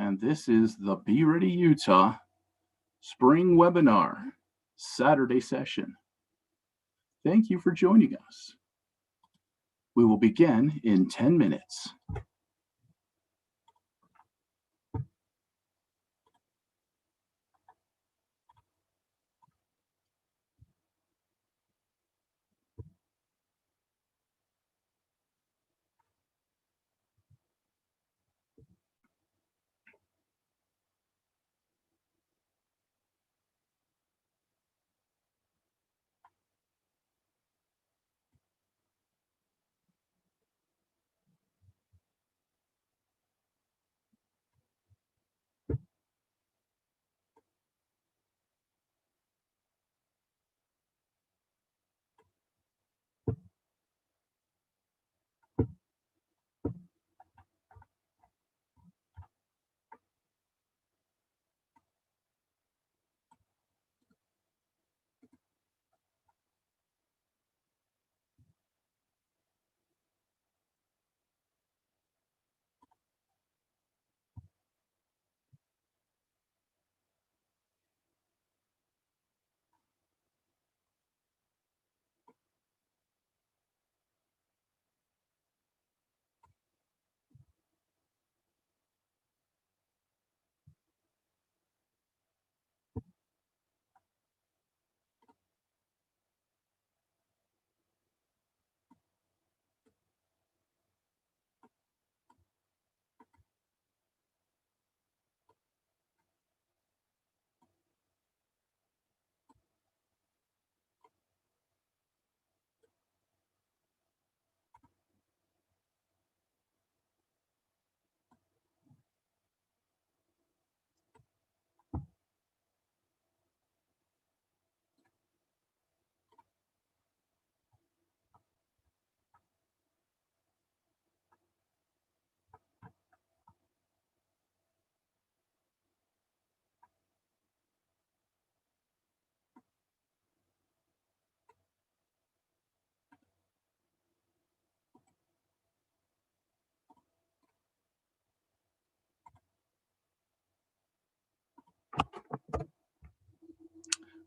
and this is the Be Ready Utah Spring Webinar Saturday session. Thank you for joining us. We will begin in 10 minutes.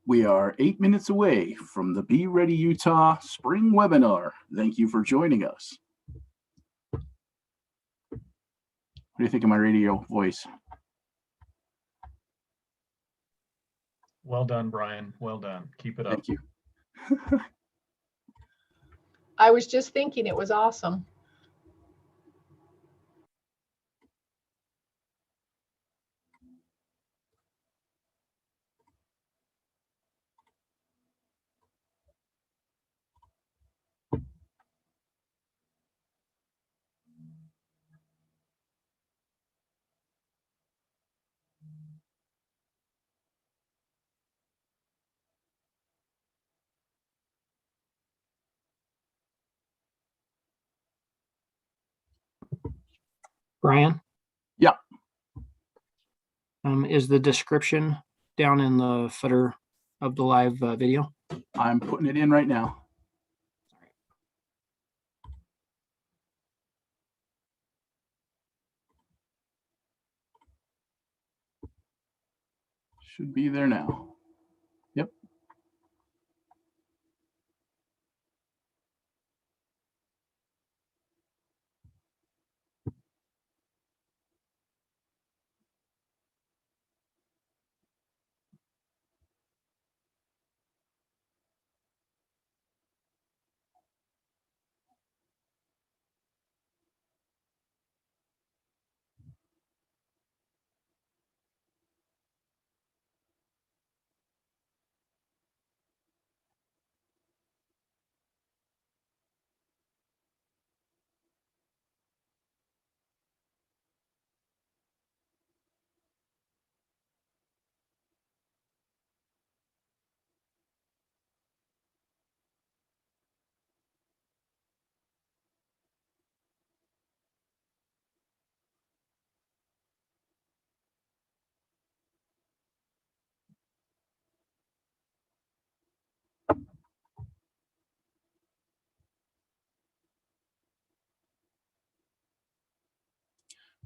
We are 8 minutes away from the Be Ready Utah Spring Webinar. Thank you for joining us. What do you think of my radio voice? Well done, Brian. Well done. Keep it up. Thank you. I was just thinking it was awesome. Brian? Yeah. Is the description down in the footer of the live video? I'm putting it in right now. Should be there now. Yep.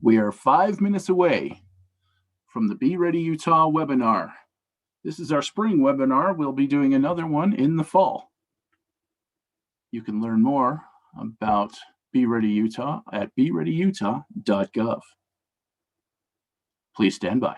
We are 5 minutes away from the Be Ready Utah webinar. This is our spring webinar. We'll be doing another one in the fall. You can learn more about Be Ready Utah at bereadyutah.gov. Please stand by.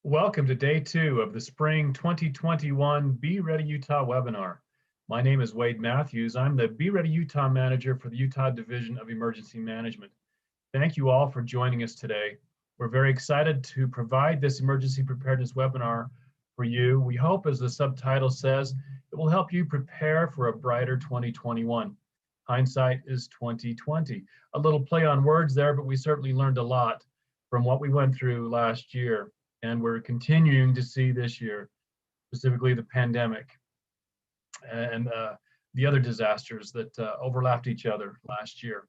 Welcome to day 2 of the Spring 2021 Be Ready Utah webinar. My name is Wade Matthews. I'm the Be Ready Utah Manager for the Utah Division of Emergency Management. Thank you all for joining us today. We're very excited to provide this emergency preparedness webinar for you. We hope, as the subtitle says, it will help you prepare for a brighter 2021. Hindsight is 2020. A little play on words there, but we certainly learned a lot from what we went through last year. And we're continuing to see this year, specifically the pandemic and the other disasters that overlapped each other last year.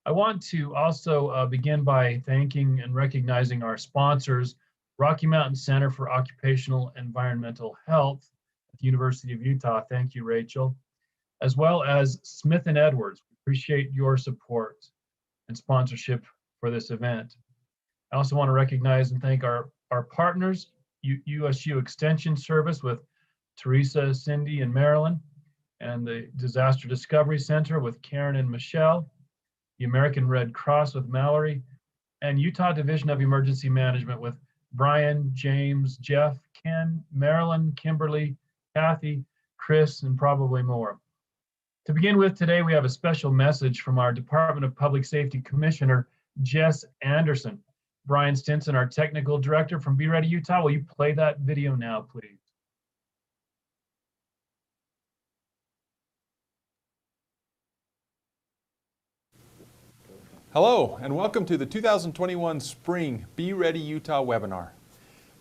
I want to also begin by thanking and recognizing our sponsors, Rocky Mountain Center for Occupational Environmental Health at the University of Utah. Thank you, Rachel. As well as Smith & Edwards. We appreciate your support and sponsorship for this event. I also want to recognize and thank our partners, USU Extension Service with Teresa, Cindy, and Maralin, and the Disaster Discovery Center with Karen and Michelle, the American Red Cross with Mallory, and Utah Division of Emergency Management with Brian, James, Jeff, Ken, Marilyn, Kimberly, Kathy, Chris, and probably more. To begin with today, we have a special message from our Department of Public Safety Commissioner, Jess Anderson. Brian Stinson, our technical director from Be Ready Utah, will you play that video now, please? Hello, and welcome to the 2021 Spring Be Ready Utah webinar.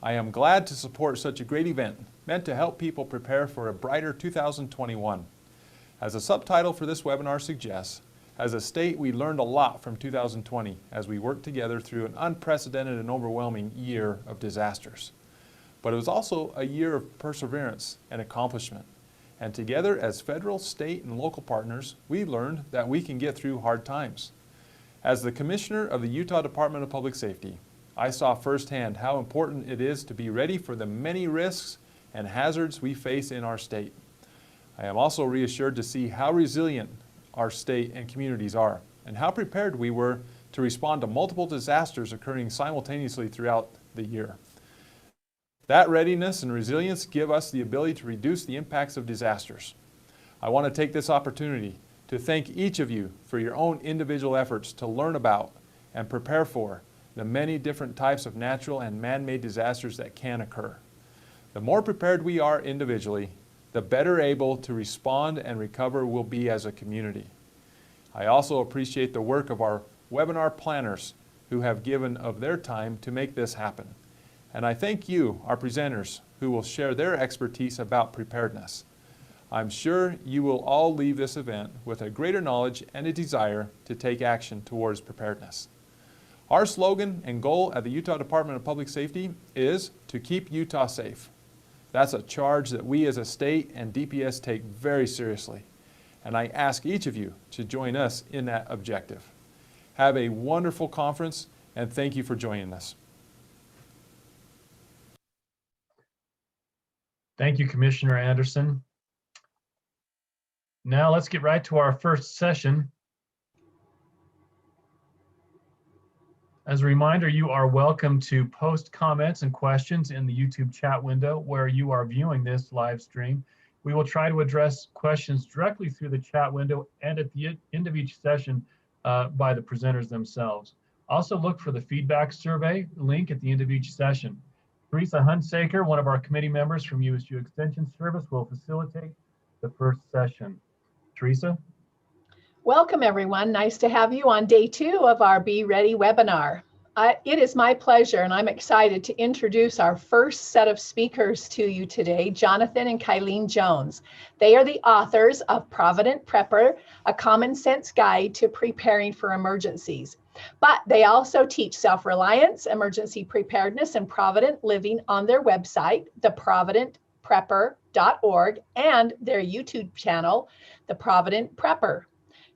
I am glad to support such a great event meant to help people prepare for a brighter 2021. As the subtitle for this webinar suggests, as a state, we learned a lot from 2020 as we worked together through an unprecedented and overwhelming year of disasters. But it was also a year of perseverance and accomplishment. And together as federal, state, and local partners, we learned that we can get through hard times. As the Commissioner of the Utah Department of Public Safety, I saw firsthand how important it is to be ready for the many risks and hazards we face in our state. I am also reassured to see how resilient our state and communities are, and how prepared we were to respond to multiple disasters occurring simultaneously throughout the year. That readiness and resilience give us the ability to reduce the impacts of disasters. I want to take this opportunity to thank each of you for your own individual efforts to learn about and prepare for the many different types of natural and man-made disasters that can occur. The more prepared we are individually, the better able to respond and recover we'll be as a community. I also appreciate the work of our webinar planners who have given of their time to make this happen. And I thank you, our presenters, who will share their expertise about preparedness. I'm sure you will all leave this event with a greater knowledge and a desire to take action towards preparedness. Our slogan and goal at the Utah Department of Public Safety is to keep Utah safe. That's a charge that we as a state and DPS take very seriously. And I ask each of you to join us in that objective. Have a wonderful conference, and thank you for joining us. Thank you, Commissioner Anderson. Now let's get right to our first session. As a reminder, you are welcome to post comments and questions in the YouTube chat window where you are viewing this live stream. We will try to address questions directly through the chat window and at the end of each session by the presenters themselves. Also look for the feedback survey link at the end of each session. Teresa Hunsaker, one of our committee members from USU Extension Service, will facilitate the first session. Teresa? Welcome, everyone. Nice to have you on day 2 of our Be Ready webinar. It is my pleasure, and I'm excited to introduce our first set of speakers to you today, Jonathan and Kylene Jones. They are the authors of Provident Prepper, a common sense guide to preparing for emergencies. But they also teach self-reliance, emergency preparedness, and provident living on their website, theprovidentprepper.org, and their YouTube channel, The Provident Prepper.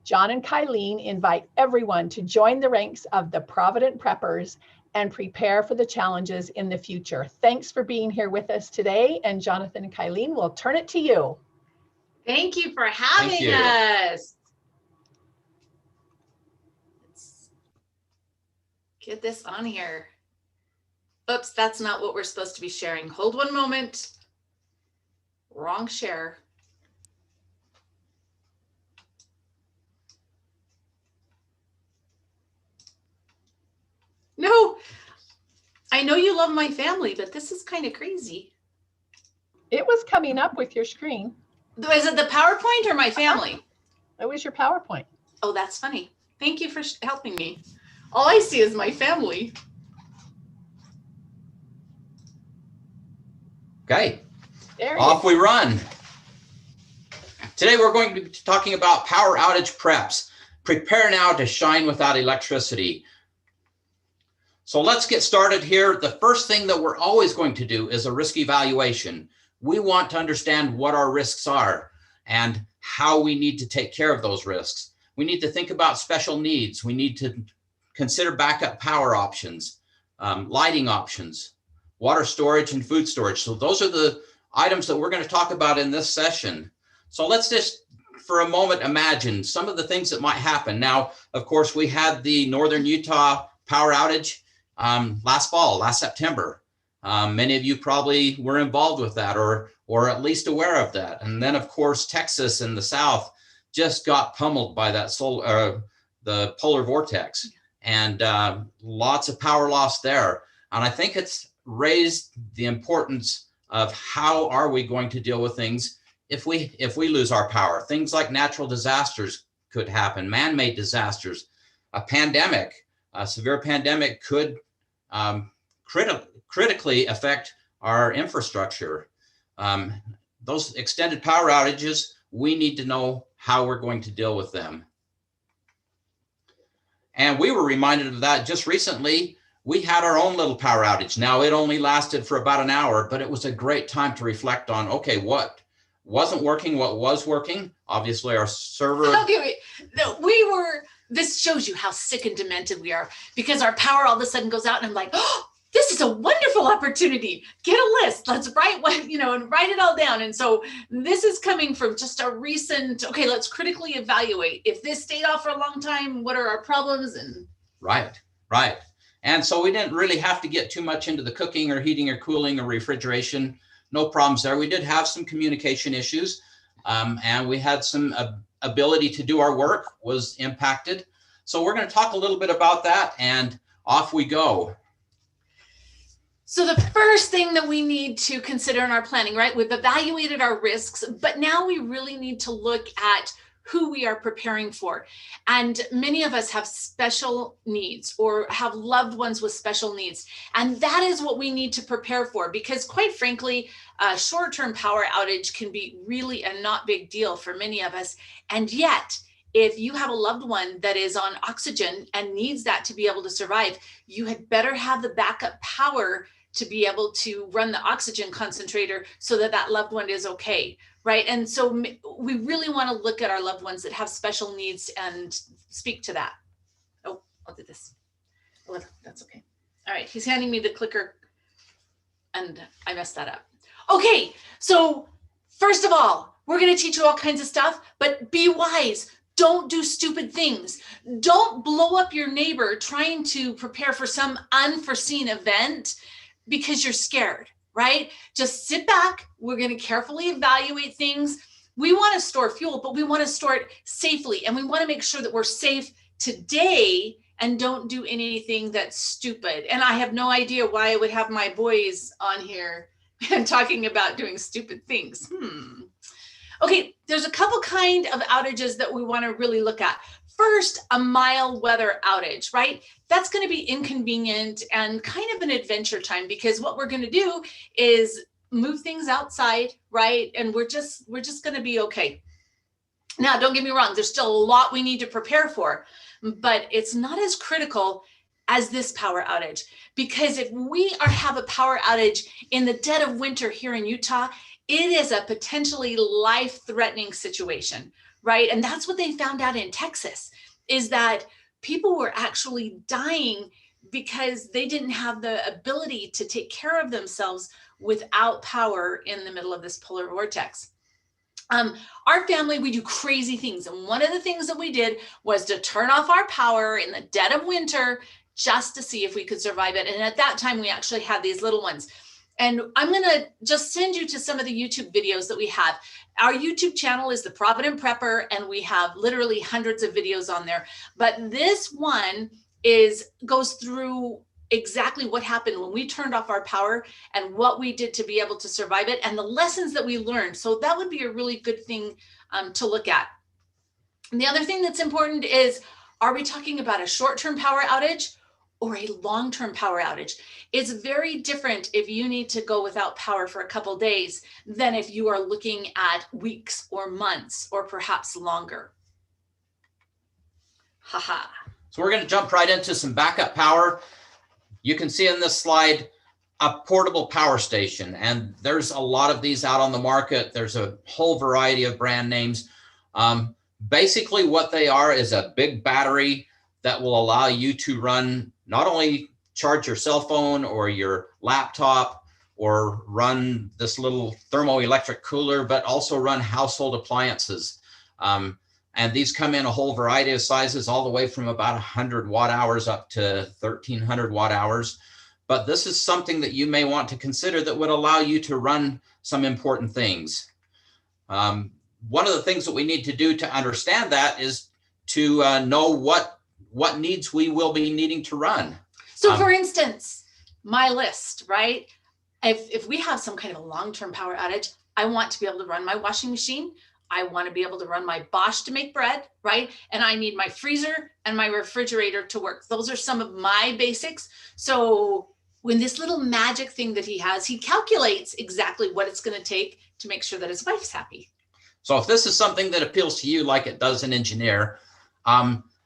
John and Kylene invite everyone to join the ranks of the Provident Preppers and prepare for the challenges in the future. Thanks for being here with us today. And Jonathan and Kylene, we'll turn it to you. Thank you for having us. Let's get this on here. Oops, that's not what we're supposed to be sharing. Hold one moment. Wrong share. No, I know you love my family, but this is kind of crazy. It was coming up with your screen. Is it the PowerPoint or my family? It was your PowerPoint. Oh, that's funny. Thank you for helping me. All I see is my family. Okay, There off we run. Today we're going to be talking about power outage preps. Prepare now to shine without electricity. So let's get started here. The first thing that we're always going to do is a risk evaluation. We want to understand what our risks are and how we need to take care of those risks. We need to think about special needs. We need to consider backup power options, lighting options, water storage and food storage. So those are the items that we're going to talk about in this session. So let's just for a moment imagine some of the things that might happen. Now, of course, we had the Northern Utah power outage last September. Many of you probably were involved with that or at least aware of that. And then, of course, Texas and the South just got pummeled by that the polar vortex, and lots of power loss there. And I think it's raised the importance of how are we going to deal with things if we lose our power. Things like natural disasters could happen, man-made disasters, a pandemic, a severe pandemic could critically affect our infrastructure. Those extended power outages, we need to know how we're going to deal with them. And we were reminded of that just recently. We had our own little power outage. Now, it only lasted for about an hour, but it was a great time to reflect on, okay, what wasn't working, what was working. Obviously, our server. Okay, no, this shows you how sick and demented we are, because our power all of a sudden goes out and I'm like, oh, this is a wonderful opportunity. Get a list. Let's write and write it all down. And so this is coming from just a recent, okay, let's critically evaluate. If this stayed off for a long time, what are our problems? And Right. And so we didn't really have to get too much into the cooking or heating or cooling or refrigeration. No problems there. We did have some communication issues, and we had some ability to do our work was impacted. So we're going to talk a little bit about that, and off we go. so the first thing that we need to consider in our planning, right? We've evaluated our risks, but now we really need to look at who we are preparing for. And many of us have special needs or have loved ones with special needs. And that is what we need to prepare for, because quite frankly, a short-term power outage can be really a not big deal for many of us. And yet, if you have a loved one that is on oxygen and needs that to be able to survive, you had better have the backup power to be able to run the oxygen concentrator so that that loved one is okay, right? And so we really want to look at our loved ones that have special needs and speak to that. Oh, I'll do this. Oh, that's okay. All right, he's handing me the clicker and I messed that up. Okay, so first of all, we're going to teach you all kinds of stuff, but be wise. Don't do stupid things. Don't blow up your neighbor trying to prepare for some unforeseen event because you're scared, right? Just sit back. We're going to carefully evaluate things. We want to store fuel, but we want to store it safely. And we want to make sure that we're safe today and don't do anything that's stupid. And I have no idea why I would have my boys on here and talking about doing stupid things. Okay, there's a couple kind of outages that we want to really look at. First, a mild weather outage, right? That's going to be inconvenient and kind of an adventure time, because what we're going to do is move things outside, right? And we're just going to be okay. Now, don't get me wrong, there's still a lot we need to prepare for, but it's not as critical as this power outage, because if we have a power outage in the dead of winter here in Utah, it is a potentially life-threatening situation, right? And that's what they found out in Texas, is that people were actually dying because they didn't have the ability to take care of themselves without power in the middle of this polar vortex. Our family, we do crazy things. And one of the things that we did was to turn off our power in the dead of winter just to see if we could survive it. And at that time, we actually had these little ones. And I'm going to just send you to some of the YouTube videos that we have. Our YouTube channel is the Provident Prepper, and we have literally hundreds of videos on there. But this one goes through exactly what happened when we turned off our power and what we did to be able to survive it and the lessons that we learned. So that would be a really good thing to look at. And the other thing that's important is, are we talking about a short-term power outage or a long-term power outage? It's very different if you need to go without power for a couple of days than if you are looking at weeks or months or perhaps longer. Haha. So we're going to jump right into some backup power. You can see in this slide a portable power station, and there's a lot of these out on the market. There's a whole variety of brand names. Basically what they are is a big battery that will allow you to run, not only charge your cell phone or your laptop or run this little thermoelectric cooler, but also run household appliances. And these come in a whole variety of sizes, all the way from about 100 watt hours up to 1300 watt hours. But this is something that you may want to consider that would allow you to run some important things. One of the things that we need to do to understand that is to know what needs we will be needing to run. So for instance, my list, right? If we have some kind of a long-term power outage, I want to be able to run my washing machine. I want to be able to run my Bosch to make bread, right? And I need my freezer and my refrigerator to work. Those are some of my basics. So when this little magic thing that he has, he calculates exactly what it's going to take to make sure that his wife's happy. So if this is something that appeals to you like it does an engineer,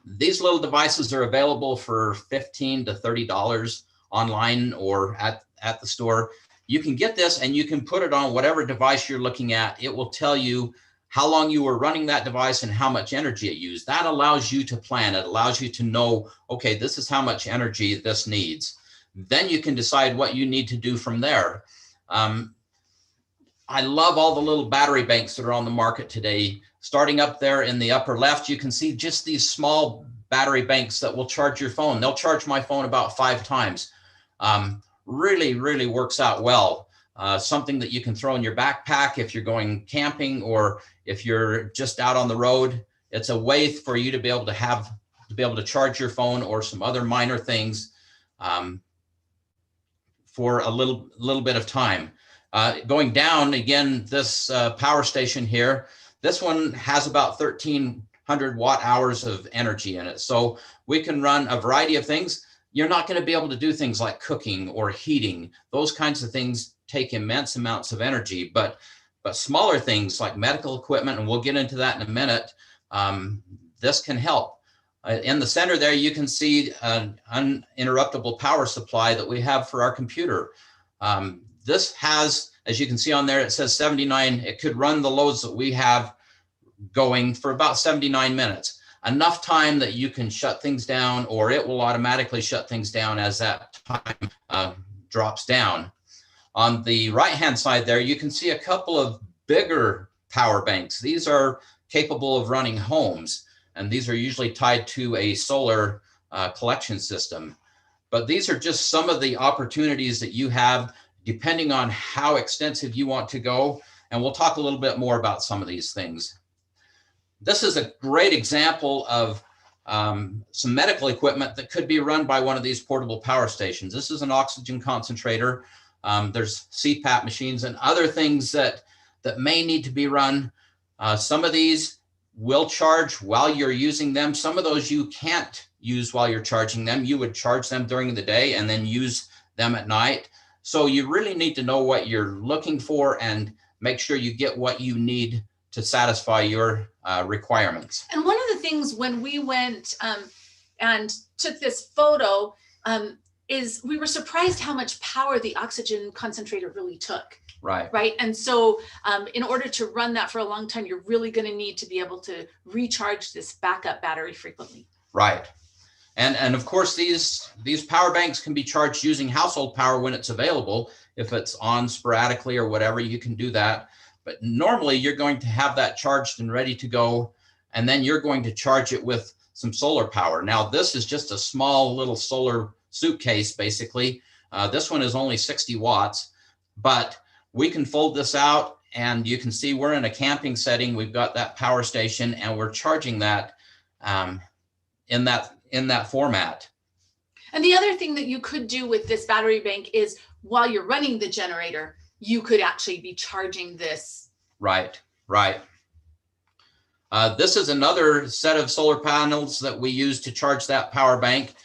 these little devices are available for $15 to $30 online or at the store. You can get this and you can put it on whatever device you're looking at. It will tell you how long you were running that device and how much energy it used. That allows you to plan. It allows you to know, okay, this is how much energy this needs. Then you can decide what you need to do from there. I love all the little battery banks that are on the market today. Starting up there in the upper left, you can see just these small battery banks that will charge your phone. They'll charge my phone about 5 times. Really, really works out well. Something that you can throw in your backpack if you're going camping or if you're just out on the road. It's a way for you to be able to charge your phone or some other minor things for a little bit of time. Going down again, this power station here, this one has about 1300 watt hours of energy in it. So we can run a variety of things. You're not going to be able to do things like cooking or heating. Those kinds of things take immense amounts of energy, but smaller things like medical equipment, and we'll get into that in a minute, this can help. In the center there, you can see an uninterruptible power supply that we have for our computer. This has, as you can see on there, it says 79. It could run the loads that we have going for about 79 minutes. Enough time that you can shut things down, or it will automatically shut things down as that time drops down. On the right-hand side there, you can see a couple of bigger power banks. These are capable of running homes, and these are usually tied to a solar collection system. But these are just some of the opportunities that you have depending on how extensive you want to go. And we'll talk a little bit more about some of these things. This is a great example of some medical equipment that could be run by one of these portable power stations. This is an oxygen concentrator. There's CPAP machines and other things that may need to be run. Some of these will charge while you're using them. Some of those you can't use while you're charging them. You would charge them during the day and then use them at night. So you really need to know what you're looking for and make sure you get what you need to satisfy your requirements. And one of the things when we went and took this photo is we were surprised how much power the oxygen concentrator really took. Right. And so in order to run that for a long time, you're really going to need to be able to recharge this backup battery frequently. Right. And of course, these power banks can be charged using household power when it's available. If it's on sporadically or whatever, you can do that. But normally you're going to have that charged and ready to go. And then you're going to charge it with some solar power. Now, this is just a small little solar suitcase, basically. This one is only 60 watts, but we can fold this out and you can see we're in a camping setting. We've got that power station and we're charging that in that format. And the other thing that you could do with this battery bank is while you're running the generator, you could actually be charging this. Right. This is another set of solar panels that we use to charge that power bank.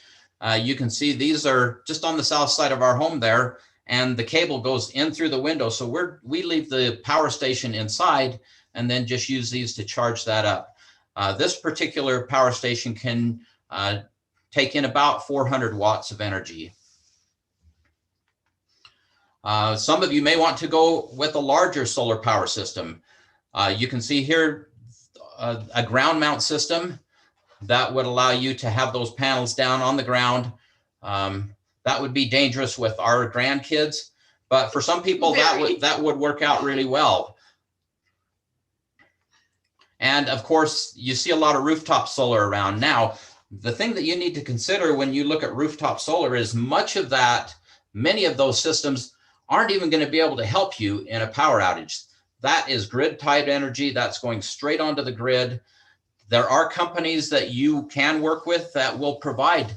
You can see these are just on the south side of our home there, and the cable goes in through the window. So we leave the power station inside and then just use these to charge that up. This particular power station can take in about 400 watts of energy. Some of you may want to go with a larger solar power system. You can see here a ground mount system that would allow you to have those panels down on the ground. That would be dangerous with our grandkids, but for some people that would work out really well. And of course, you see a lot of rooftop solar around. Now, the thing that you need to consider when you look at rooftop solar is many of those systems aren't even going to be able to help you in a power outage. That is grid tied energy that's going straight onto the grid. There are companies that you can work with that will provide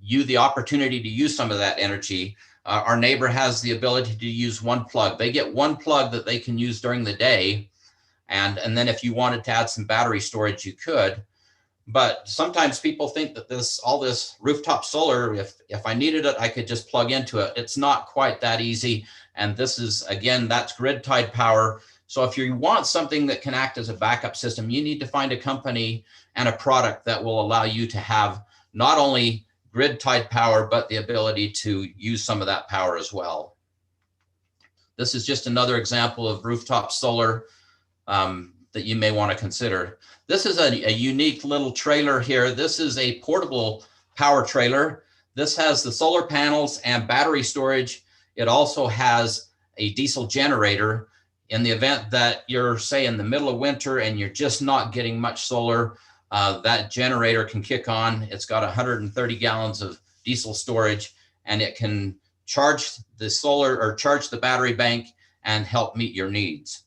you the opportunity to use some of that energy. Our neighbor has the ability to use one plug. They get one plug that they can use during the day. And then if you wanted to add some battery storage, you could. But sometimes people think that all this rooftop solar, if I needed it, I could just plug into it. It's not quite that easy. And this is, again, that's grid tied power. So if you want something that can act as a backup system, you need to find a company and a product that will allow you to have not only grid tied power, but the ability to use some of that power as well. This is just another example of rooftop solar that you may want to consider. This is a unique little trailer here. This is a portable power trailer. This has the solar panels and battery storage. It also has a diesel generator. In the event that you're, say, in the middle of winter and you're just not getting much solar, that generator can kick on. It's got 130 gallons of diesel storage, and it can charge the solar or charge the battery bank and help meet your needs.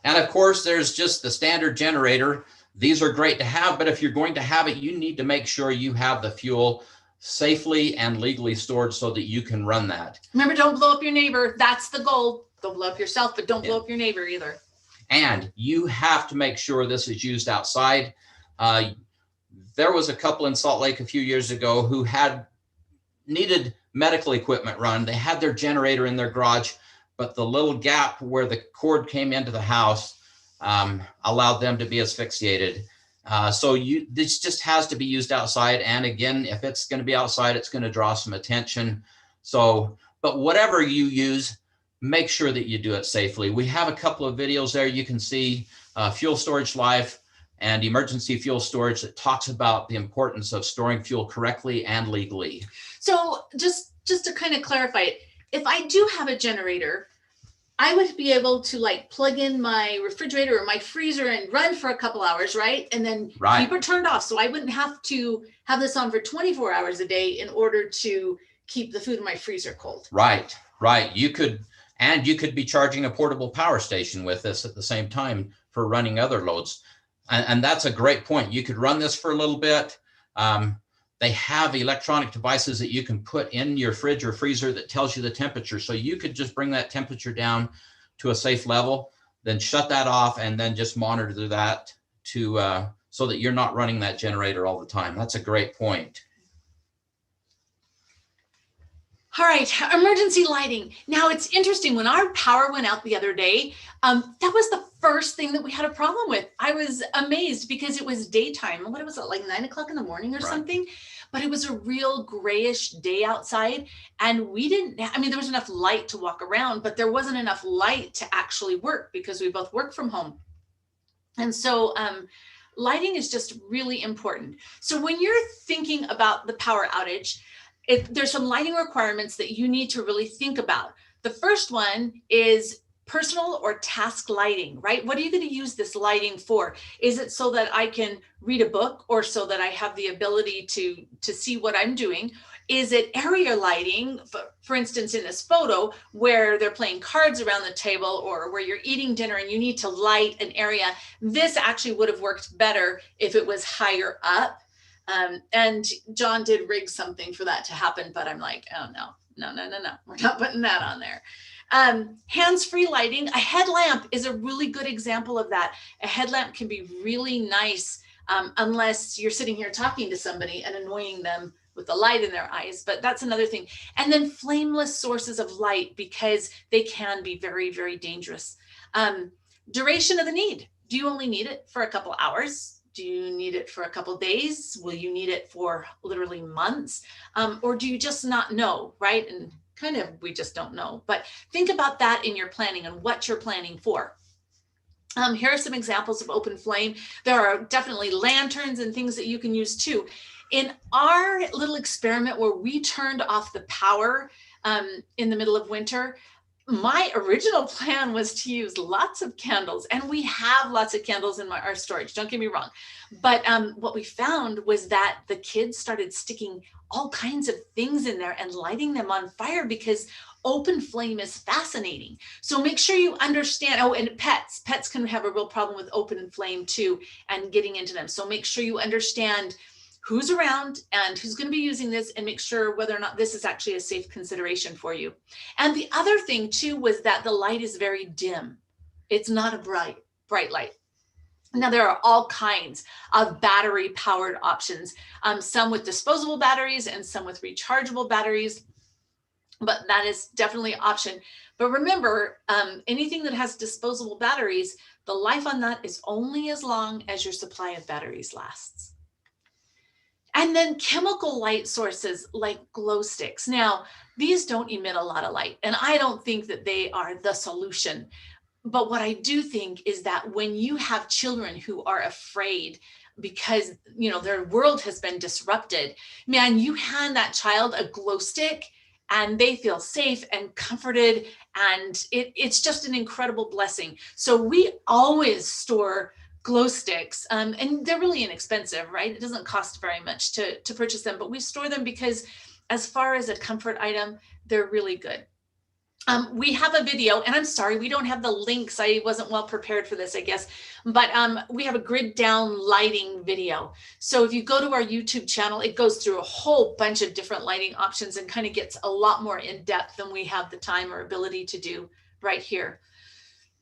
And of course, there's just the standard generator. These are great to have, but if you're going to have it, you need to make sure you have the fuel safely and legally stored so that you can run that. Remember, don't blow up your neighbor. That's the goal. Don't blow up yourself, but don't blow up your neighbor either. And you have to make sure this is used outside. There was a couple in Salt Lake a few years ago who needed medical equipment run. They had their generator in their garage, but the little gap where the cord came into the house allowed them to be asphyxiated. So this just has to be used outside. And again, if it's going to be outside, it's going to draw some attention. So, but whatever you use, make sure that you do it safely. We have a couple of videos there. You can see Fuel Storage Life and emergency fuel storage that talks about the importance of storing fuel correctly and legally. So just to kind of clarify it, if I do have a generator, I would be able to like plug in my refrigerator or my freezer and run for a couple hours, right? And then keep it turned off. So I wouldn't have to have this on for 24 hours a day in order to keep the food in my freezer cold. Right. You could be charging a portable power station with this at the same time for running other loads. And that's a great point. You could run this for a little bit. They have electronic devices that you can put in your fridge or freezer that tells you the temperature. So you could just bring that temperature down to a safe level, then shut that off, and then just monitor that so that you're not running that generator all the time. That's a great point. All right, emergency lighting. Now it's interesting, when our power went out the other day, that was the first thing that we had a problem with. I was amazed because it was daytime. What was it, like 9 o'clock in the morning or something? But it was a real grayish day outside, and there was enough light to walk around, but there wasn't enough light to actually work because we both work from home. And so lighting is just really important. So when you're thinking about the power outage, there's some lighting requirements that you need to really think about. The first one is personal or task lighting, right? What are you going to use this lighting for? Is it so that I can read a book or so that I have the ability to see what I'm doing? Is it area lighting, for instance, in this photo where they're playing cards around the table or where you're eating dinner and you need to light an area? This actually would have worked better if it was higher up. And John did rig something for that to happen, but I'm like, oh no, we're not putting that on there. Hands-free lighting, a headlamp is a really good example of that. A headlamp can be really nice unless you're sitting here talking to somebody and annoying them with the light in their eyes, but that's another thing. And then flameless sources of light, because they can be very, very dangerous. Duration of the need. Do you only need it for a couple hours? Do you need it for a couple days? Will you need it for literally months? Or do you just not know, right? And kind of, we just don't know. But think about that in your planning and what you're planning for. Here are some examples of open flame. There are definitely lanterns and things that you can use too. In our little experiment where we turned off the power in the middle of winter, my original plan was to use lots of candles, and we have lots of candles in our storage, don't get me wrong. But what we found was that the kids started sticking all kinds of things in there and lighting them on fire because open flame is fascinating. So make sure you understand. Oh, and pets can have a real problem with open flame too and getting into them. So make sure you understand who's around and who's going to be using this, and make sure whether or not this is actually a safe consideration for you. And the other thing too was that the light is very dim. It's not a bright light. Now there are all kinds of battery powered options, some with disposable batteries and some with rechargeable batteries, but that is definitely an option. But remember, anything that has disposable batteries, the life on that is only as long as your supply of batteries lasts. And then chemical light sources like glow sticks. Now, these don't emit a lot of light, and I don't think that they are the solution. But what I do think is that when you have children who are afraid because, you know, their world has been disrupted, man, you hand that child a glow stick and they feel safe and comforted, and it's just an incredible blessing. So we always store glow sticks, and they're really inexpensive, right? It doesn't cost very much to purchase them, but we store them because as far as a comfort item, they're really good. We have a video, and I'm sorry, we don't have the links. I wasn't well prepared for this, I guess, but we have a grid down lighting video. So if you go to our YouTube channel, it goes through a whole bunch of different lighting options and kind of gets a lot more in depth than we have the time or ability to do right here.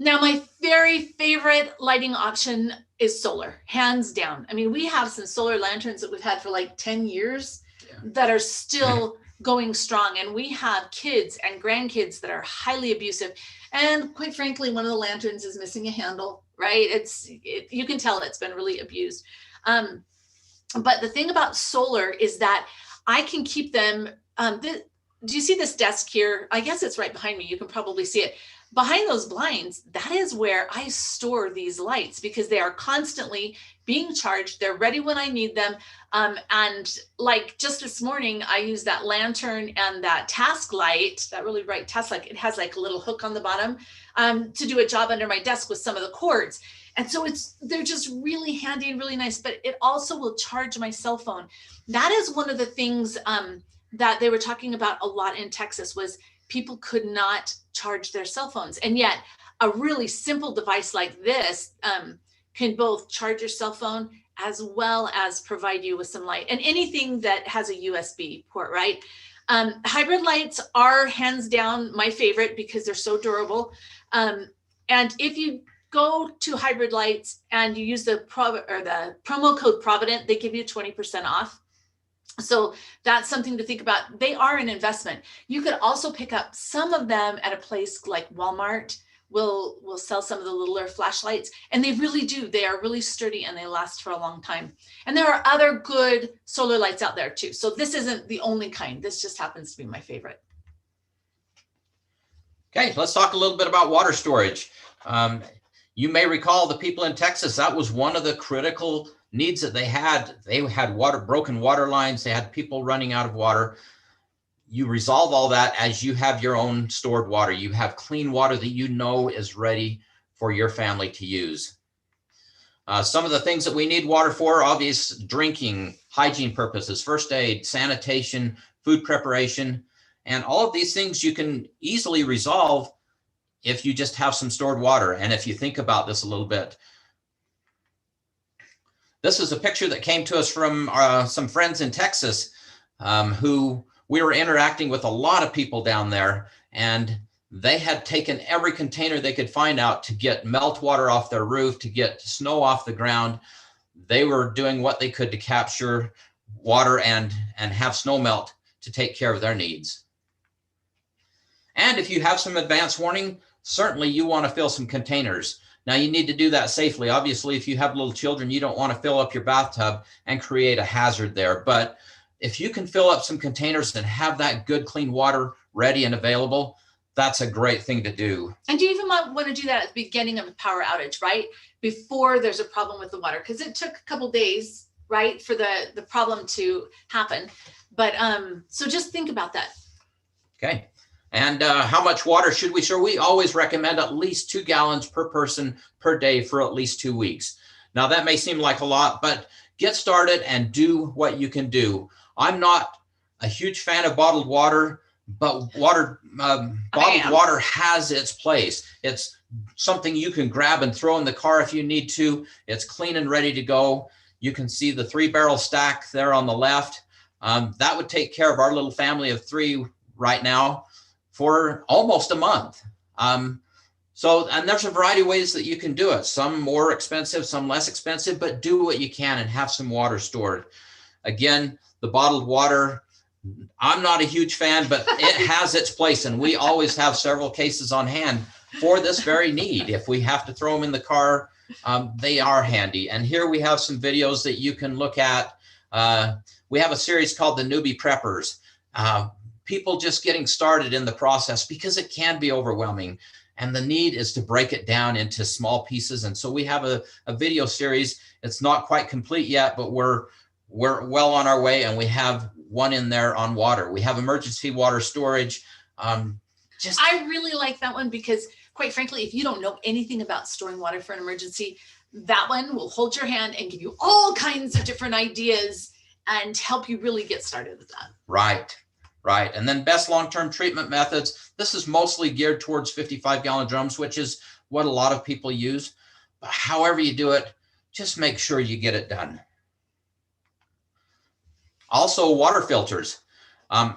Now, my very favorite lighting option is solar, hands down. I mean, we have some solar lanterns that we've had for like 10 years that are still going strong. And we have kids and grandkids that are highly abusive. And quite frankly, one of the lanterns is missing a handle, right? You can tell it's been really abused. But the thing about solar is that I can keep them, do you see this desk here? I guess it's right behind me. You can probably see it. Behind those blinds, that is where I store these lights because they are constantly being charged. They're ready when I need them. And like just this morning, I used that lantern and that task light, that really bright task light. It has like a little hook on the bottom to do a job under my desk with some of the cords. And so they're just really handy and really nice, but it also will charge my cell phone. That is one of the things that they were talking about a lot in Texas was people could not charge their cell phones. And yet a really simple device like this can both charge your cell phone as well as provide you with some light, and anything that has a USB port, right? Hybrid lights are hands down my favorite because they're so durable. And if you go to hybrid lights and you use the promo code Provident, they give you 20% off. So that's something to think about. They are an investment. You could also pick up some of them at a place like Walmart will sell some of the littler flashlights, and they really do. They are really sturdy and they last for a long time. And there are other good solar lights out there too. So this isn't the only kind. This just happens to be my favorite. Okay, let's talk a little bit about water storage. You may recall the people in Texas, that was one of the critical needs that they had. They had broken water lines. They had people running out of water. you resolve all that as you have your own stored water. You have clean water that you know is ready for your family to use. Some of the things that we need water for: obvious drinking, hygiene purposes, first aid, sanitation, food preparation, and all of these things you can easily resolve if you just have some stored water. And if you think about this a little bit, this is a picture that came to us from some friends in Texas who we were interacting with a lot of people down there, and they had taken every container they could find out to get meltwater off their roof, to get snow off the ground. They were doing what they could to capture water and have snow melt to take care of their needs. And if you have some advance warning, certainly you want to fill some containers. Now you need to do that safely. Obviously, if you have little children, you don't want to fill up your bathtub and create a hazard there. But if you can fill up some containers and have that good, clean water ready and available, that's a great thing to do. And you even might want to do that at the beginning of a power outage, right? Before there's a problem with the water, because it took a couple days, right, for the problem to happen. But so just think about that. Okay. And how much water should we store? We always recommend at least 2 gallons per person per day for at least 2 weeks. Now that may seem like a lot, but get started and do what you can do. I'm not a huge fan of bottled water, but bottled water has its place. It's something you can grab and throw in the car if you need to. It's clean and ready to go. You can see the 3-barrel stack there on the left. That would take care of our little family of 3 right now for almost a month. And there's a variety of ways that you can do it. Some more expensive, some less expensive, but do what you can and have some water stored. Again, the bottled water, I'm not a huge fan, but it has its place, and we always have several cases on hand for this very need. If we have to throw them in the car, they are handy. And here we have some videos that you can look at. We have a series called The Newbie Preppers. People just getting started in the process, because it can be overwhelming. And the need is to break it down into small pieces. And so we have a video series. It's not quite complete yet, but we're well on our way, and we have one in there on water. We have emergency water storage. I really like that one, because quite frankly, if you don't know anything about storing water for an emergency, that one will hold your hand and give you all kinds of different ideas and help you really get started with that. Right. And then best long-term treatment methods. This is mostly geared towards 55-gallon drums, which is what a lot of people use. But however you do it, just make sure you get it done. Also, water filters. I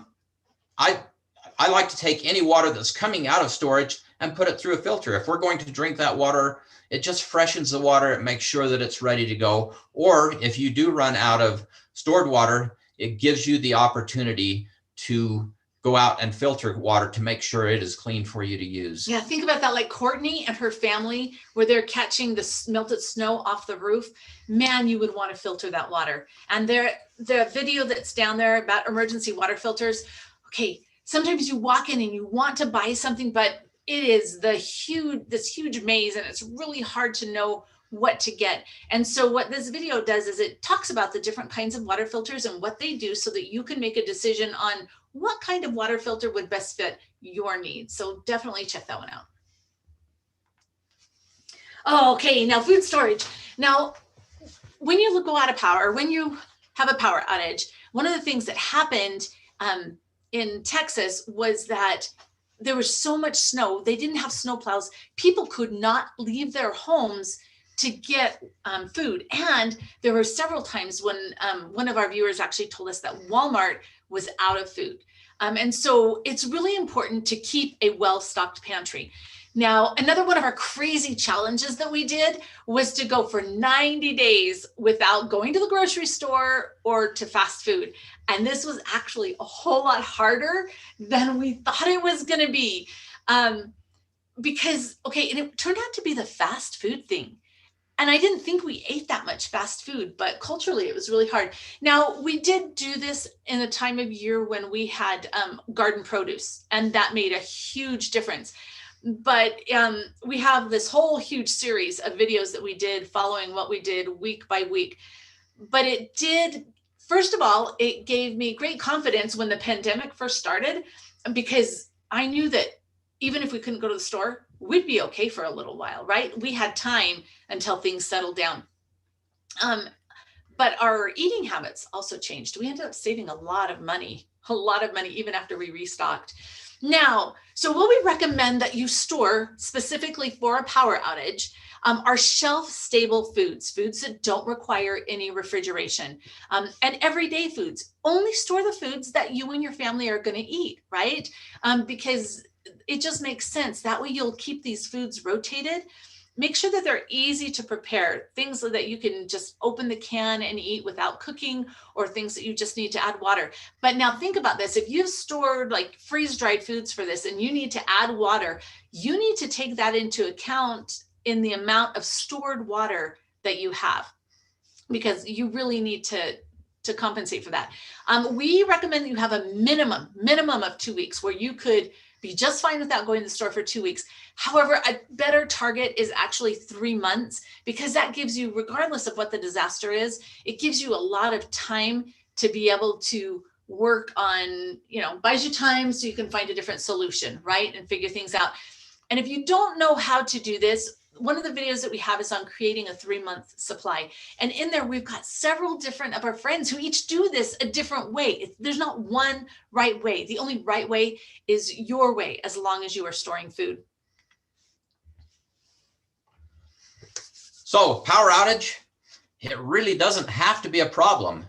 like to take any water that's coming out of storage and put it through a filter. If we're going to drink that water, it just freshens the water. It makes sure that it's ready to go. Or if you do run out of stored water, it gives you the opportunity to go out and filter water to make sure it is clean for you to use. Yeah, think about that, like Courtney and her family, where they're catching the melted snow off the roof. Man, you would want to filter that water. And the video that's down there about emergency water filters. Okay, sometimes you walk in and you want to buy something, but it is this huge maze, and it's really hard to know what to get. And so what this video does is it talks about the different kinds of water filters and what they do, so that you can make a decision on what kind of water filter would best fit your needs. So definitely check that one out. Okay, now food storage. Now, when you go out of power, when you have a power outage, one of the things that happened in Texas was that there was so much snow. They didn't have snow plows. People could not leave their homes to get food. And there were several times when one of our viewers actually told us that Walmart was out of food. And so it's really important to keep a well-stocked pantry. Now, another one of our crazy challenges that we did was to go for 90 days without going to the grocery store or to fast food. And this was actually a whole lot harder than we thought it was going to be. Because, and it turned out to be the fast food thing. And I didn't think we ate that much fast food, but culturally it was really hard. Now, we did do this in a time of year when we had garden produce, and that made a huge difference. But we have this whole huge series of videos that we did following what we did week by week. But it did First of all, it gave me great confidence when the pandemic first started, because I knew that even if we couldn't go to the store, we'd be okay for a little while, right? We had time until things settled down. But our eating habits also changed. We ended up saving a lot of money, even after we restocked. Now, so what we recommend that you store specifically for a power outage are shelf-stable foods that don't require any refrigeration, and everyday foods. Only store the foods that you and your family are going to eat, right? Because it just makes sense. That way you'll keep these foods rotated. Make sure that they're easy to prepare, things that you can just open the can and eat without cooking, or things that you just need to add water. But now think about this. If you've stored like freeze-dried foods for this and you need to add water, you need to take that into account in the amount of stored water that you have, because you really need to compensate for that. We recommend that you have a minimum of 2 weeks, where you could be just fine without going to the store for 2 weeks. However, a better target is actually 3 months, because that gives you, regardless of what the disaster is, it gives you a lot of time to be able to work on, buys you time so you can find a different solution, right? And figure things out. And if you don't know how to do this, one of the videos that we have is on creating a 3-month supply. And in there, we've got several different of our friends who each do this a different way. There's not one right way. The only right way is your way, as long as you are storing food. So power outage, it really doesn't have to be a problem.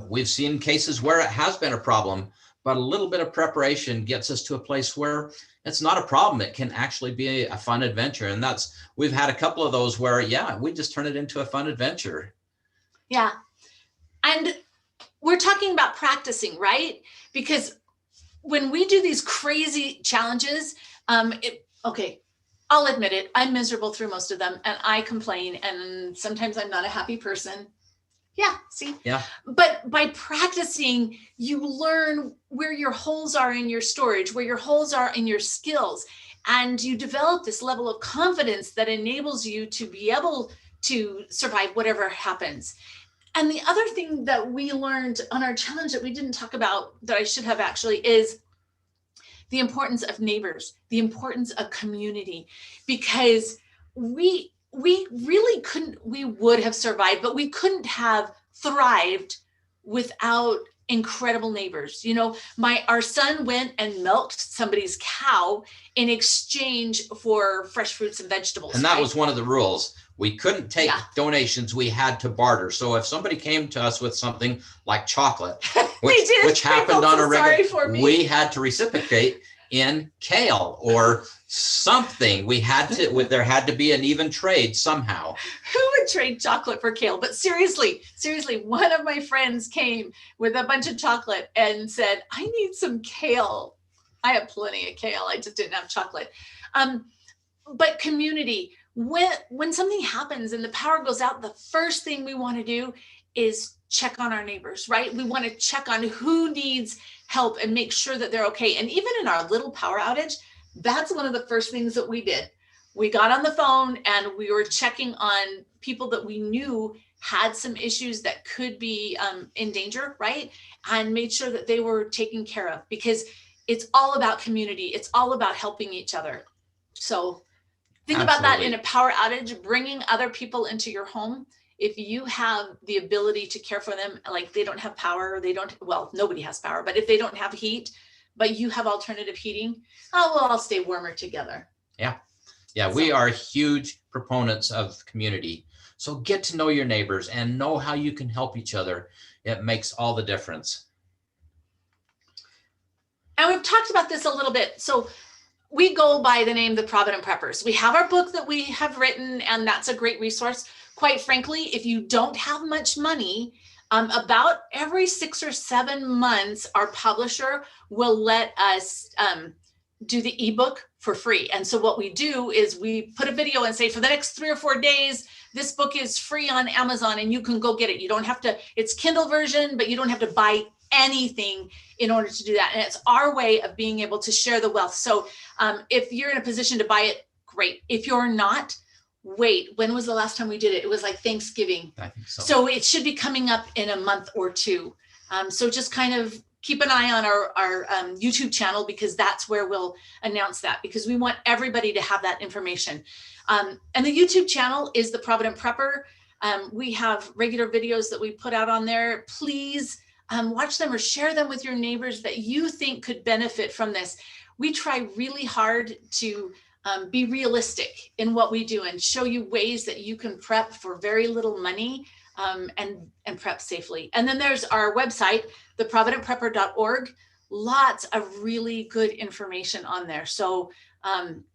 We've seen cases where it has been a problem, but a little bit of preparation gets us to a place where it's not a problem. It can actually be a fun adventure. And we've had a couple of those where, we just turn it into a fun adventure. Yeah. And we're talking about practicing, right? Because when we do these crazy challenges, I'll admit it, I'm miserable through most of them, and I complain, and sometimes I'm not a happy person. Yeah, see? Yeah. But by practicing, you learn where your holes are in your storage, where your holes are in your skills, and you develop this level of confidence that enables you to be able to survive whatever happens. And the other thing that we learned on our challenge that we didn't talk about, that I should have actually, is the importance of neighbors, the importance of community, because we really we would have survived, but we couldn't have thrived without incredible neighbors. Our son went and milked somebody's cow in exchange for fresh fruits and vegetables. And that was one of the rules. We couldn't take donations. We had to barter. So if somebody came to us with something like chocolate, which happened on a regular, we had to reciprocate in kale or something. There had to be an even trade somehow. Who would trade chocolate for kale? But seriously, one of my friends came with a bunch of chocolate and said, I need some kale. I have plenty of kale. I just didn't have chocolate. But community, when something happens and the power goes out, the first thing we want to do is check on our neighbors, right? We want to check on who needs help and make sure that they're okay. And even in our little power outage, that's one of the first things that we did. We got on the phone and we were checking on people that we knew had some issues that could be in danger, right? And made sure that they were taken care of, because it's all about community. It's all about helping each other. So think about that in a power outage, bringing other people into your home. If you have the ability to care for them, like they don't have power, nobody has power, but if they don't have heat, but you have alternative heating, I'll stay warmer together. Yeah, we are huge proponents of community. So get to know your neighbors and know how you can help each other. It makes all the difference. And we've talked about this a little bit. So we go by the name, The Provident Preppers. We have our book that we have written, and that's a great resource. Quite frankly, if you don't have much money, about every 6 or 7 months, our publisher will let us do the ebook for free. And so what we do is we put a video and say, for the next 3 or 4 days, this book is free on Amazon and you can go get it. You don't have to, it's Kindle version, but you don't have to buy anything in order to do that. And it's our way of being able to share the wealth. So if you're in a position to buy it, great. If you're not, wait, when was the last time we did it? It was like Thanksgiving. I think so. So it should be coming up in a month or two. So just kind of keep an eye on our YouTube channel, because that's where we'll announce that, because we want everybody to have that information. And the YouTube channel is the Provident Prepper. We have regular videos that we put out on there. Please watch them or share them with your neighbors that you think could benefit from this. We try really hard to be realistic in what we do and show you ways that you can prep for very little money and prep safely. And then there's our website, theprovidentprepper.org. Lots of really good information on there. So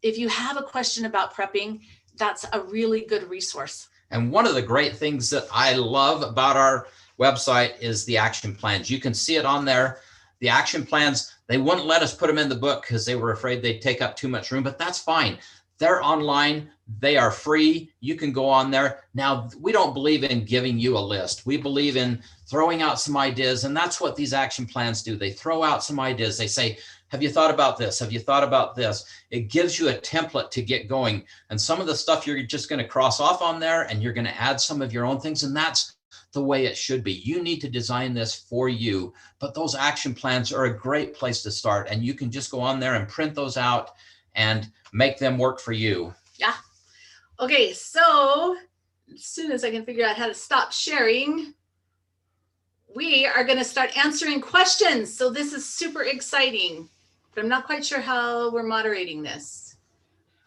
if you have a question about prepping, that's a really good resource. And one of the great things that I love about our website is the action plans. You can see it on there. The action plans, they wouldn't let us put them in the book because they were afraid they'd take up too much room, but that's fine. They're online. They are free. You can go on there. Now, we don't believe in giving you a list. We believe in throwing out some ideas, and that's what these action plans do. They throw out some ideas. They say, have you thought about this? Have you thought about this? It gives you a template to get going. And some of the stuff you're just going to cross off on there, and you're going to add some of your own things, and that's the way it should be. You need to design this for you, but those action plans are a great place to start, and you can just go on there and print those out and make them work for you. Yeah. Okay, so as soon as I can figure out how to stop sharing, we are going to start answering questions. So this is super exciting, but I'm not quite sure how we're moderating this.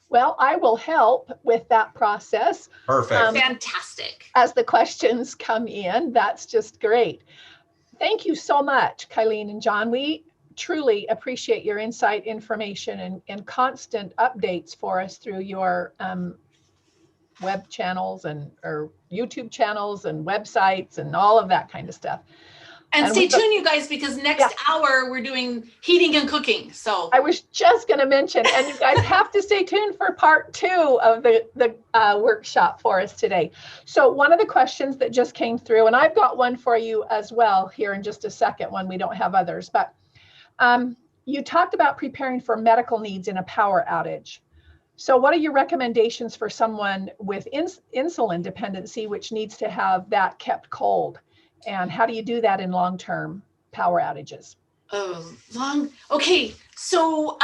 Well, I will help with that process. Perfect. Fantastic. As the questions come in. That's just great. Thank you so much, Kylene and John. We truly appreciate your insight, information, and constant updates for us through your web channels or YouTube channels and websites and all of that kind of stuff. And stay tuned, you guys, because next hour we're doing heating and cooking. So I was just going to mention, and you guys have to stay tuned for part 2 of the workshop for us today. So one of the questions that just came through, and I've got one for you as well here in just a second when we don't have others, but you talked about preparing for medical needs in a power outage. So what are your recommendations for someone with insulin dependency, which needs to have that kept cold? And how do you do that in long-term power outages? Okay. So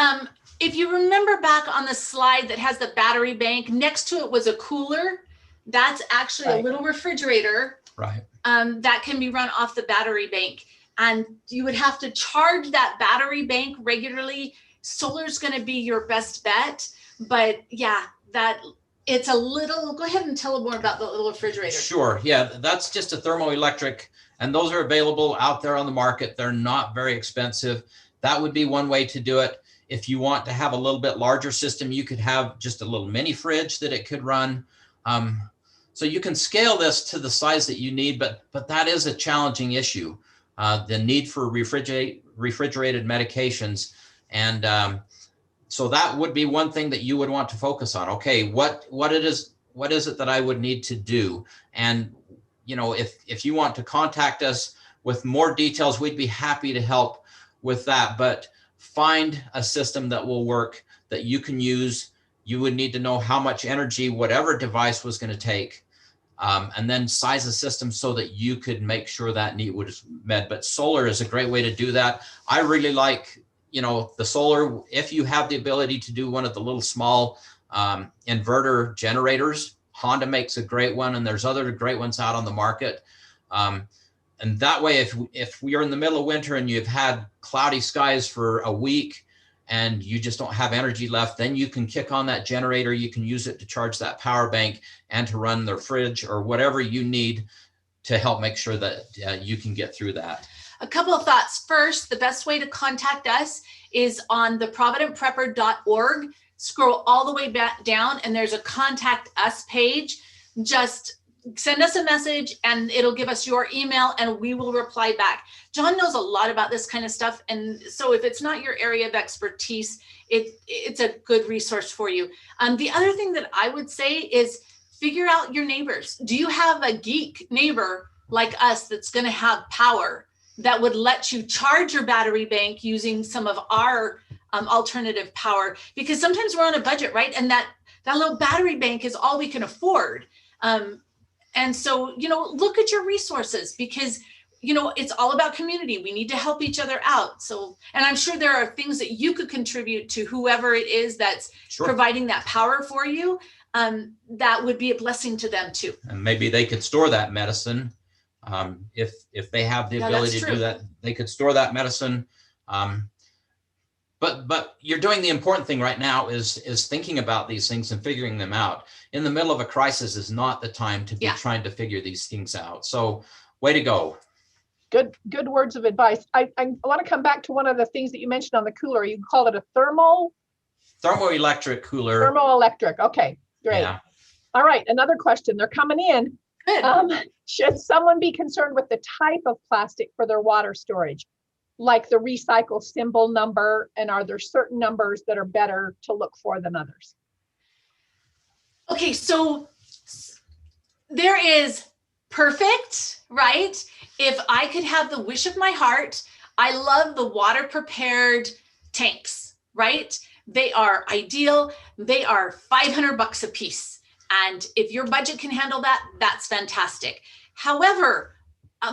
if you remember back on the slide that has the battery bank, next to it was a cooler. That's actually a little refrigerator. Right. That can be run off the battery bank. And you would have to charge that battery bank regularly. Solar is going to be your best bet. But yeah, it's a little, go ahead and tell them more about the little refrigerator. Sure. Yeah, that's just a thermoelectric, and those are available out there on the market. They're not very expensive. That would be one way to do it. If you want to have a little bit larger system, you could have just a little mini fridge that it could run. So you can scale this to the size that you need, but that is a challenging issue. The need for refrigerated medications. And so that would be one thing that you would want to focus on. Okay, what is it that I would need to do? And you know, if you want to contact us with more details, we'd be happy to help with that. But find a system that will work, that you can use. You would need to know how much energy whatever device was going to take, and then size the system so that you could make sure that need was met. But solar is a great way to do that. I really like, you know, the solar. If you have the ability to do one of the little small inverter generators, Honda makes a great one, and there's other great ones out on the market. And that way, if we are in the middle of winter and you've had cloudy skies for a week and you just don't have energy left, then you can kick on that generator. You can use it to charge that power bank and to run the fridge or whatever you need to help make sure that you can get through that. A couple of thoughts. First, the best way to contact us is on theprovidentprepper.org. Scroll all the way back down and there's a contact us page. Just send us a message and it'll give us your email and we will reply back. John knows a lot about this kind of stuff. And so if it's not your area of expertise, it's a good resource for you. The other thing that I would say is figure out your neighbors. Do you have a geek neighbor like us that's going to have power that would let you charge your battery bank using some of our alternative power? Because sometimes we're on a budget, right? And That little battery bank is all we can afford. And so, look at your resources, because it's all about community. We need to help each other out. So, and I'm sure there are things that you could contribute to whoever it is that's providing that power for you. That would be a blessing to them too. And maybe they could store that medicine. If they have the ability to do that, they could store that medicine. But you're doing the important thing right now is thinking about these things and figuring them out. In the middle of a crisis is not the time to be trying to figure these things out. So way to go. Good words of advice. I want to come back to one of the things that you mentioned on the cooler. You called it a thermoelectric cooler. Thermoelectric. Okay, great. Yeah. All right, another question. They're coming in. Good. Should someone be concerned with the type of plastic for their water storage, like the recycle symbol number? And are there certain numbers that are better to look for than others? Okay, so there is perfect, right? If I could have the wish of my heart, I love the water prepared tanks, right? They are ideal. They are $500 a piece. And if your budget can handle that, that's fantastic. However,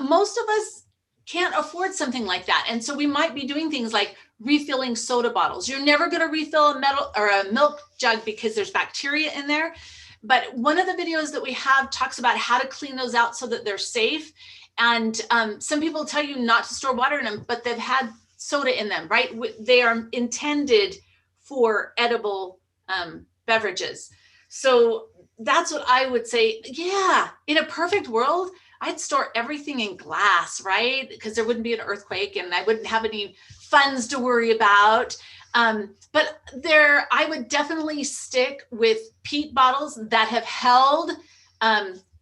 most of us can't afford something like that. And so we might be doing things like refilling soda bottles. You're never going to refill a metal or a milk jug because there's bacteria in there. But one of the videos that we have talks about how to clean those out so that they're safe. And some people tell you not to store water in them, but they've had soda in them, right? They are intended for edible beverages. So that's what I would say. Yeah, in a perfect world, I'd store everything in glass, right? Because there wouldn't be an earthquake and I wouldn't have any funds to worry about. But I would definitely stick with peat bottles that have held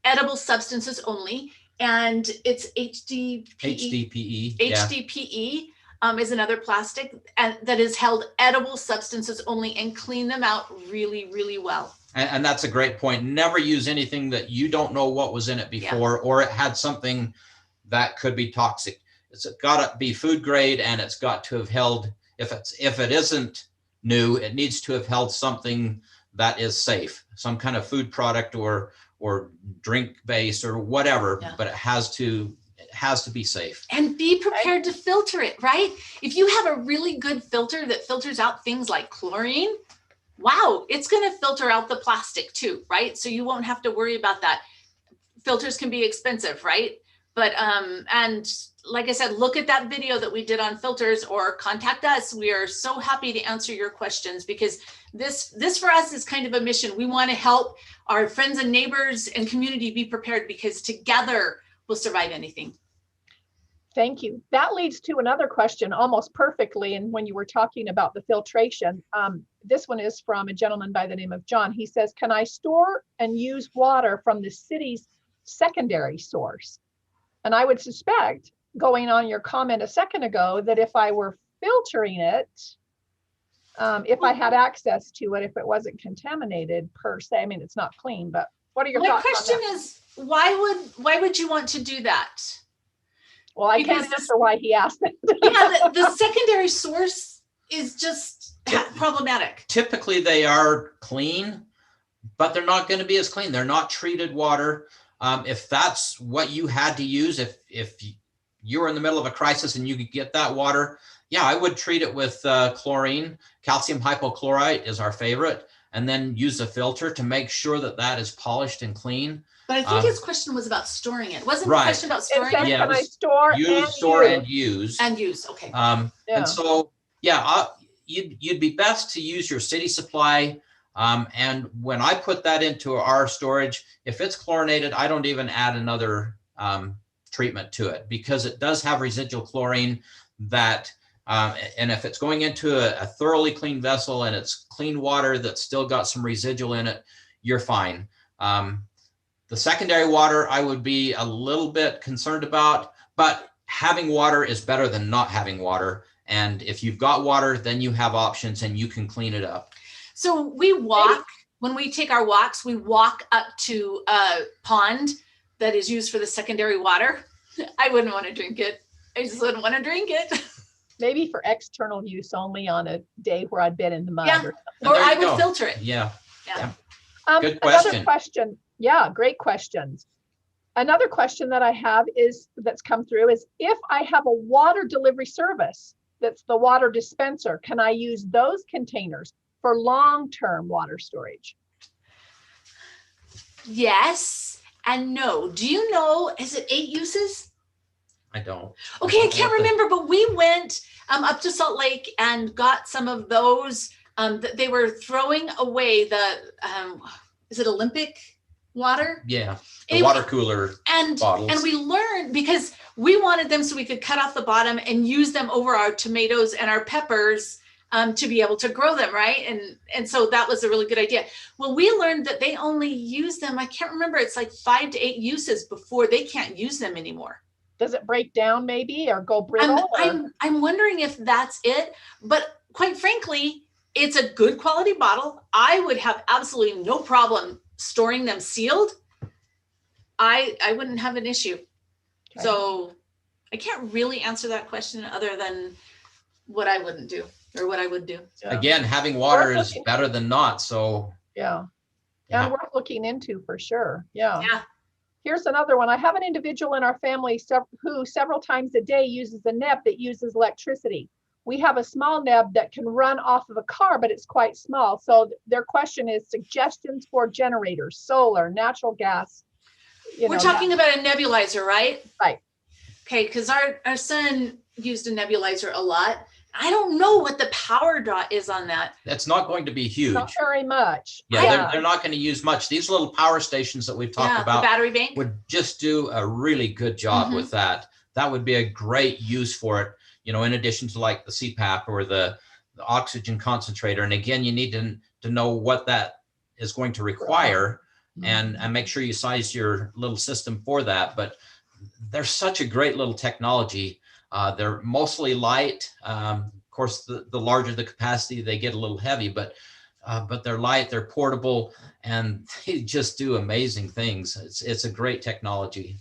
edible substances only. And it's HDPE. HDPE is another plastic and that has held edible substances only, and clean them out really, really well. And that's a great point. Never use anything that you don't know what was in it before, or it had something that could be toxic. It's got to be food grade, and it's got to have held, if it isn't new, it needs to have held something that is safe, some kind of food product or drink base or whatever, but it has to be safe. And be prepared to filter it, right? If you have a really good filter that filters out things like chlorine, wow, it's going to filter out the plastic too, right? So you won't have to worry about that. Filters can be expensive, right? But, and like I said, look at that video that we did on filters, or contact us. We are so happy to answer your questions, because this for us is kind of a mission. We want to help our friends and neighbors and community be prepared, because together we'll survive anything. Thank you. That leads to another question almost perfectly. And when you were talking about the filtration, this one is from a gentleman by the name of John. He says, can I store and use water from the city's secondary source? And I would suspect, going on your comment a second ago, that if I were filtering it, if I had access to it, if it wasn't contaminated per se, I mean, it's not clean, but what are your thoughts on that? My question is, why would you want to do that? Well, I can't answer why he asked that. Yeah, the secondary source is just problematic. Typically they are clean, but they're not going to be as clean. They're not treated water. If that's what you had to use, if you were in the middle of a crisis and you could get that water, yeah, I would treat it with chlorine. Calcium hypochlorite is our favorite, and then use a filter to make sure that that is polished and clean. But I think his question was about storing it. Wasn't the question about storing it? Yeah, can I store and use? And use, okay. And so, yeah, you'd be best to use your city supply. And when I put that into our storage, if it's chlorinated, I don't even add another treatment to it, because it does have residual chlorine that, and if it's going into a thoroughly clean vessel and it's clean water that's still got some residual in it, you're fine. The secondary water, I would be a little bit concerned about, but having water is better than not having water. And if you've got water, then you have options and you can clean it up. So we walk, when we take our walks, we walk up to a pond that is used for the secondary water. I wouldn't want to drink it. I just wouldn't want to drink it. Maybe for external use only on a day where I'd been in the mud. Yeah. Or I would filter it. Yeah. Yeah. Good Another question. question. Yeah, great questions. Another question that I have that's come through is, if I have a water delivery service, that's the water dispenser, can I use those containers for long-term water storage? Yes and no. Do you know, is it 8 uses? I don't. Okay, I can't remember, but we went up to Salt Lake and got some of those. They were throwing away the, is it Olympic water? Yeah, the Anyway, water cooler bottles. And we learned, because we wanted them so we could cut off the bottom and use them over our tomatoes and our peppers to be able to grow them, right? And so that was a really good idea. Well, we learned that they only use them, I can't remember, it's like 5 to 8 uses before they can't use them anymore. Does it break down maybe, or go brittle? I'm wondering if that's it, but quite frankly, it's a good quality bottle. I would have absolutely no problem storing them sealed. I wouldn't have an issue. Okay. So I can't really answer that question other than what I wouldn't do or what I would do. Yeah. Again, having water is better than not. So yeah. And worth looking into for sure. Yeah. Here's another one. I have an individual in our family who several times a day uses a neb that uses electricity. We have a small neb that can run off of a car, but it's quite small. So their question is suggestions for generators, solar, natural gas. We're talking about a nebulizer, right? Right. Okay, because our son used a nebulizer a lot. I don't know what the power draw is on that. That's not going to be huge. Not very much. Yeah, they're not going to use much. These little power stations that we've talked about, the battery bank, would just do a really good job with that. That would be a great use for it, you know, in addition to like the CPAP or the oxygen concentrator. And again, you need to know what that is going to require and make sure you size your little system for that. But they're such a great little technology. They're mostly light. Of course, the larger the capacity, they get a little heavy, but they're light, they're portable, and they just do amazing things. It's a great technology.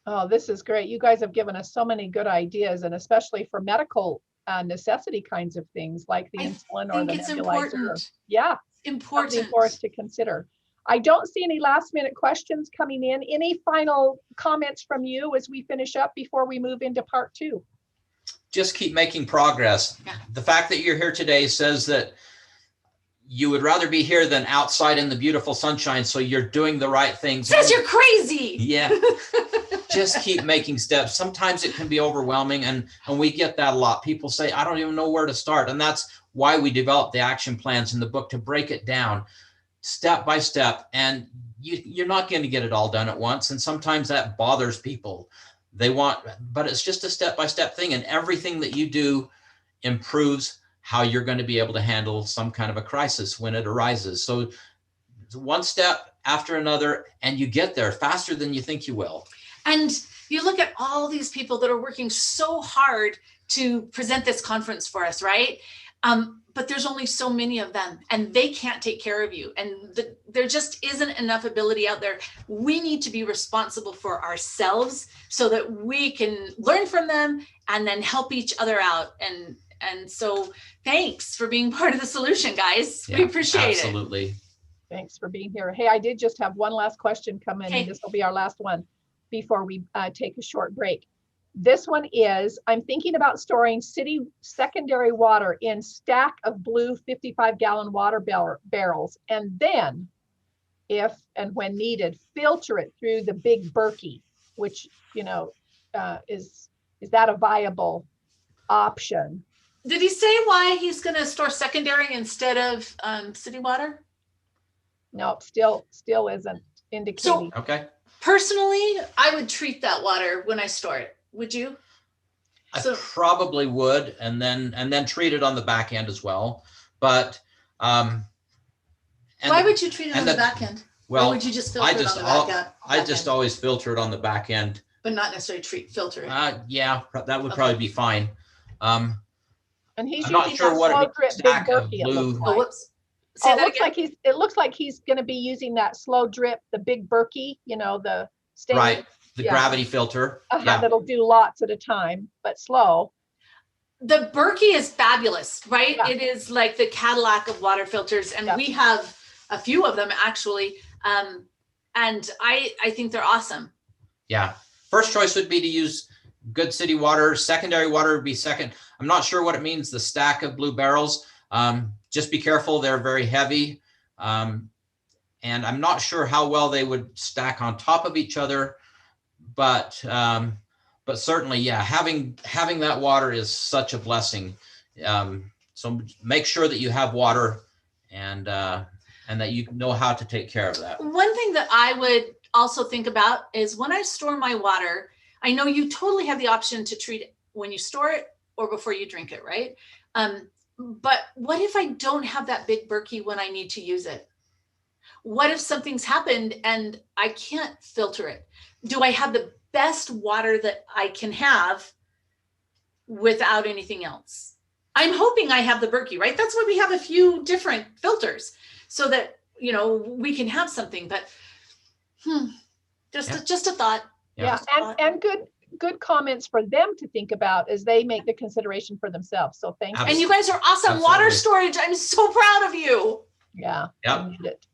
Oh, this is great. You guys have given us so many good ideas, and especially for medical necessity kinds of things like the insulin or the nebulizer. Important. Yeah, important something for us to consider. I don't see any last minute questions coming in. Any final comments from you as we finish up before we move into part 2? Just keep making progress. Yeah. The fact that you're here today says that you would rather be here than outside in the beautiful sunshine. So you're doing the right things. Says you're crazy. Yeah. Just keep making steps. Sometimes it can be overwhelming, and we get that a lot. People say, I don't even know where to start. And that's why we developed the action plans in the book, to break it down step by step. And you're not going to get it all done at once. And sometimes that bothers people. But it's just a step-by-step thing. And everything that you do improves how you're going to be able to handle some kind of a crisis when it arises. So one step after another, and you get there faster than you think you will. And you look at all these people that are working so hard to present this conference for us, right? But there's only so many of them, and they can't take care of you. And there just isn't enough ability out there. We need to be responsible for ourselves so that we can learn from them and then help each other out. And so thanks for being part of the solution, guys. Yeah, we appreciate it. Absolutely. Thanks for being here. Hey, I did just have one last question come in, and this will be our last one before we take a short break. This one is, I'm thinking about storing city secondary water in stack of blue 55-gallon water barrels, and then, if and when needed, filter it through the big Berkey, which, you know, is that a viable option? Did he say why he's going to store secondary instead of city water? No, still isn't indicating. So, okay. Personally, I would treat that water when I store it. Would you? I probably would, and then treat it on the back end as well. But why would you treat it on the back end? Well, or would you just filter it on the back end? I just always filter it on the back end. But not necessarily filter it. Yeah, that would probably be fine. And he's I'm not sure what a stack of blue. Oh, whoops. It looks like he's going to be using that slow drip, the big Berkey, you know, the stainless. Right. The gravity filter. That'll do lots at a time, but slow. The Berkey is fabulous, right? Yeah. It is like the Cadillac of water filters. And we have a few of them actually. And I think they're awesome. Yeah. First choice would be to use good city water. Secondary water would be second. I'm not sure what it means, the stack of blue barrels. Just be careful. They're very heavy. And I'm not sure how well they would stack on top of each other, but certainly, yeah, having that water is such a blessing. So make sure that you have water and that you know how to take care of that. One thing that I would also think about is when I store my water, I know you totally have the option to treat it when you store it or before you drink it, right? But what if I don't have that big Berkey when I need to use it? What if something's happened and I can't filter it? Do I have the best water that I can have without anything else? I'm hoping I have the Berkey, right? That's why we have a few different filters so that, you know, we can have something, but just a thought. Yeah, and good comments for them to think about as they make the consideration for themselves. So thank you. And you guys are awesome. Absolutely. Water storage. I'm so proud of you. Yeah, Yep. we need it.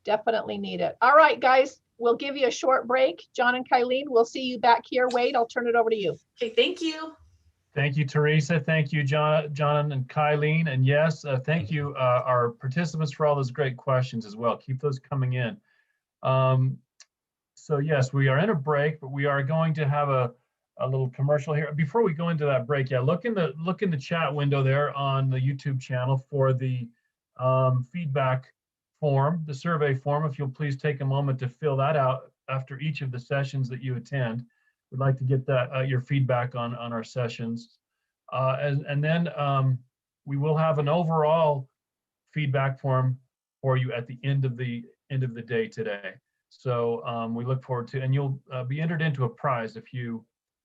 Definitely need it. All right, guys, we'll give you a short break. John and Kylene, we'll see you back here. Wade, I'll turn it over to you. Okay, thank you. Thank you, Teresa. Thank you, John and Kylene. And yes, thank you, our participants, for all those great questions as well. Keep those coming in. So yes, we are in a break, but we are going to have a little commercial here. Before we go into that break, yeah, look in the chat window there on the YouTube channel for the feedback form, the survey form. If you'll please take a moment to fill that out after each of the sessions that you attend. We'd like to get that your feedback on our sessions, and then we will have an overall feedback form for you at the end of the day today. So we look forward to, and you'll be entered into a prize to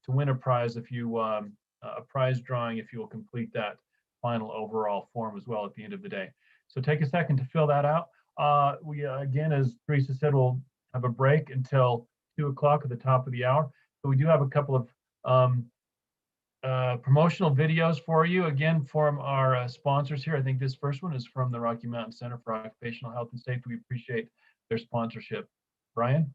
win a prize if you a prize drawing if you will complete that final overall form as well at the end of the day. So take a second to fill that out. We again, as Teresa said, we'll have a break until 2 o'clock at the top of the hour. So we do have a couple of promotional videos for you, again, from our sponsors here. I think this first one is from the Rocky Mountain Center for Occupational Health and Safety. We appreciate their sponsorship. Brian?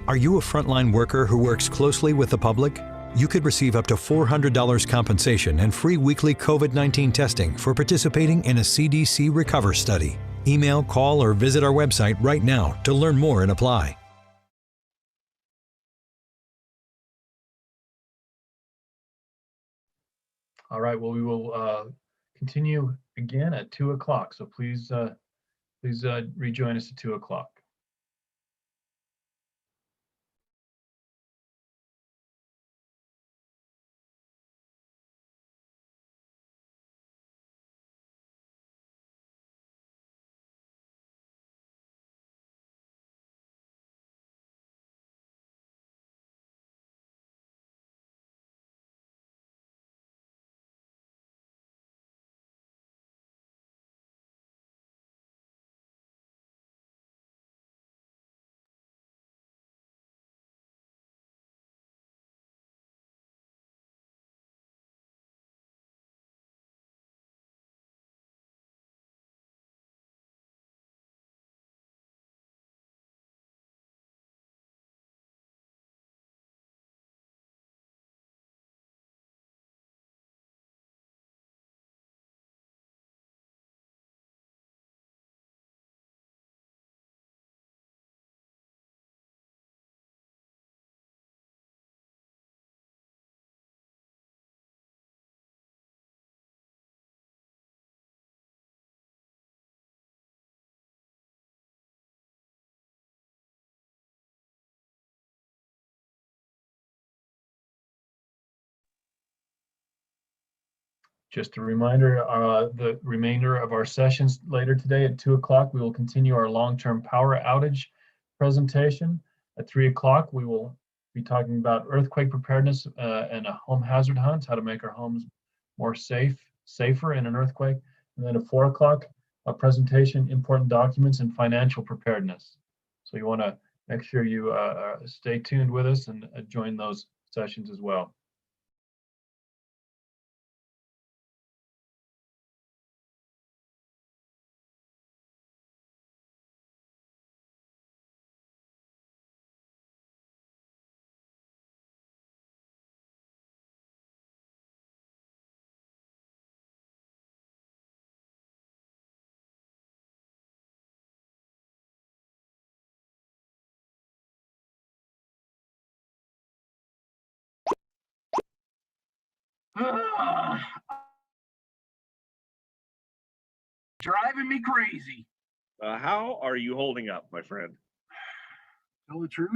Are you a frontline worker who works closely with the public? You could receive up to $400 compensation and free weekly COVID-19 testing for participating in a CDC Recover study. Email, call, or visit our website right now to learn more and apply. All right, well, we will continue again at 2 o'clock. So please rejoin us at 2 o'clock. Just a reminder, the remainder of our sessions later today at 2 o'clock, we will continue our long-term power outage presentation. At 3 o'clock, we will be talking about earthquake preparedness and a home hazard hunt, how to make our homes more safer in an earthquake. And then at 4 o'clock, a presentation, important documents and financial preparedness. So you want to make sure you stay tuned with us and join those sessions as well. Ah, driving me crazy. How are you holding up, my friend? Tell the truth,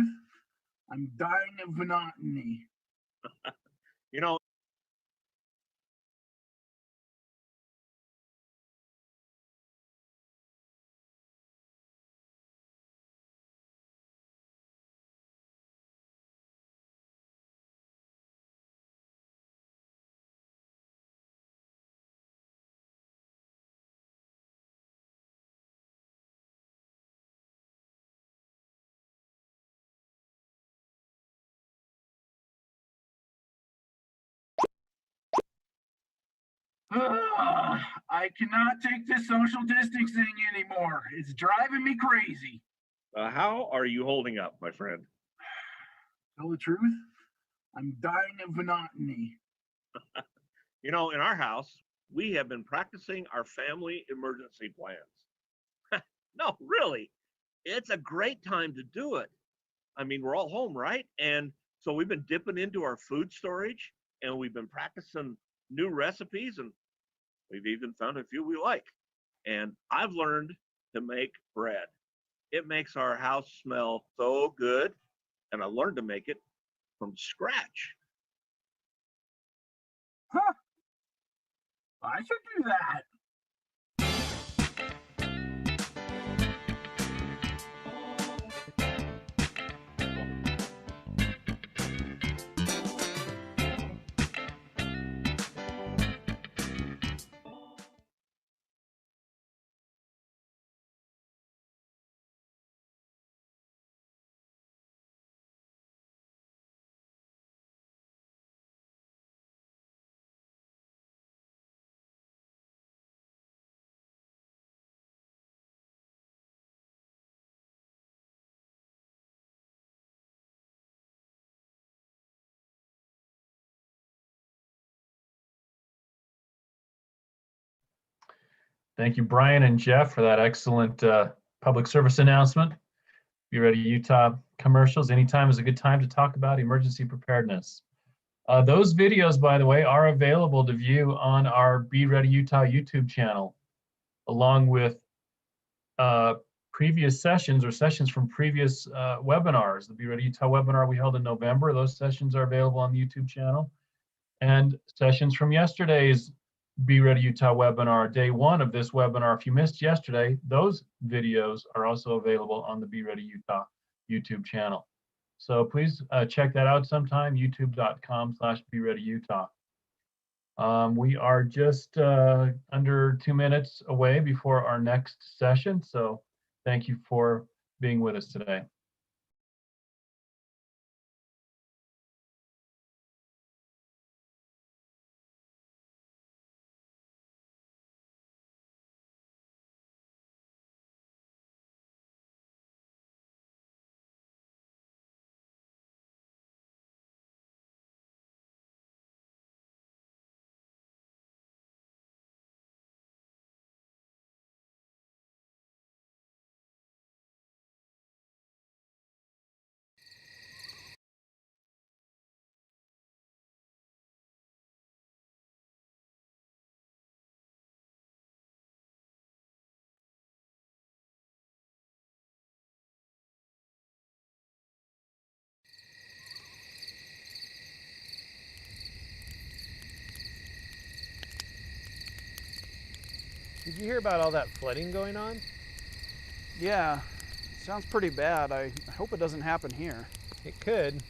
I'm dying of monotony. You know, I cannot take this social distancing anymore. It's driving me crazy. how are you holding up, my friend? Tell the truth, I'm dying of monotony. You know, in our house, we have been practicing our family emergency plans. No, really, it's a great time to do it. I mean, we're all home, right? And so we've been dipping into our food storage and we've been practicing new recipes and we've even found a few we like. And I've learned to make bread. It makes our house smell so good. And I learned to make it from scratch. Huh? I should do that. Thank you, Brian and Jeff, for that excellent public service announcement. Be Ready Utah commercials. Anytime is a good time to talk about emergency preparedness. Those videos, by the way, are available to view on our Be Ready Utah YouTube channel, along with previous sessions or sessions from previous webinars. The Be Ready Utah webinar we held in November, those sessions are available on the YouTube channel. And sessions from yesterday's Be Ready Utah webinar, day one of this webinar. If you missed yesterday, those videos are also available on the Be Ready Utah YouTube channel. So please check that out sometime, youtube.com/BeReadyUtah. We are just under 2 minutes away before our next session. So thank you for being with us today. Did you hear about all that flooding going on? Yeah, sounds pretty bad. I hope it doesn't happen here. It could.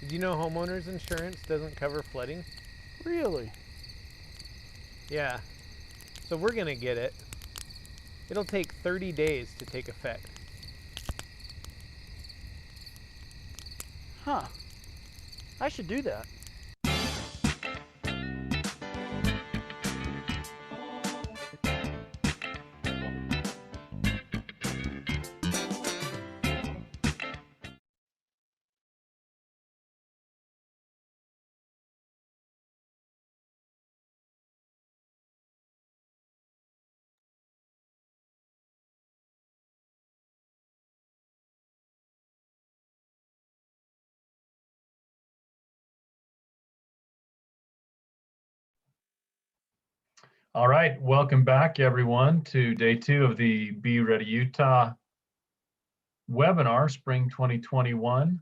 Did you know homeowners insurance doesn't cover flooding? Really? Yeah. So we're gonna get it. It'll take 30 days to take effect. Huh. I should do that. All right, welcome back everyone to day 2 of the Be Ready Utah webinar, Spring 2021.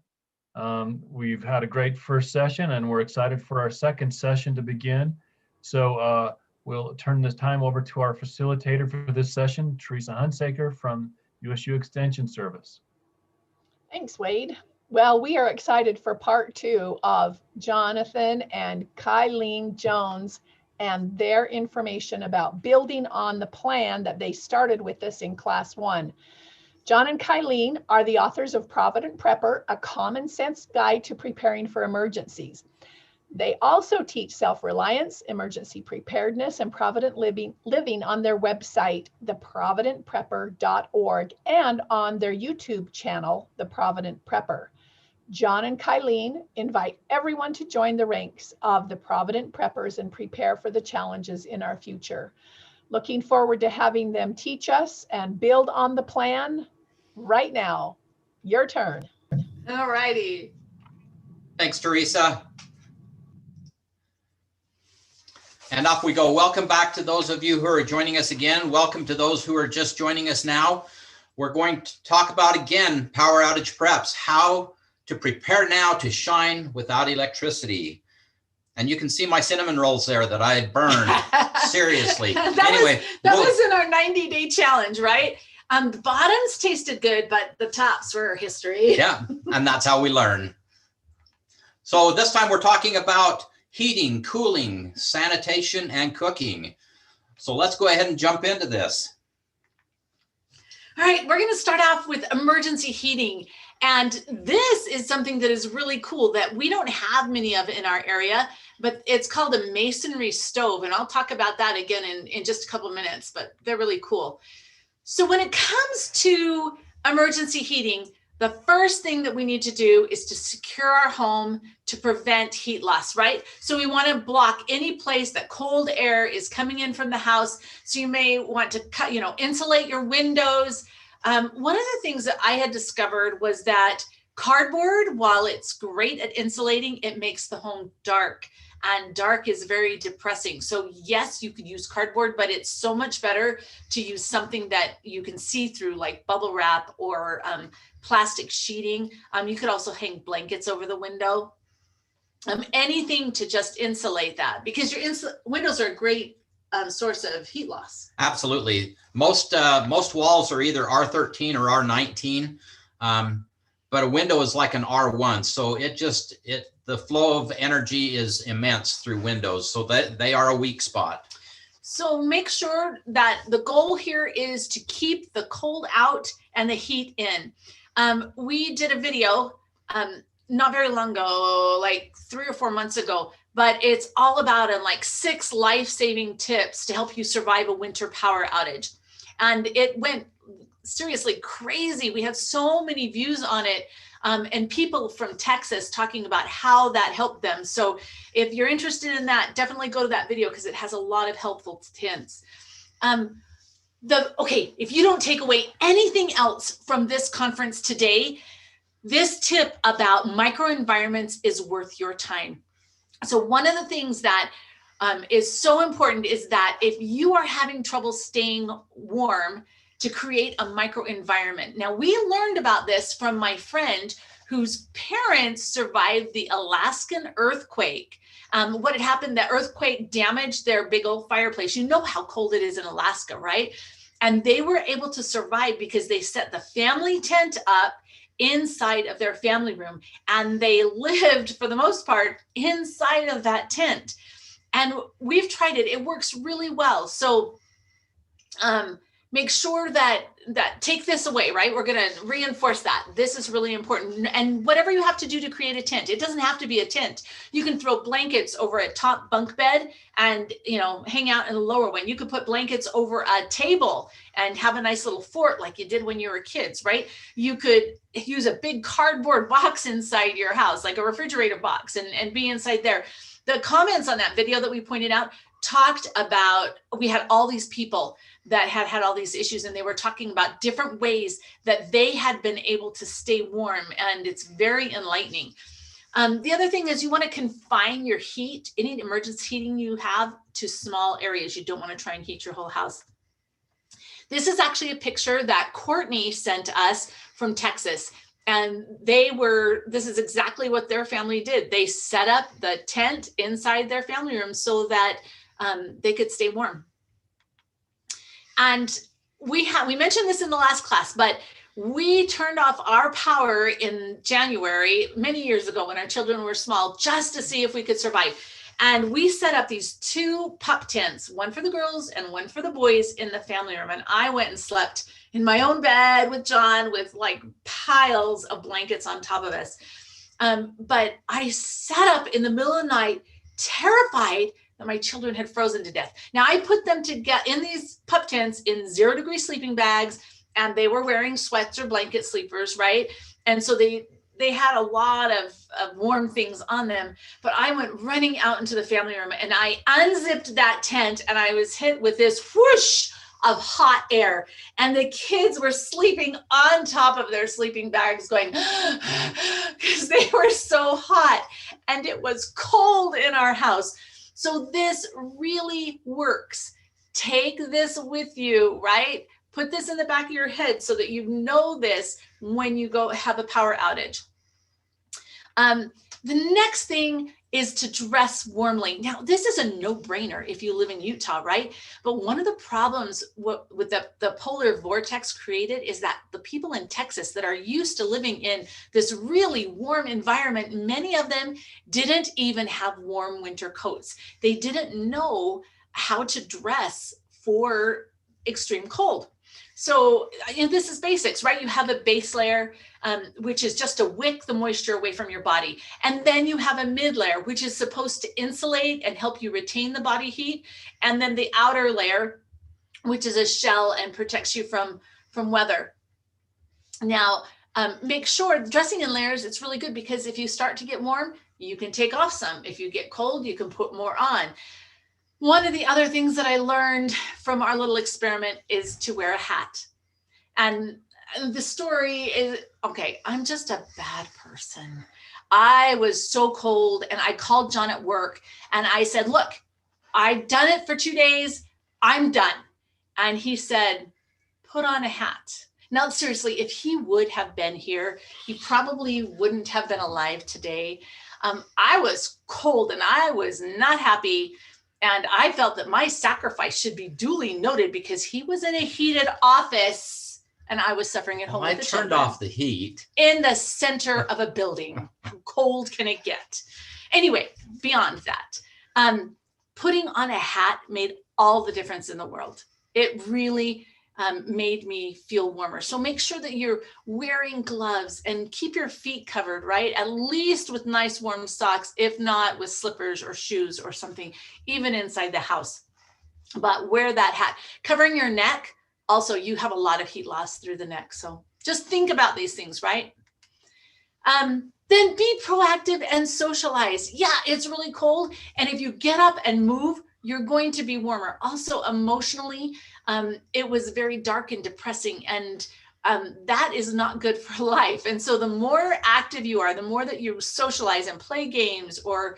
We've had a great first session and we're excited for our second session to begin. So we'll turn this time over to our facilitator for this session, Teresa Hunsaker from USU Extension Service. Thanks, Wade. Well, we are excited for part 2 of Jonathan and Kylene Jones and their information about building on the plan that they started with us in class 1. John and Kylene are the authors of Provident Prepper, a common sense guide to preparing for emergencies. They also teach self-reliance, emergency preparedness, and provident living on their website, theprovidentprepper.org, and on their YouTube channel, The Provident Prepper. John and Kylene invite everyone to join the ranks of the Provident Preppers and prepare for the challenges in our future. Looking forward to having them teach us and build on the plan right now. Your turn. All righty. Thanks, Teresa. And off we go. Welcome back to those of you who are joining us again. Welcome to those who are just joining us now. We're going to talk about, again, power outage preps, how to prepare now to shine without electricity. And you can see my cinnamon rolls there that I burned. Seriously. That was in our 90-day challenge, right? The bottoms tasted good, but the tops were history. Yeah, and that's how we learn. So this time we're talking about heating, cooling, sanitation, and cooking. So let's go ahead and jump into this. All right, we're going to start off with emergency heating. And this is something that is really cool that we don't have many of in our area, but it's called a masonry stove. And I'll talk about that again in just a couple of minutes, but they're really cool. So when it comes to emergency heating, the first thing that we need to do is to secure our home to prevent heat loss, right? So we want to block any place that cold air is coming in from the house. So you may want to insulate your windows. One of the things that I had discovered was that cardboard, while it's great at insulating, it makes the home dark. And dark is very depressing. So yes, you could use cardboard, but it's so much better to use something that you can see through, like bubble wrap or plastic sheeting. You could also hang blankets over the window. Anything to just insulate that, because your windows are a great source of heat loss. Absolutely. Most walls are either R13 or R19, but a window is like an R1. So the flow of energy is immense through windows, so that they are a weak spot. So make sure that the goal here is to keep the cold out and the heat in. We did a video not very long ago, like 3 or 4 months ago, but it's all about 6 life-saving tips to help you survive a winter power outage. And it went seriously crazy. We had so many views on it. And people from Texas talking about how that helped them. So if you're interested in that, definitely go to that video because it has a lot of helpful hints. If you don't take away anything else from this conference today, this tip about microenvironments is worth your time. So one of the things that is so important is that if you are having trouble staying warm, to create a microenvironment. Now, we learned about this from my friend whose parents survived the Alaskan earthquake. What had happened, the earthquake damaged their big old fireplace. You know how cold it is in Alaska, right? And they were able to survive because they set the family tent up inside of their family room, and they lived, for the most part, inside of that tent. And we've tried it. It works really well. So, make sure that take this away, right? We're going to reinforce that. This is really important. And whatever you have to do to create a tent, it doesn't have to be a tent. You can throw blankets over a top bunk bed and, hang out in the lower one. You could put blankets over a table and have a nice little fort like you did when you were kids, right? You could use a big cardboard box inside your house, like a refrigerator box, and be inside there. The comments on that video that we pointed out talked about, we had all these people that had all these issues, and they were talking about different ways that they had been able to stay warm, and it's very enlightening. The other thing is you want to confine your heat, any emergency heating you have, to small areas. You don't want to try and heat your whole house. This is actually a picture that Courtney sent us from Texas. And this is exactly what their family did. They set up the tent inside their family room so that they could stay warm. And we mentioned this in the last class, but we turned off our power in January, many years ago when our children were small, just to see if we could survive. And we set up these 2 pup tents, one for the girls and one for the boys in the family room. And I went and slept in my own bed with John with like piles of blankets on top of us. But I sat up in the middle of the night, terrified that my children had frozen to death. Now I put them to get in these pup tents in 0-degree sleeping bags, and they were wearing sweats or blanket sleepers, right? And so they had a lot of warm things on them, but I went running out into the family room and I unzipped that tent and I was hit with this whoosh of hot air. And the kids were sleeping on top of their sleeping bags going, because they were so hot and it was cold in our house. So this really works. Take this with you, right? Put this in the back of your head so that you know this when you go have a power outage. The next thing is to dress warmly. Now, this is a no-brainer if you live in Utah, right? But one of the problems with the polar vortex created is that the people in Texas that are used to living in this really warm environment, many of them didn't even have warm winter coats. They didn't know how to dress for extreme cold. So this is basics, right? You have a base layer, which is just to wick the moisture away from your body. And then you have a mid layer, which is supposed to insulate and help you retain the body heat. And then the outer layer, which is a shell and protects you from weather. Now, make sure dressing in layers, it's really good because if you start to get warm, you can take off some. If you get cold, you can put more on. One of the other things that I learned from our little experiment is to wear a hat. And the story is, okay, I'm just a bad person. I was so cold and I called John at work and I said, look, I've done it for 2 days. I'm done. And he said, put on a hat. Now, seriously, if he would have been here, he probably wouldn't have been alive today. I was cold and I was not happy. And I felt that my sacrifice should be duly noted because he was in a heated office and I was suffering at home. I turned off the heat. In the center of a building. How cold can it get? Anyway, beyond that, putting on a hat made all the difference in the world. It really made me feel warmer. So make sure that you're wearing gloves and keep your feet covered, right? At least with nice warm socks, if not with slippers or shoes or something, even inside the house. But wear that hat. Covering your neck, also you have a lot of heat loss through the neck. So just think about these things, right? Then be proactive and socialize. Yeah, it's really cold. And if you get up and move, you're going to be warmer. Also emotionally, it was very dark and depressing, and that is not good for life. And so the more active you are, the more that you socialize and play games or,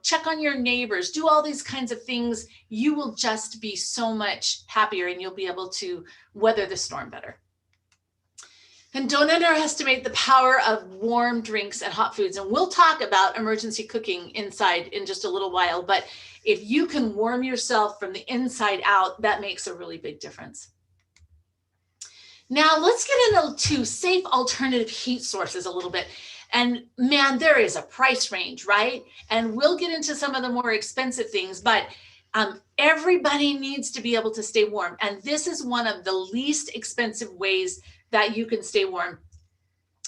check on your neighbors, do all these kinds of things, you will just be so much happier and you'll be able to weather the storm better. And don't underestimate the power of warm drinks and hot foods. And we'll talk about emergency cooking inside in just a little while, but if you can warm yourself from the inside out, that makes a really big difference. Now let's get into safe alternative heat sources a little bit. And man, there is a price range, right? And we'll get into some of the more expensive things, but everybody needs to be able to stay warm. And this is one of the least expensive ways that you can stay warm.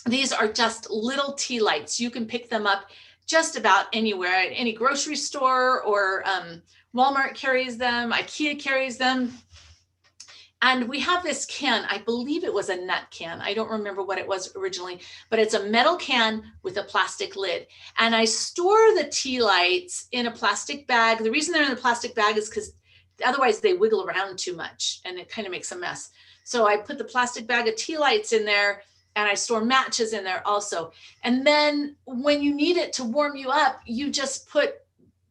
These are just little tea lights. You can pick them up just about anywhere, at any grocery store, or Walmart carries them, IKEA carries them. And we have this can, I believe it was a nut can. I don't remember what it was originally, but it's a metal can with a plastic lid. And I store the tea lights in a plastic bag. The reason they're in the plastic bag is because otherwise they wiggle around too much and it kind of makes a mess. So I put the plastic bag of tea lights in there And I store matches in there also. And then when you need it to warm you up, you just put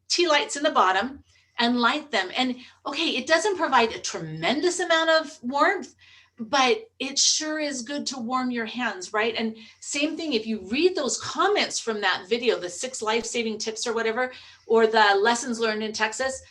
tea lights in the bottom and light them. And okay, it doesn't provide a tremendous amount of warmth, but it sure is good to warm your hands, right? And same thing, if you read those comments from that video, the 6 life-saving tips or whatever, or the lessons learned in Texas,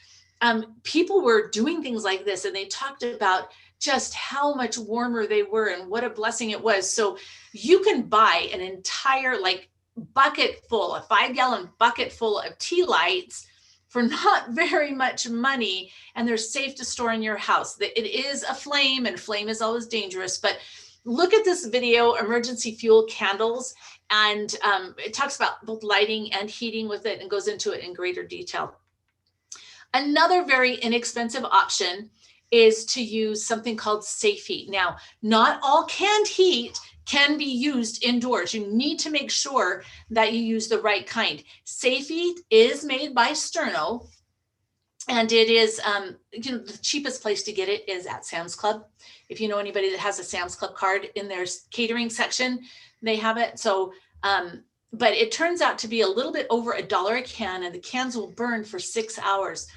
people were doing things like this, and they talked about just how much warmer they were and what a blessing it was. So you can buy an entire like bucket full, a 5-gallon bucket full of tea lights for not very much money, and they're safe to store in your house. It is a flame, and flame is always dangerous, but look at this video, emergency fuel candles, and it talks about both lighting and heating with it and goes into it in greater detail. Another very inexpensive option is to use something called safe heat. Now, not all canned heat can be used indoors. You need to make sure that you use the right kind. Safe heat is made by Sterno, and it is, the cheapest place to get it is at Sam's Club. If you know anybody that has a Sam's Club card in their catering section, they have it. So, but it turns out to be a little bit over $1 a can, and the cans will burn for 6 hours.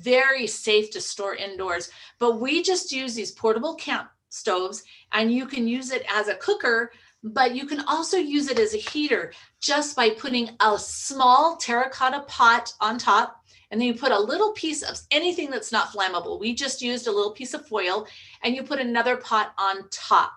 Very safe to store indoors. But we just use these portable camp stoves, and you can use it as a cooker, but you can also use it as a heater just by putting a small terracotta pot on top, and then you put a little piece of anything that's not flammable. We just used a little piece of foil, and you put another pot on top.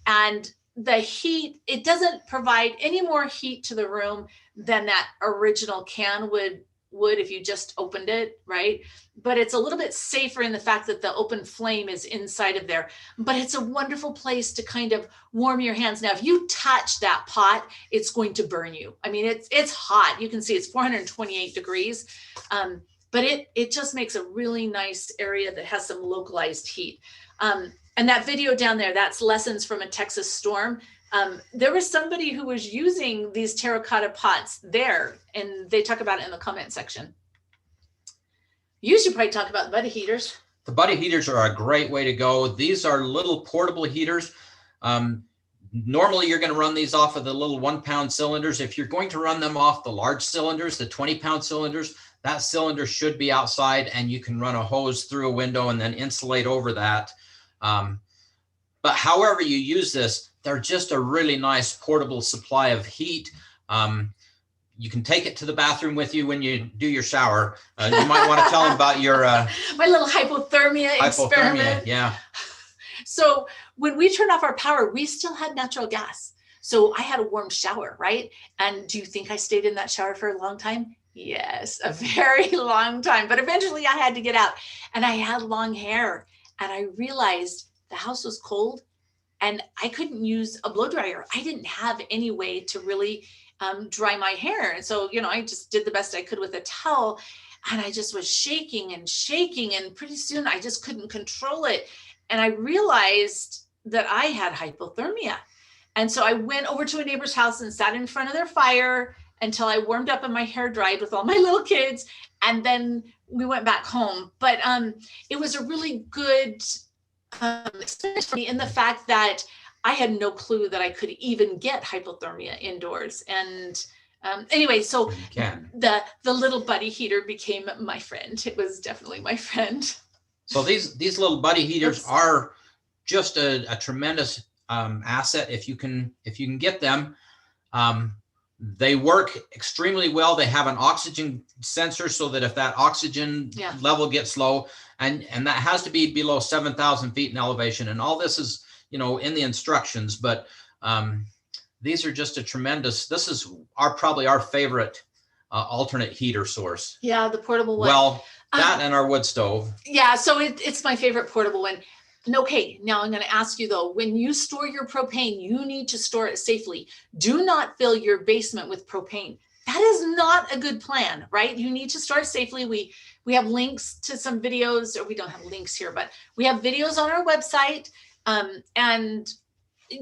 And the heat, it doesn't provide any more heat to the room than that original can would if you just opened it, right? But it's a little bit safer in the fact that the open flame is inside of there. But it's a wonderful place to kind of warm your hands. Now, if you touch that pot, it's going to burn you. I mean, it's hot. You can see it's 428 degrees, but it just makes a really nice area that has some localized heat. And that video down there, that's lessons from a Texas storm. There was somebody who was using these terracotta pots there, and they talk about it in the comment section. You should probably talk about the buddy heaters. The buddy heaters are a great way to go. These are little portable heaters. Normally, you're going to run these off of the little 1-pound cylinders. If you're going to run them off the large cylinders, the 20-pound cylinders, that cylinder should be outside, and you can run a hose through a window and then insulate over that. But however you use this, they're just a really nice portable supply of heat. You can take it to the bathroom with you when you do your shower. You might want to tell them about your my little hypothermia experiment. Yeah. So when we turned off our power, we still had natural gas. So I had a warm shower, right? And do you think I stayed in that shower for a long time? Yes, a very long time. But eventually I had to get out, and I had long hair, and I realized the house was cold and I couldn't use a blow dryer. I didn't have any way to really dry my hair. And so, I just did the best I could with a towel, and I just was shaking, and pretty soon I just couldn't control it. And I realized that I had hypothermia. And so I went over to a neighbor's house and sat in front of their fire until I warmed up and my hair dried with all my little kids. And then we went back home. But it was a really good experience for me in the fact that I had no clue that I could even get hypothermia indoors. And anyway, so the little buddy heater became my friend. It was definitely my friend. So these little buddy heaters are just a tremendous asset if you can get them. They work extremely well. They have an oxygen sensor so that if that oxygen level gets low, and that has to be below 7,000 feet in elevation. And all this is, in the instructions, but these are just a tremendous, this is probably our favorite alternate heater source. Yeah, the portable one. Well, that and our wood stove. Yeah, so it's my favorite portable one. Okay, now I'm going to ask you though, when you store your propane, you need to store it safely. Do not fill your basement with propane. That is not a good plan, right? You need to store it safely. We have links to some videos, or we don't have links here, but we have videos on our website, and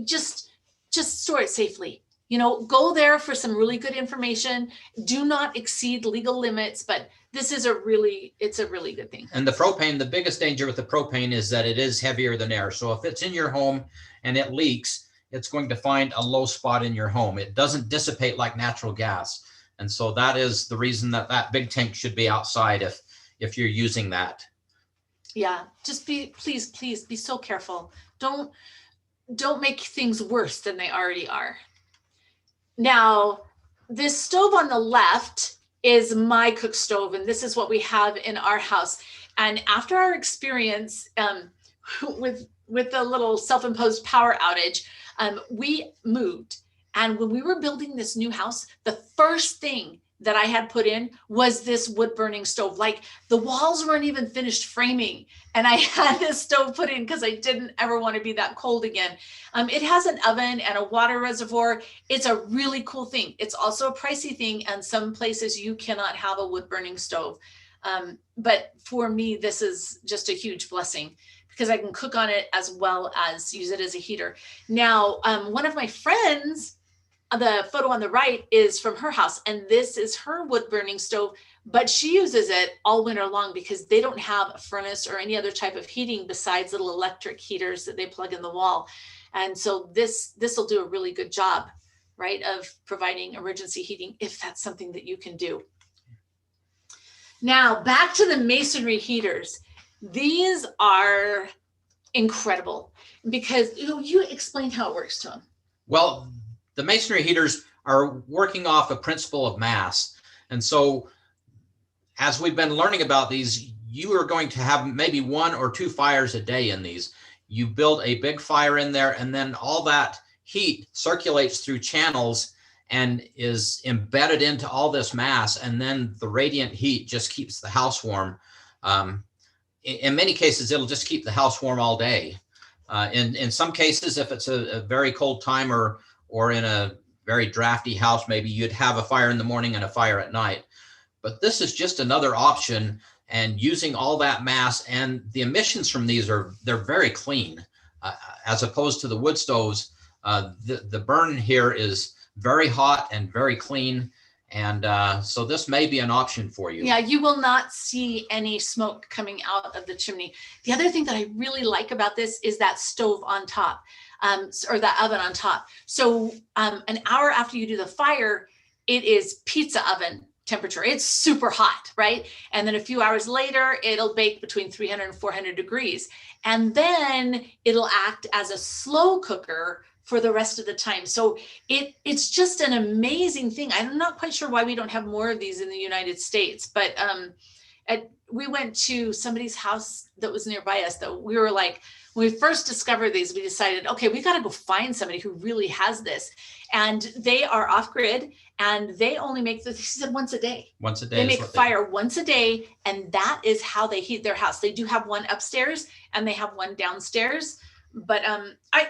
just store it safely. Go there for some really good information. Do not exceed legal limits, but this is it's a really good thing. And the propane, the biggest danger with the propane is that it is heavier than air. So if it's in your home and it leaks, it's going to find a low spot in your home. It doesn't dissipate like natural gas. And so that is the reason that that big tank should be outside if you're using that. Yeah, just please be so careful. Don't make things worse than they already are. Now, this stove on the left is my cook stove, and this is what we have in our house. And after our experience with the little self-imposed power outage, we moved. And when we were building this new house, the first thing that I had put in was this wood burning stove. Like, the walls weren't even finished framing, and I had this stove put in because I didn't ever want to be that cold again. It has an oven and a water reservoir. It's a really cool thing. It's also a pricey thing, and some places you cannot have a wood burning stove. But for me, this is just a huge blessing because I can cook on it as well as use it as a heater. Now, one of my friends, the photo on the right is from her house, and this is her wood burning stove, but she uses it all winter long because they don't have a furnace or any other type of heating besides little electric heaters that they plug in the wall. And so this will do a really good job, right, of providing emergency heating if that's something that you can do. Now, back to the masonry heaters. These are incredible because you explained how it works to them. Well, the masonry heaters are working off a principle of mass. And so as we've been learning about these, you are going to have maybe 1 or 2 fires a day in these. You build a big fire in there, and then all that heat circulates through channels and is embedded into all this mass. And then the radiant heat just keeps the house warm. In many cases, it'll just keep the house warm all day. In some cases, if it's a very cold time or in a very drafty house, maybe you'd have a fire in the morning and a fire at night. But this is just another option, and using all that mass, and the emissions from these they're very clean, as opposed to the wood stoves. The burn here is very hot and very clean. And so this may be an option for you. Yeah, you will not see any smoke coming out of the chimney. The other thing that I really like about this is that stove on top, or that oven on top. So an hour after you do the fire, it is pizza oven temperature. It's super hot, right? And then a few hours later, it'll bake between 300 and 400 degrees. And then it'll act as a slow cooker for the rest of the time. So it's just an amazing thing. I'm not quite sure why we don't have more of these in the United States, but we went to somebody's house that was nearby us that we were like, when we first discovered these, we decided, okay, we got to go find somebody who really has this. And they are off grid, and they only make this, he said, once a day. Once a day. They make fire once a day, and that is how they heat their house. They do have one upstairs and they have one downstairs, but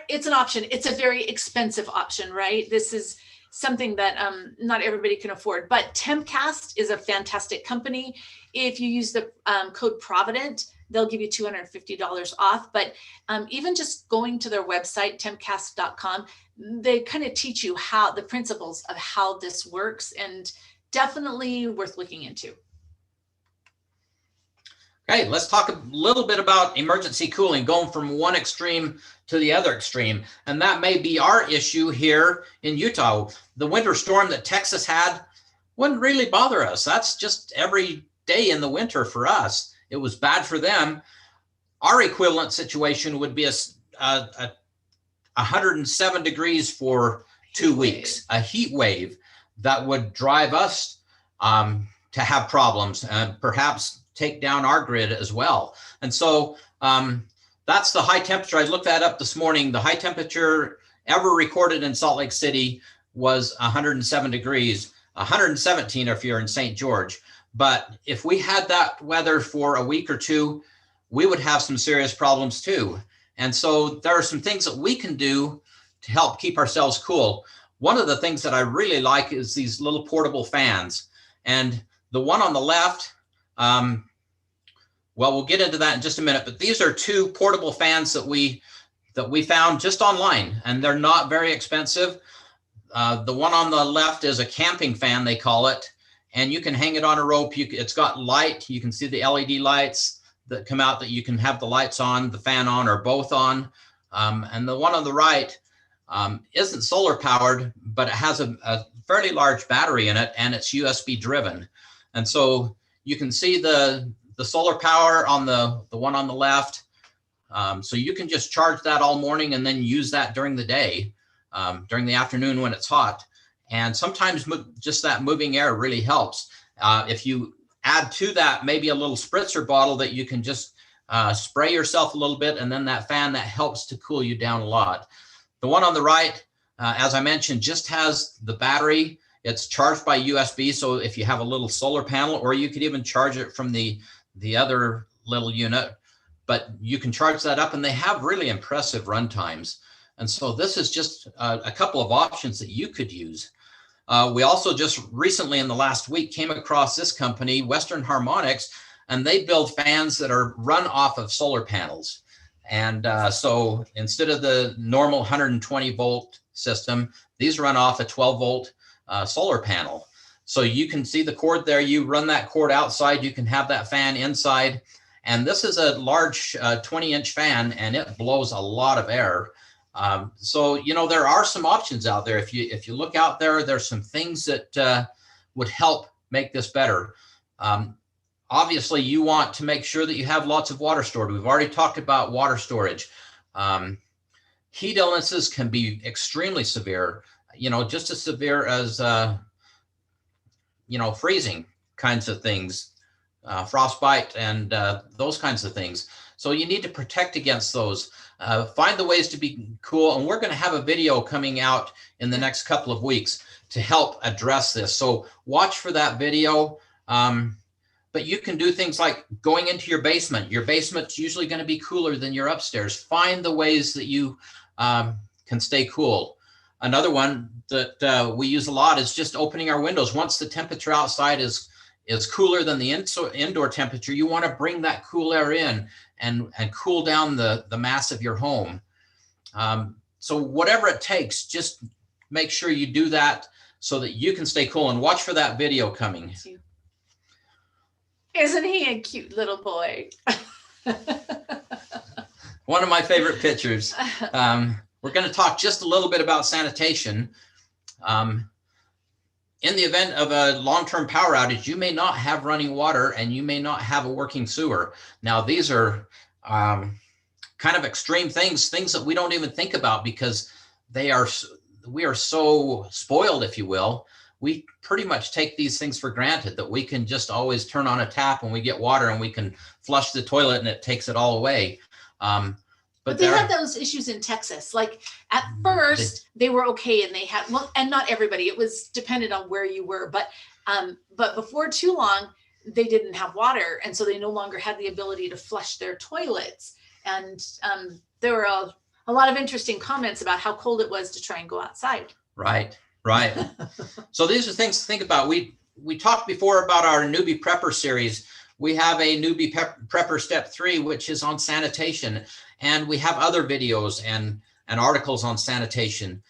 it's an option. It's a very expensive option, right? This is something that not everybody can afford, but Tempcast is a fantastic company. If you use the code Provident, they'll give you $250 off. But even just going to their website, tempcast.com, they kind of teach you how the principles of how this works, and definitely worth looking into. Okay, let's talk a little bit about emergency cooling, going from one extreme to the other extreme. And that may be our issue here in Utah. The winter storm that Texas had wouldn't really bother us. That's just every day in the winter for us. It was bad for them. Our equivalent situation would be a 107 degrees for 2 weeks, a heat wave that would drive us to have problems and perhaps take down our grid as well. And so that's the high temperature. I looked that up this morning. The high temperature ever recorded in Salt Lake City was 107 degrees, 117 if you're in St. George. But if we had that weather for a week or two, we would have some serious problems too. And so there are some things that we can do to help keep ourselves cool. One of the things that I really like is these little portable fans. And the one on the left, well, we'll get into that in just a minute, but these are 2 portable fans that we found just online, and they're not very expensive. The one on the left is a camping fan, they call it, and you can hang it on a rope. It's got light. You can see the LED lights that come out that you can have the lights on, the fan on, or both on. And the one on the right, isn't solar powered, but it has a fairly large battery in it, and it's USB driven. And so you can see the solar power on the one on the left. So you can just charge that all morning and then use that during the day, during the afternoon when it's hot. And sometimes just that moving air really helps. If you add to that maybe a little spritzer bottle that you can just spray yourself a little bit, and then that fan, that helps to cool you down a lot. The one on the right, as I mentioned, just has the battery. It's charged by USB. So if you have a little solar panel, or you could even charge it from the other little unit, but you can charge that up, and they have really impressive run times. And so this is just a couple of options that you could use. We also just recently in the last week came across this company, Western Harmonics, and they build fans that are run off of solar panels. And so instead of the normal 120 volt system, these run off a 12 volt solar panel. So you can see the cord there. You run that cord outside, you can have that fan inside. And this is a large 20-inch fan, and it blows a lot of air. So, you know, there are some options out there. If you look out there, there's some things that would help make this better. Obviously, you want to make sure that you have lots of water stored. We've already talked about water storage. Heat illnesses can be extremely severe, you know, just as severe as, you know, freezing kinds of things, frostbite and those kinds of things. So you need to protect against those. Find the ways to be cool. And we're going to have a video coming out in the next couple of weeks to help address this. So watch for that video. But you can do things like going into your basement. Your basement's usually going to be cooler than your upstairs. Find the ways that you can stay cool. Another one that we use a lot is just opening our windows. Once the temperature outside is cooler than the indoor temperature, you want to bring that cool air in and cool down the mass of your home. So whatever it takes, just make sure you do that so that you can stay cool, and watch for that video coming. Isn't he a cute little boy? One of my favorite pictures. We're going to talk just a little bit about sanitation. In the event of a long-term power outage, you may not have running water and you may not have a working sewer. Now, these are kind of extreme things that we don't even think about because we are so spoiled, if you will. We pretty much take these things for granted, that we can just always turn on a tap when we get water and we can flush the toilet and it takes it all away. But they had those issues in Texas. Like at first they were okay, and they had, well, and not everybody, it was dependent on where you were, but before too long, they didn't have water. And so they no longer had the ability to flush their toilets. And there were a lot of interesting comments about how cold it was to try and go outside. Right. So these are things to think about. We talked before about our newbie prepper series. We have a newbie prepper step 3, which is on sanitation. And we have other videos and articles on sanitation.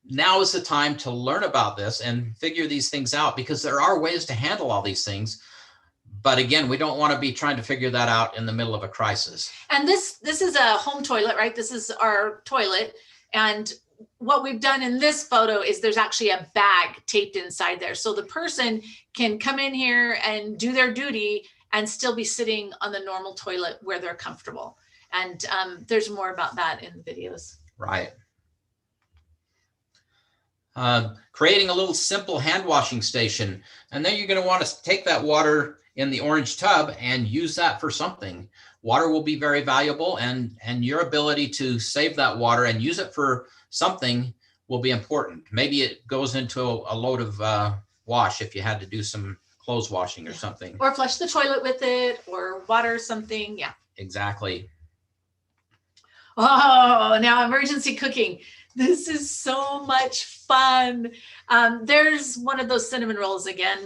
Now is the time to learn about this and figure these things out, because there are ways to handle all these things. But again, we don't want to be trying to figure that out in the middle of a crisis. And this is a home toilet, right? This is our toilet. And what we've done in this photo is there's actually a bag taped inside there. So the person can come in here and do their duty and still be sitting on the normal toilet where they're comfortable. And there's more about that in the videos. Right. Creating a little simple hand washing station. And then you're going to want to take that water in the orange tub and use that for something. Water will be very valuable, and your ability to save that water and use it for something will be important. Maybe it goes into a load of wash if you had to do some clothes washing or something. Or flush the toilet with it, or water something. Yeah. Exactly. Oh, now emergency cooking. This is so much fun. There's one of those cinnamon rolls again.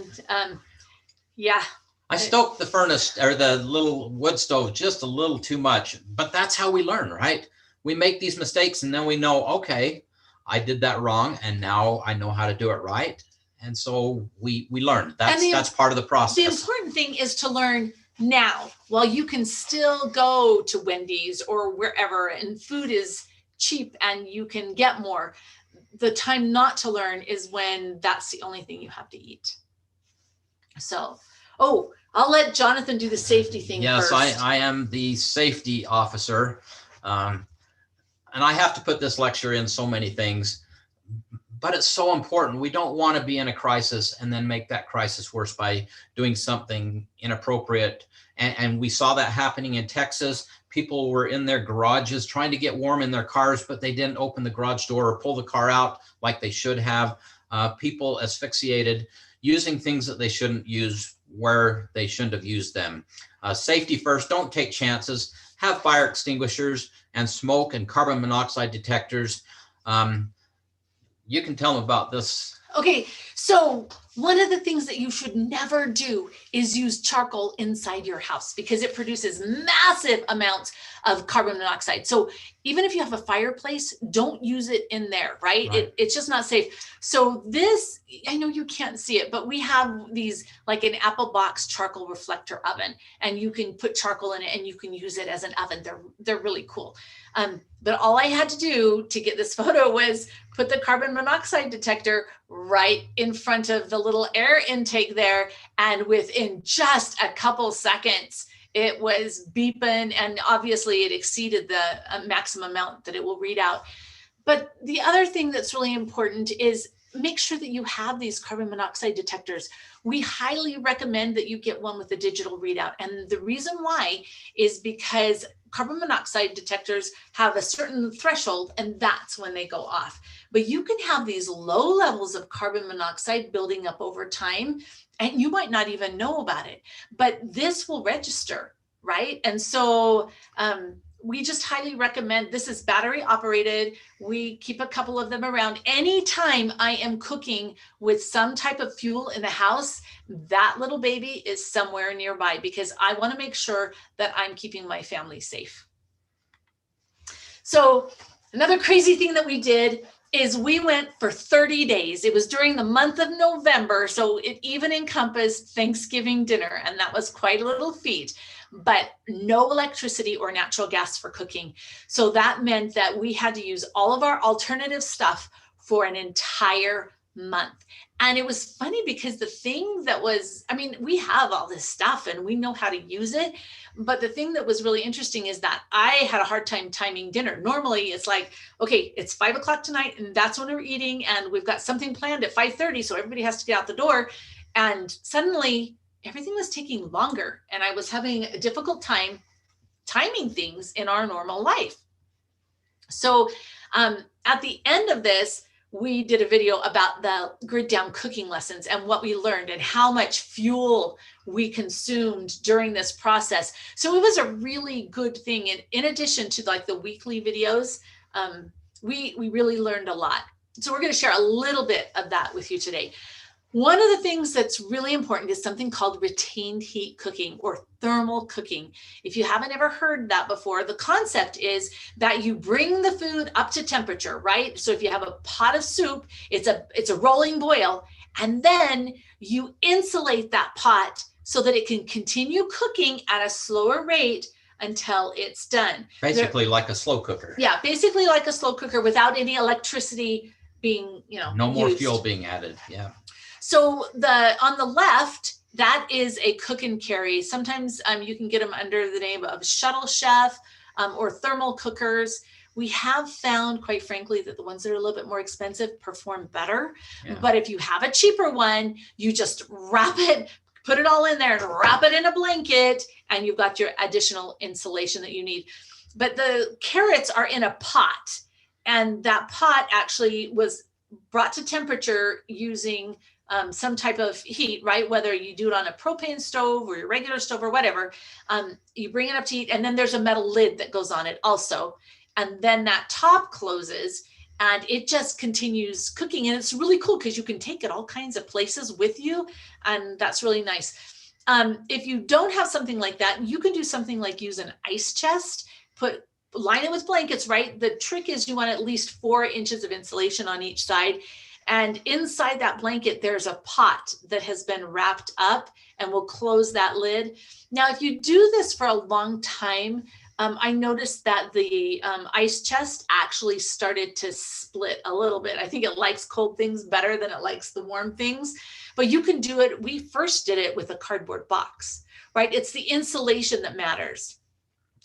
Yeah. I stoked the furnace or the little wood stove just a little too much, but that's how we learn, right? We make these mistakes and then we know, okay, I did that wrong, and now I know how to do it right. And so we learn. That's part of the process. The important thing is to learn now, while you can still go to Wendy's or wherever, and food is cheap and you can get more. The time not to learn is when that's the only thing you have to eat. So, oh, I'll let Jonathan do the safety thing yes, first. I am the safety officer. And I have to put this lecture in so many things, but it's so important. We don't want to be in a crisis and then make that crisis worse by doing something inappropriate. And we saw that happening in Texas. People were in their garages trying to get warm in their cars, but they didn't open the garage door or pull the car out like they should have. People asphyxiated, using things that they shouldn't use where they shouldn't have used them. Safety first, don't take chances. Have fire extinguishers and smoke and carbon monoxide detectors. You can tell them about this. Okay, so one of the things that you should never do is use charcoal inside your house because it produces massive amounts of carbon monoxide. So even if you have a fireplace, don't use it in there, right? It's just not safe. So this, I know you can't see it, but we have these like an apple box charcoal reflector oven, and you can put charcoal in it and you can use it as an oven. They're really cool. But all I had to do to get this photo was put the carbon monoxide detector right in front of the little air intake there. And within just a couple seconds, it was beeping, and obviously it exceeded the maximum amount that it will read out. But the other thing that's really important is make sure that you have these carbon monoxide detectors. We highly recommend that you get one with a digital readout. And the reason why is because carbon monoxide detectors have a certain threshold, and that's when they go off. But you can have these low levels of carbon monoxide building up over time, and you might not even know about it, but this will register, right? And so we just highly recommend, this is battery operated. We keep a couple of them around. Anytime I am cooking with some type of fuel in the house, that little baby is somewhere nearby because I want to make sure that I'm keeping my family safe. So another crazy thing that we did is we went for 30 days. It was during the month of November, so it even encompassed Thanksgiving dinner, and that was quite a little feat, but no electricity or natural gas for cooking. So that meant that we had to use all of our alternative stuff for an entire month. And it was funny because the thing that was, I mean, we have all this stuff and we know how to use it. But the thing that was really interesting is that I had a hard time timing dinner. Normally it's like, okay, it's 5 o'clock tonight and that's when we're eating. And we've got something planned at 5:30. So everybody has to get out the door. And suddenly everything was taking longer. And I was having a difficult time timing things in our normal life. So at the end of this, we did a video about the grid down cooking lessons and what we learned and how much fuel we consumed during this process. So it was a really good thing. And in addition to like the weekly videos, we really learned a lot. So we're going to share a little bit of that with you today. One of the things that's really important is something called retained heat cooking or thermal cooking. If you haven't ever heard that before, the concept is that you bring the food up to temperature, right? So if you have a pot of soup, it's a rolling boil, and then you insulate that pot so that it can continue cooking at a slower rate until it's done. Basically like a slow cooker. Yeah, basically like a slow cooker without any electricity being, no more used. fuel being added. Yeah. So on the left, that is a cook and carry. Sometimes you can get them under the name of shuttle chef or thermal cookers. We have found, quite frankly, that the ones that are a little bit more expensive perform better. Yeah. But if you have a cheaper one, you just wrap it, put it all in there and wrap it in a blanket, and you've got your additional insulation that you need. But the carrots are in a pot, and that pot actually was brought to temperature using some type of heat, right? Whether you do it on a propane stove or your regular stove or whatever, you bring it up to heat, and then there's a metal lid that goes on it also. And then that top closes and it just continues cooking. And it's really cool because you can take it all kinds of places with you. And that's really nice. If you don't have something like that, you can do something like use an ice chest, line it with blankets, right? The trick is you want at least 4 inches of insulation on each side. And inside that blanket, there's a pot that has been wrapped up, and we'll close that lid. Now, if you do this for a long time, I noticed that the ice chest actually started to split a little bit. I think it likes cold things better than it likes the warm things, but you can do it. We first did it with a cardboard box, right? It's the insulation that matters.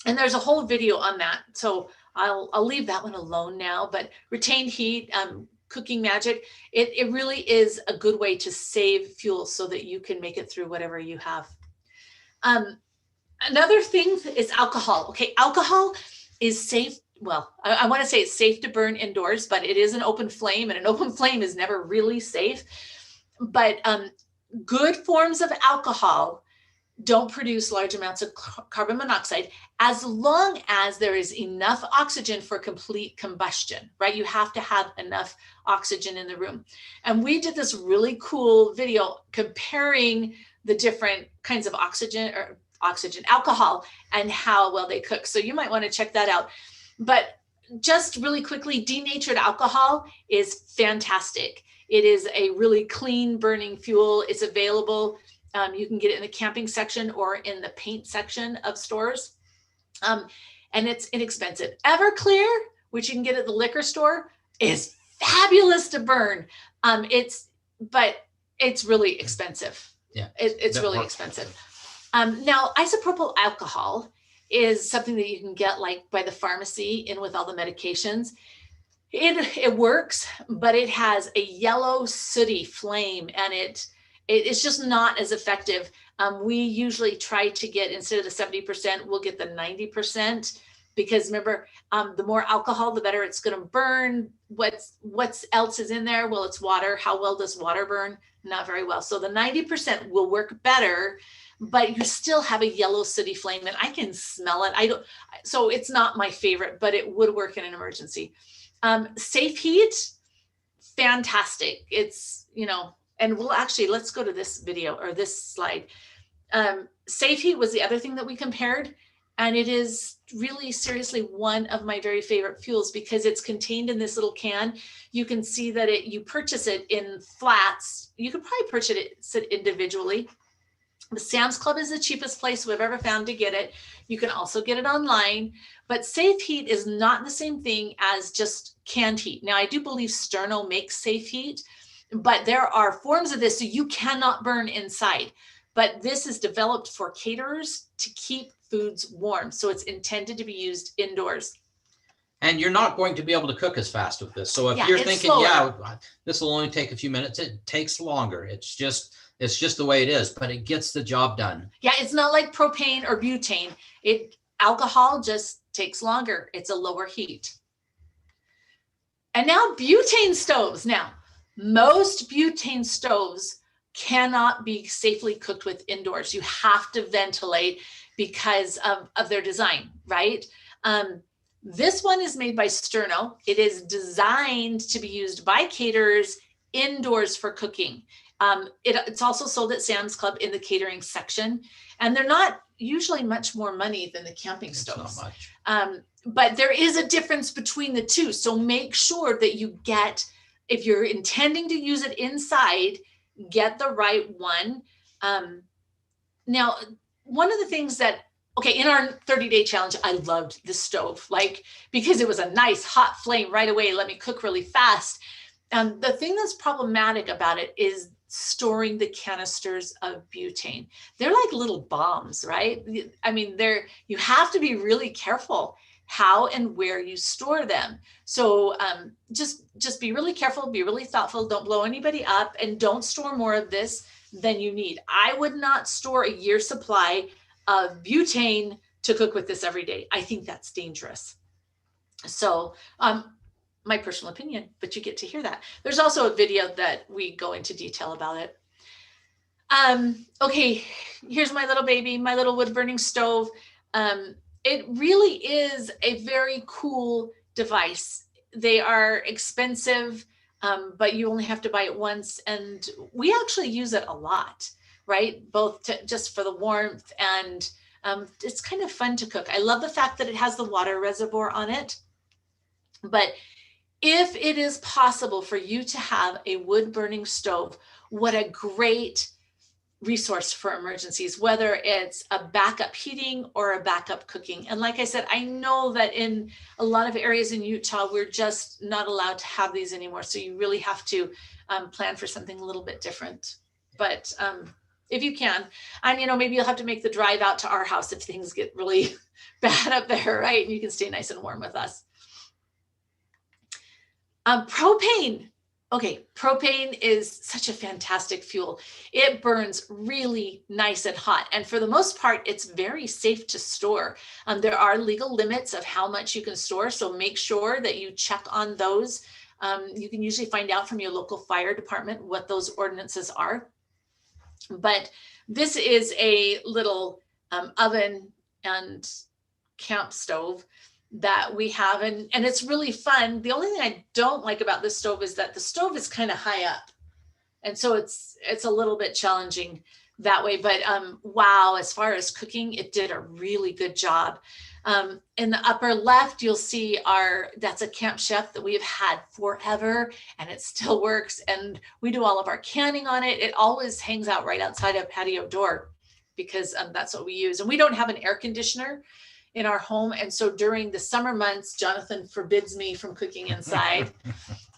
And there's a whole video on that. So I'll leave that one alone now, but retained heat, cooking magic, it really is a good way to save fuel so that you can make it through whatever you have. Another thing is alcohol. Okay, alcohol is safe. Well, I want to say it's safe to burn indoors, but it is an open flame, and an open flame is never really safe. But good forms of alcohol don't produce large amounts of carbon monoxide as long as there is enough oxygen for complete combustion, right? You have to have enough oxygen in the room. And we did this really cool video comparing the different kinds of alcohol and how well they cook. So you might want to check that out. But just really quickly, denatured alcohol is fantastic. It is a really clean burning fuel. It's available. You can get it in the camping section or in the paint section of stores. And it's inexpensive. Everclear, which you can get at the liquor store, is fabulous to burn. But it's really expensive. Yeah, it's really expensive. Now, isopropyl alcohol is something that you can get like by the pharmacy in with all the medications. It works, but it has a yellow sooty flame, and it's just not as effective. We usually try to get, instead of the 70%, we'll get the 90%, because remember, the more alcohol, the better it's going to burn. What else is in there? Well, it's water. How well does water burn? Not very well. So the 90% will work better, but you still have a yellow sooty flame, and I can smell it. So it's not my favorite, but it would work in an emergency. Safe heat, fantastic. It's, and let's go to this video or this slide. Safe heat was the other thing that we compared. And it is really seriously one of my very favorite fuels because it's contained in this little can. You can see that you purchase it in flats. You could probably purchase it individually. The Sam's Club is the cheapest place we've ever found to get it. You can also get it online, but safe heat is not the same thing as just canned heat. Now, I do believe Sterno makes safe heat, but there are forms of this so you cannot burn inside. But this is developed for caterers to keep foods warm. So it's intended to be used indoors. And you're not going to be able to cook as fast with this. So if you're thinking, this will only take a few minutes, it takes longer. It's just the way it is, but it gets the job done. Yeah, it's not like propane or butane. Alcohol just takes longer. It's a lower heat. And now butane stoves. Now, most butane stoves cannot be safely cooked with indoors. You have to ventilate because of their design, right? This one is made by Sterno. It is designed to be used by caterers indoors for cooking. It's also sold at Sam's Club in the catering section, and they're not usually much more money than the camping stoves. Not much. But there is a difference between the two. So make sure that you get, if you're intending to use it inside, get the right one. Now, one of the things that, in our 30-day challenge, I loved the stove, because it was a nice hot flame right away. Let me cook really fast. And the thing that's problematic about it is storing the canisters of butane. They're like little bombs, right? I mean, you have to be really careful how and where you store them. So just be really careful, be really thoughtful, don't blow anybody up, and don't store more of this than you need. I would not store a year's supply of butane to cook with this every day. I think that's dangerous. So my personal opinion, but you get to hear that. There's also a video that we go into detail about it. Okay, here's my little baby, my little wood burning stove. It really is a very cool device. They are expensive, but you only have to buy it once. And we actually use it a lot, right? Both just for the warmth, and it's kind of fun to cook. I love the fact that it has the water reservoir on it. But if it is possible for you to have a wood burning stove, what a great resource for emergencies, whether it's a backup heating or a backup cooking. And like I said, I know that in a lot of areas in Utah, we're just not allowed to have these anymore. So you really have to plan for something a little bit different. But if you can, and maybe you'll have to make the drive out to our house if things get really bad up there, right? And you can stay nice and warm with us. Propane. Okay, propane is such a fantastic fuel. It burns really nice and hot. And for the most part, it's very safe to store. There are legal limits of how much you can store. So make sure that you check on those. You can usually find out from your local fire department what those ordinances are. But this is a little oven and camp stove that we have, and it's really fun. The only thing I don't like about this stove is that the stove is kind of high up, and so it's a little bit challenging that way. But wow, as far as cooking, it did a really good job. In the upper left, you'll see that's a Camp Chef that we've had forever, and it still works. And we do all of our canning on it. It always hangs out right outside a patio door because that's what we use. And we don't have an air conditioner in our home. And so during the summer months, Jonathan forbids me from cooking inside.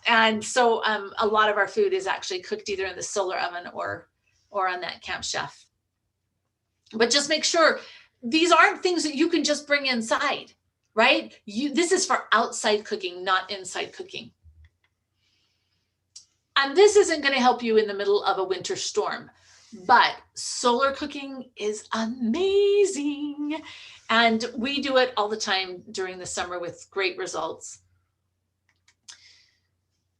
And so a lot of our food is actually cooked either in the solar oven or on that Camp Chef. But just make sure these aren't things that you can just bring inside, right? This is for outside cooking, not inside cooking. And this isn't going to help you in the middle of a winter storm, but solar cooking is amazing. And we do it all the time during the summer with great results.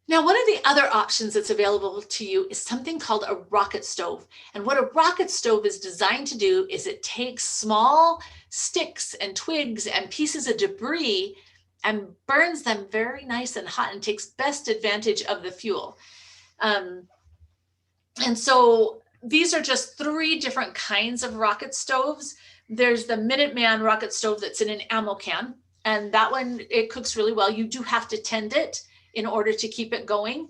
Now, one of the other options that's available to you is something called a rocket stove. And what a rocket stove is designed to do is it takes small sticks and twigs and pieces of debris and burns them very nice and hot and takes best advantage of the fuel. And so these are just 3 different kinds of rocket stoves. There's the Minuteman rocket stove that's in an ammo can, and that one, it cooks really well. You do have to tend it in order to keep it going.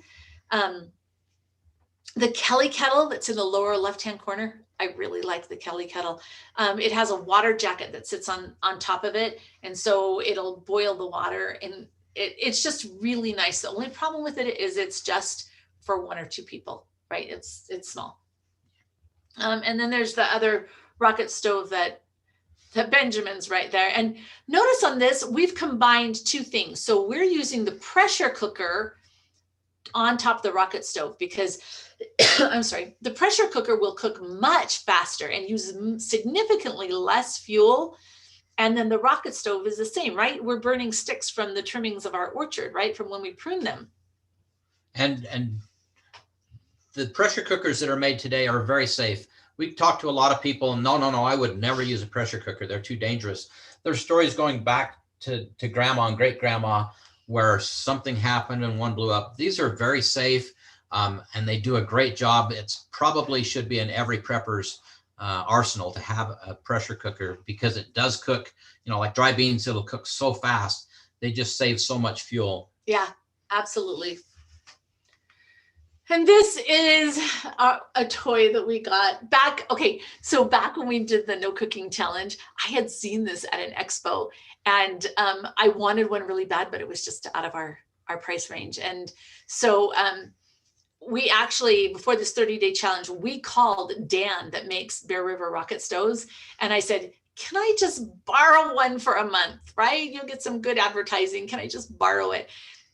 The Kelly kettle that's in the lower left-hand corner, I really like the Kelly kettle. It has a water jacket that sits on top of it, and so it'll boil the water, and it's just really nice. The only problem with it is it's just for 1 or 2 people, right? It's small. And then there's the other rocket stove that Benjamin's right there. And notice on this, we've combined 2 things. So we're using the pressure cooker on top of the rocket stove because, I'm sorry, the pressure cooker will cook much faster and use significantly less fuel. And then the rocket stove is the same, right? We're burning sticks from the trimmings of our orchard, right? From when we prune them. And the pressure cookers that are made today are very safe. We talked to a lot of people, and no, I would never use a pressure cooker. They're too dangerous. There's stories going back to grandma and great grandma where something happened and one blew up. These are very safe, and they do a great job. It's probably should be in every prepper's arsenal to have a pressure cooker because it does cook, like dry beans, it'll cook so fast. They just save so much fuel. Yeah, absolutely. And this is a toy that we got back. Okay, so back when we did the no cooking challenge, I had seen this at an expo, and I wanted one really bad, but it was just out of our price range. And so we actually, before this 30-day challenge, we called Dan that makes Bear River rocket stoves, and I said, can I just borrow one for a month, right? You'll get some good advertising. Can I just borrow it?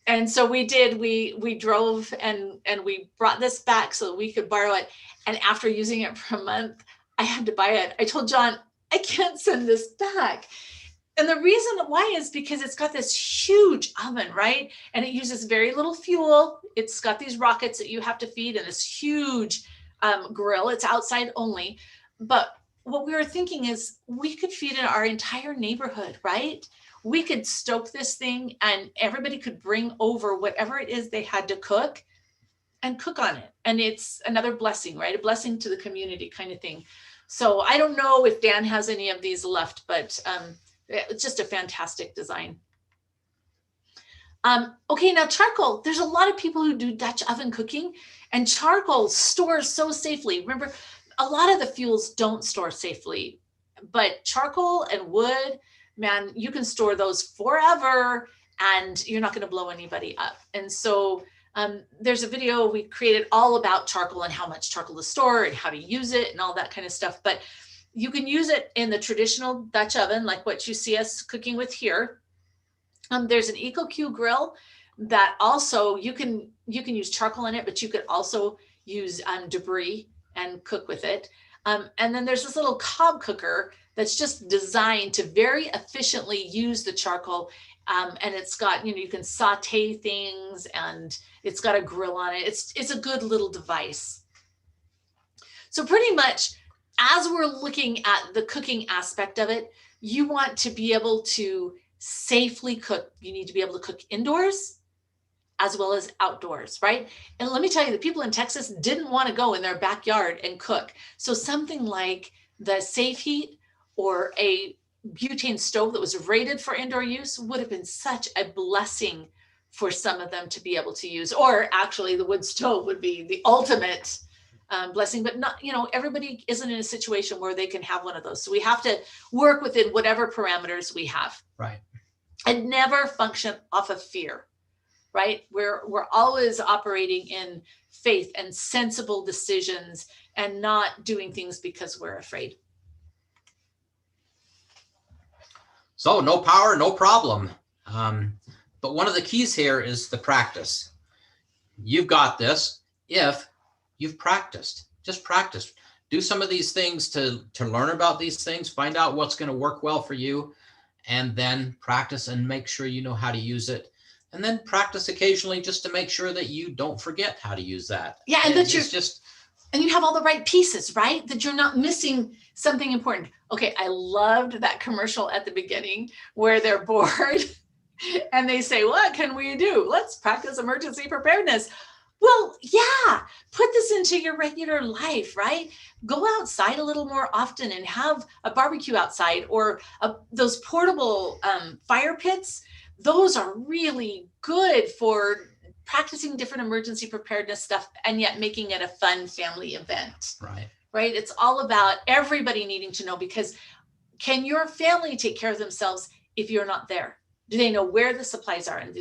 And so we did, we drove and we brought this back so that we could borrow it. And after using it for a month, I had to buy it. I told John, I can't send this back. And the reason why is because it's got this huge oven, right? And it uses very little fuel. It's got these rockets that you have to feed and this huge grill. It's outside only. But what we were thinking is we could feed in our entire neighborhood, right? We could stoke this thing and everybody could bring over whatever it is they had to cook and cook on it. And it's another blessing, right? A blessing to the community kind of thing. So I don't know if Dan has any of these left, but it's just a fantastic design. Okay, now charcoal. There's a lot of people who do Dutch oven cooking, and charcoal stores so safely. Remember, a lot of the fuels don't store safely, but charcoal and wood, man, you can store those forever and you're not going to blow anybody up. And so there's a video we created all about charcoal and how much charcoal to store and how to use it and all that kind of stuff. But you can use it in the traditional Dutch oven, like what you see us cooking with here. There's an EcoQ grill that also you can use charcoal in it, but you could also use debris and cook with it. And then there's this little cob cooker that's just designed to very efficiently use the charcoal. And it's got, you can saute things, and it's got a grill on it. It's a good little device. So pretty much as we're looking at the cooking aspect of it, you want to be able to safely cook. You need to be able to cook indoors as well as outdoors, right? And let me tell you, the people in Texas didn't want to go in their backyard and cook. So something like the Safe Heat or a butane stove that was rated for indoor use would have been such a blessing for some of them to be able to use. Or actually the wood stove would be the ultimate blessing, but not, everybody isn't in a situation where they can have one of those. So we have to work within whatever parameters we have. Right. And never function off of fear, right? We're always operating in faith and sensible decisions and not doing things because we're afraid. So no power, no problem. But one of the keys here is the practice. You've got this if you've practiced. Just practice. Do some of these things to learn about these things, find out what's going to work well for you, and then practice and make sure you know how to use it. And then practice occasionally just to make sure that you don't forget how to use that. Yeah, and that and you have all the right pieces, right? That you're not missing something important. Okay, I loved that commercial at the beginning where they're bored and they say, what can we do? Let's practice emergency preparedness. Well, yeah, put this into your regular life, right? Go outside a little more often and have a barbecue outside, or those portable fire pits. Those are really good for practicing different emergency preparedness stuff and yet making it a fun family event. Right? It's all about everybody needing to know, because can your family take care of themselves if you're not there? Do they know where the supplies are, and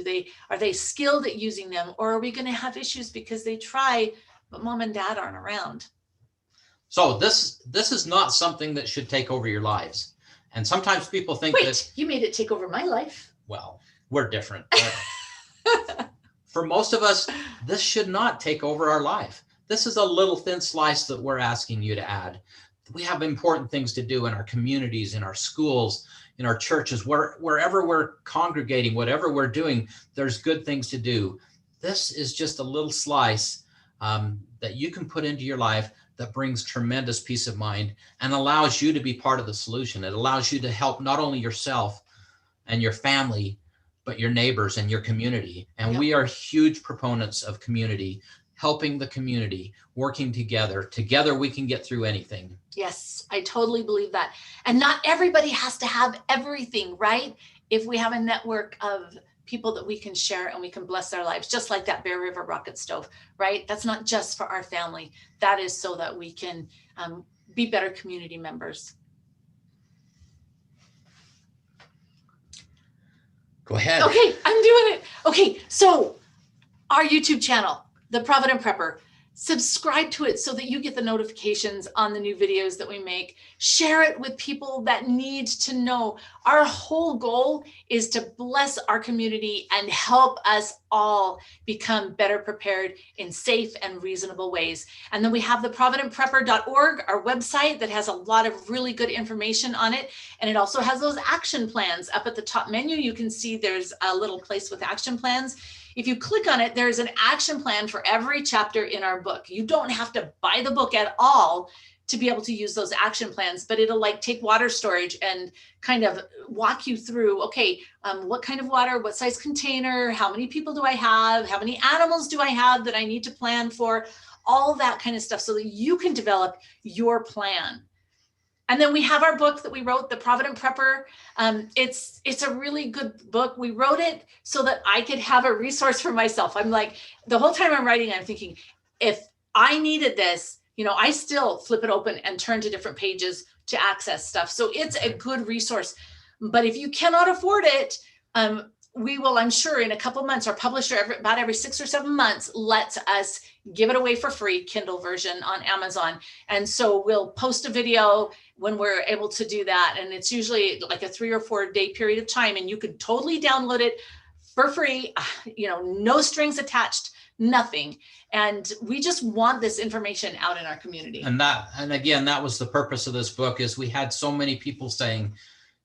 are they skilled at using them, or are we going to have issues because they try but mom and dad aren't around? So this is not something that should take over your lives. And sometimes people think that you made it take over my life. Well, we're different. For most of us, this should not take over our life. This is a little thin slice that we're asking you to add. We have important things to do in our communities, in our schools, in our churches, wherever we're congregating, whatever we're doing, there's good things to do. This is just a little slice that you can put into your life that brings tremendous peace of mind and allows you to be part of the solution. It allows you to help not only yourself and your family, but your neighbors and your community. And we are huge proponents of community, helping the community, working together. Together we can get through anything. Yes, I totally believe that. And not everybody has to have everything, right? If we have a network of people that we can share and we can bless their lives, just like that Bear River rocket stove, right? That's not just for our family. That is so that we can be better community members. Go ahead. Okay, I'm doing it. Okay, so our YouTube channel, The Provident Prepper, subscribe to it so that you get the notifications on the new videos that we make. Share it with people that need to know. Our whole goal is to bless our community and help us all become better prepared in safe and reasonable ways. And then we have the providentprepper.org, our website that has a lot of really good information on it. And it also has those action plans up at the top menu. You can see there's a little place with action plans. If you click on it, there's an action plan for every chapter in our book. You don't have to buy the book at all to be able to use those action plans, but it'll like take water storage and kind of walk you through, okay, what kind of water, what size container, how many people do I have, how many animals do I have that I need to plan for, all that kind of stuff so that you can develop your plan. And then we have our book that we wrote, The Provident Prepper. It's a really good book. We wrote it so that I could have a resource for myself. I'm like, the whole time I'm writing, I'm thinking, if I needed this, I still flip it open and turn to different pages to access stuff. So it's a good resource. But if you cannot afford it, we will, I'm sure in a couple months, our publisher about every 6 or 7 months lets us give it away for free, Kindle version on Amazon. And so we'll post a video when we're able to do that. And it's usually like a 3 or 4 day period of time. And you could totally download it for free, no strings attached, nothing. And we just want this information out in our community. And again, that was the purpose of this book, is we had so many people saying,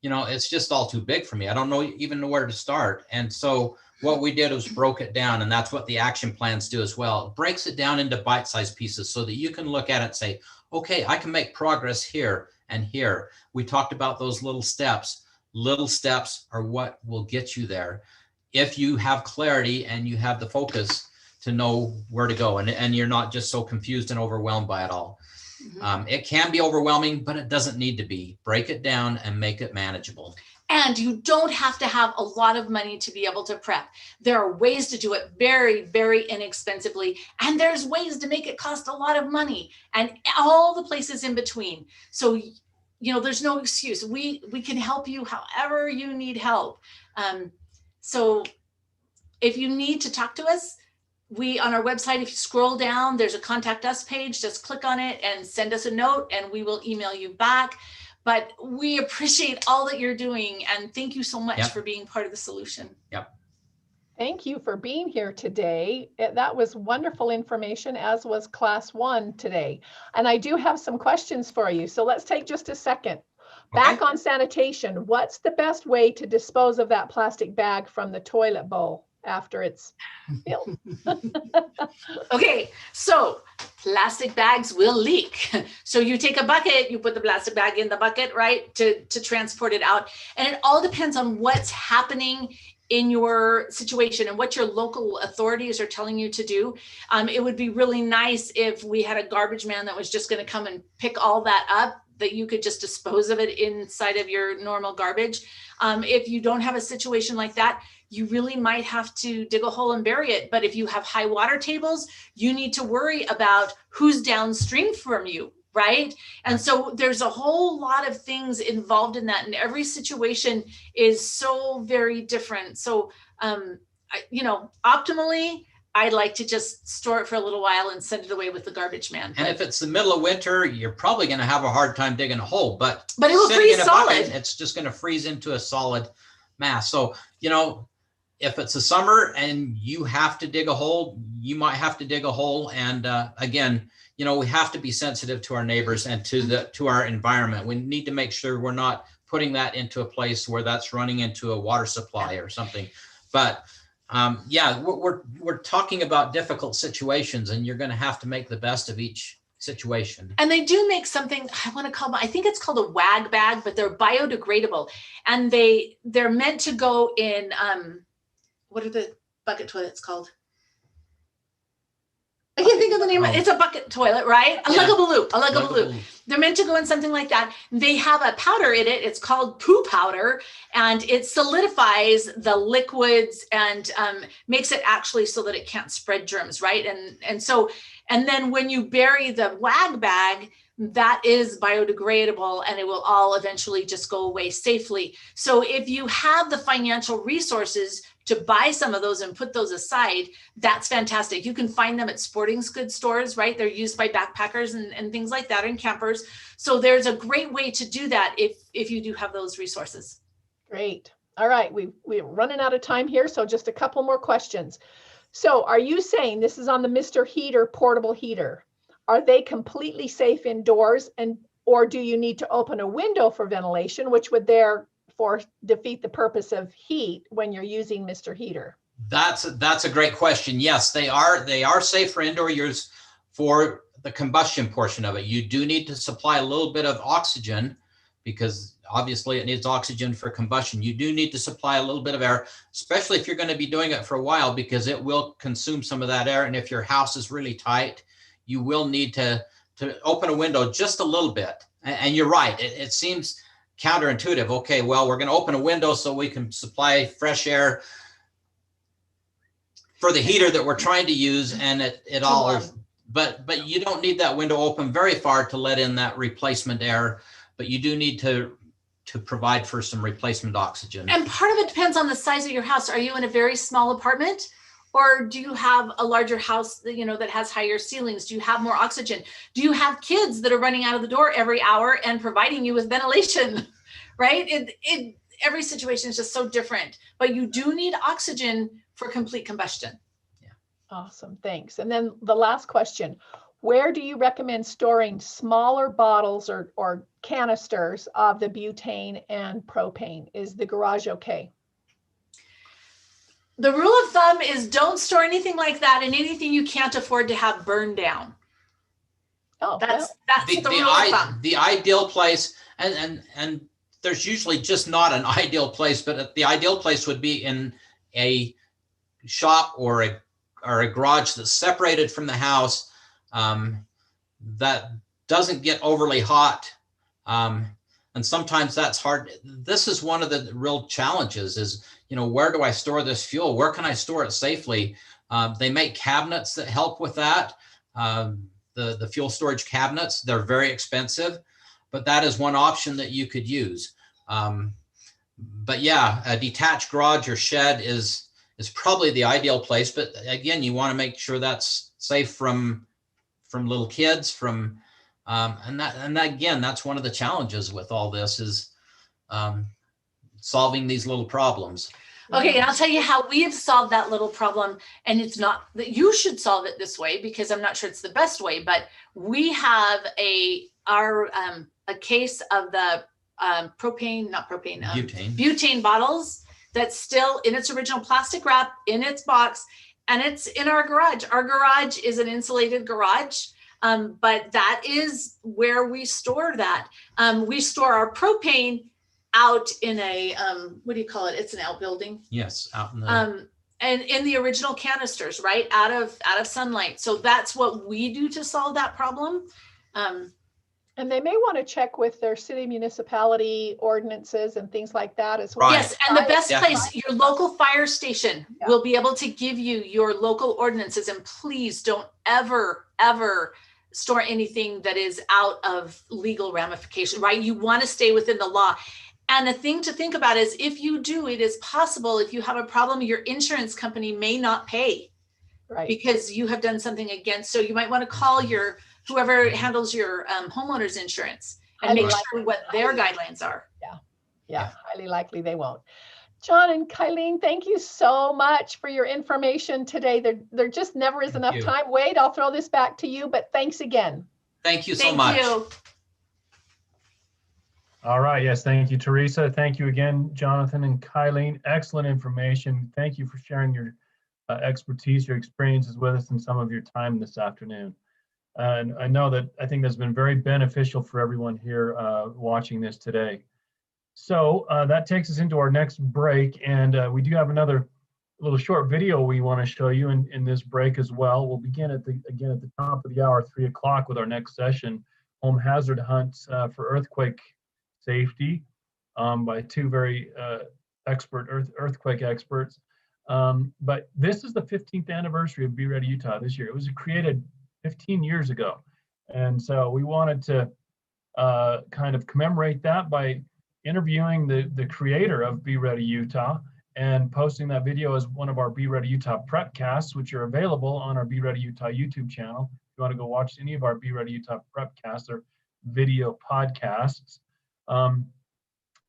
it's just all too big for me. I don't even know where to start. And so what we did was broke it down, and that's what the action plans do as well. It breaks it down into bite-sized pieces so that you can look at it and say, okay, I can make progress here and here. We talked about those little steps. Little steps are what will get you there if you have clarity and you have the focus to know where to go, and you're not just so confused and overwhelmed by it all. It can be overwhelming, but it doesn't need to be. Break it down and make it manageable. And you don't have to have a lot of money to be able to prep. There are ways to do it very, very inexpensively. And there's ways to make it cost a lot of money, and all the places in between. So, there's no excuse. We can help you however you need help. So if you need to talk to us, on our website, if you scroll down, there's a contact us page. Just click on it and send us a note, and we will email you back. But we appreciate all that you're doing, and thank you so much for being part of the solution. Yep. Thank you for being here today. That was wonderful information, as was class 1 today. And I do have some questions for you. So let's take just a second. Back on sanitation, what's the best way to dispose of that plastic bag from the toilet bowl after it's filled? Okay, so plastic bags will leak. So you take a bucket, you put the plastic bag in the bucket, right, to transport it out. And it all depends on what's happening in your situation and what your local authorities are telling you to do. It would be really nice if we had a garbage man that was just going to come and pick all that up, that you could just dispose of it inside of your normal garbage. If you don't have a situation like that, you really might have to dig a hole and bury it. But if you have high water tables, you need to worry about who's downstream from you, right? And so there's a whole lot of things involved in that, and every situation is so very different. So, optimally, I'd like to just store it for a little while and send it away with the garbage man. And if it's the middle of winter, you're probably going to have a hard time digging a hole, but it will freeze solid. Bucket, it's just going to freeze into a solid mass. So, if it's a summer and you have to dig a hole, you might have to dig a hole. And again, we have to be sensitive to our neighbors and to our environment. We need to make sure we're not putting that into a place where that's running into a water supply or something. But we're talking about difficult situations, and you're going to have to make the best of each situation. And they do make something, I think it's called a WAG bag, but they're biodegradable, and they're meant to go in, what are the bucket toilets called? I can't think of the name. It's a bucket toilet, right? A Lugabaloo. They're meant to go in something like that. They have a powder in it. It's called poo powder, and it solidifies the liquids and makes it actually so that it can't spread germs, right? And then when you bury the WAG bag, that is biodegradable, and it will all eventually just go away safely. So if you have the financial resources to buy some of those and put those aside, that's fantastic. You can find them at sporting goods stores, right? They're used by backpackers and things like that, and campers. So there's a great way to do that if you do have those resources. Great. All right, we're running out of time here, so just a couple more questions. So are you saying, this is on the Mr. Heater portable heater, are they completely safe indoors, or do you need to open a window for ventilation, which would therefore defeat the purpose of heat when you're using Mr. Heater? That's a great question. Yes, they are safe for indoor use for the combustion portion of it. You do need to supply a little bit of oxygen, because obviously it needs oxygen for combustion. You do need to supply a little bit of air, especially if you're going to be doing it for a while, because it will consume some of that air. And if your house is really tight, you will need to open a window just a little bit. And you're right, it seems counterintuitive. Okay, well, we're going to open a window so we can supply fresh air for the heater that we're trying to use, and it all but you don't need that window open very far to let in that replacement air, but you do need to provide for some replacement oxygen. And part of it depends on the size of your house. Are you in a very small apartment? Or do you have a larger house that, that has higher ceilings? Do you have more oxygen? Do you have kids that are running out of the door every hour and providing you with ventilation, right? Every situation is just so different, but you do need oxygen for complete combustion. Yeah. Awesome, thanks. And then the last question, where do you recommend storing smaller bottles or canisters of the butane and propane? Is the garage okay? The rule of thumb is don't store anything like that in anything you can't afford to have burned down. Oh, that's the rule of thumb. The ideal place, and there's usually just not an ideal place, but the ideal place would be in a shop or a garage that's separated from the house, that doesn't get overly hot. And sometimes that's hard. This is one of the real challenges is, where do I store this fuel? Where can I store it safely? They make cabinets that help with that. The fuel storage cabinets, they're very expensive, but that is one option that you could use. But yeah, a detached garage or shed is probably the ideal place. But again, you want to make sure that's safe from little kids, and again, that's one of the challenges with all this is solving these little problems. Okay, and I'll tell you how we have solved that little problem. And it's not that you should solve it this way, because I'm not sure it's the best way, but we have a case of the butane bottles that's still in its original plastic wrap, in its box, and it's in our garage. Our garage is an insulated garage, but that is where we store that. We store our propane out in a, what do you call it? It's an outbuilding. Yes, out in the... and in the original canisters, right? Out of sunlight. So that's what we do to solve that problem. And they may want to check with their city municipality ordinances and things like that as well. Right. Yes, and the best place, your local fire station will be able to give you your local ordinances. And please don't ever store anything that is out of legal ramification, right? You want to stay within the law. And the thing to think about is if you do, it is possible if you have a problem, your insurance company may not pay, right? Because you have done something against. So you might want to call whoever handles your homeowner's insurance and make sure what their guidelines are. Yeah, highly likely they won't. John and Kylene, thank you so much for your information today. There just never is enough time. Wade, I'll throw this back to you, but thanks again. Thank you so much. Thank you. All right. Yes. Thank you, Teresa. Thank you again, Jonathan and Kylene. Excellent information. Thank you for sharing your expertise, your experiences with us, and some of your time this afternoon. And I think that's been very beneficial for everyone here watching this today. So that takes us into our next break. And we do have another little short video we want to show you in this break as well. We'll begin at the top of the hour, 3 o'clock, with our next session, Home Hazard Hunts for Earthquake Safety, by two very expert earthquake experts. But this is the 15th anniversary of Be Ready Utah this year. It was created 15 years ago. And so we wanted to kind of commemorate that by interviewing the creator of Be Ready Utah and posting that video as one of our Be Ready Utah prepcasts, which are available on our Be Ready Utah YouTube channel. If you want to go watch any of our Be Ready Utah prepcasts or video podcasts,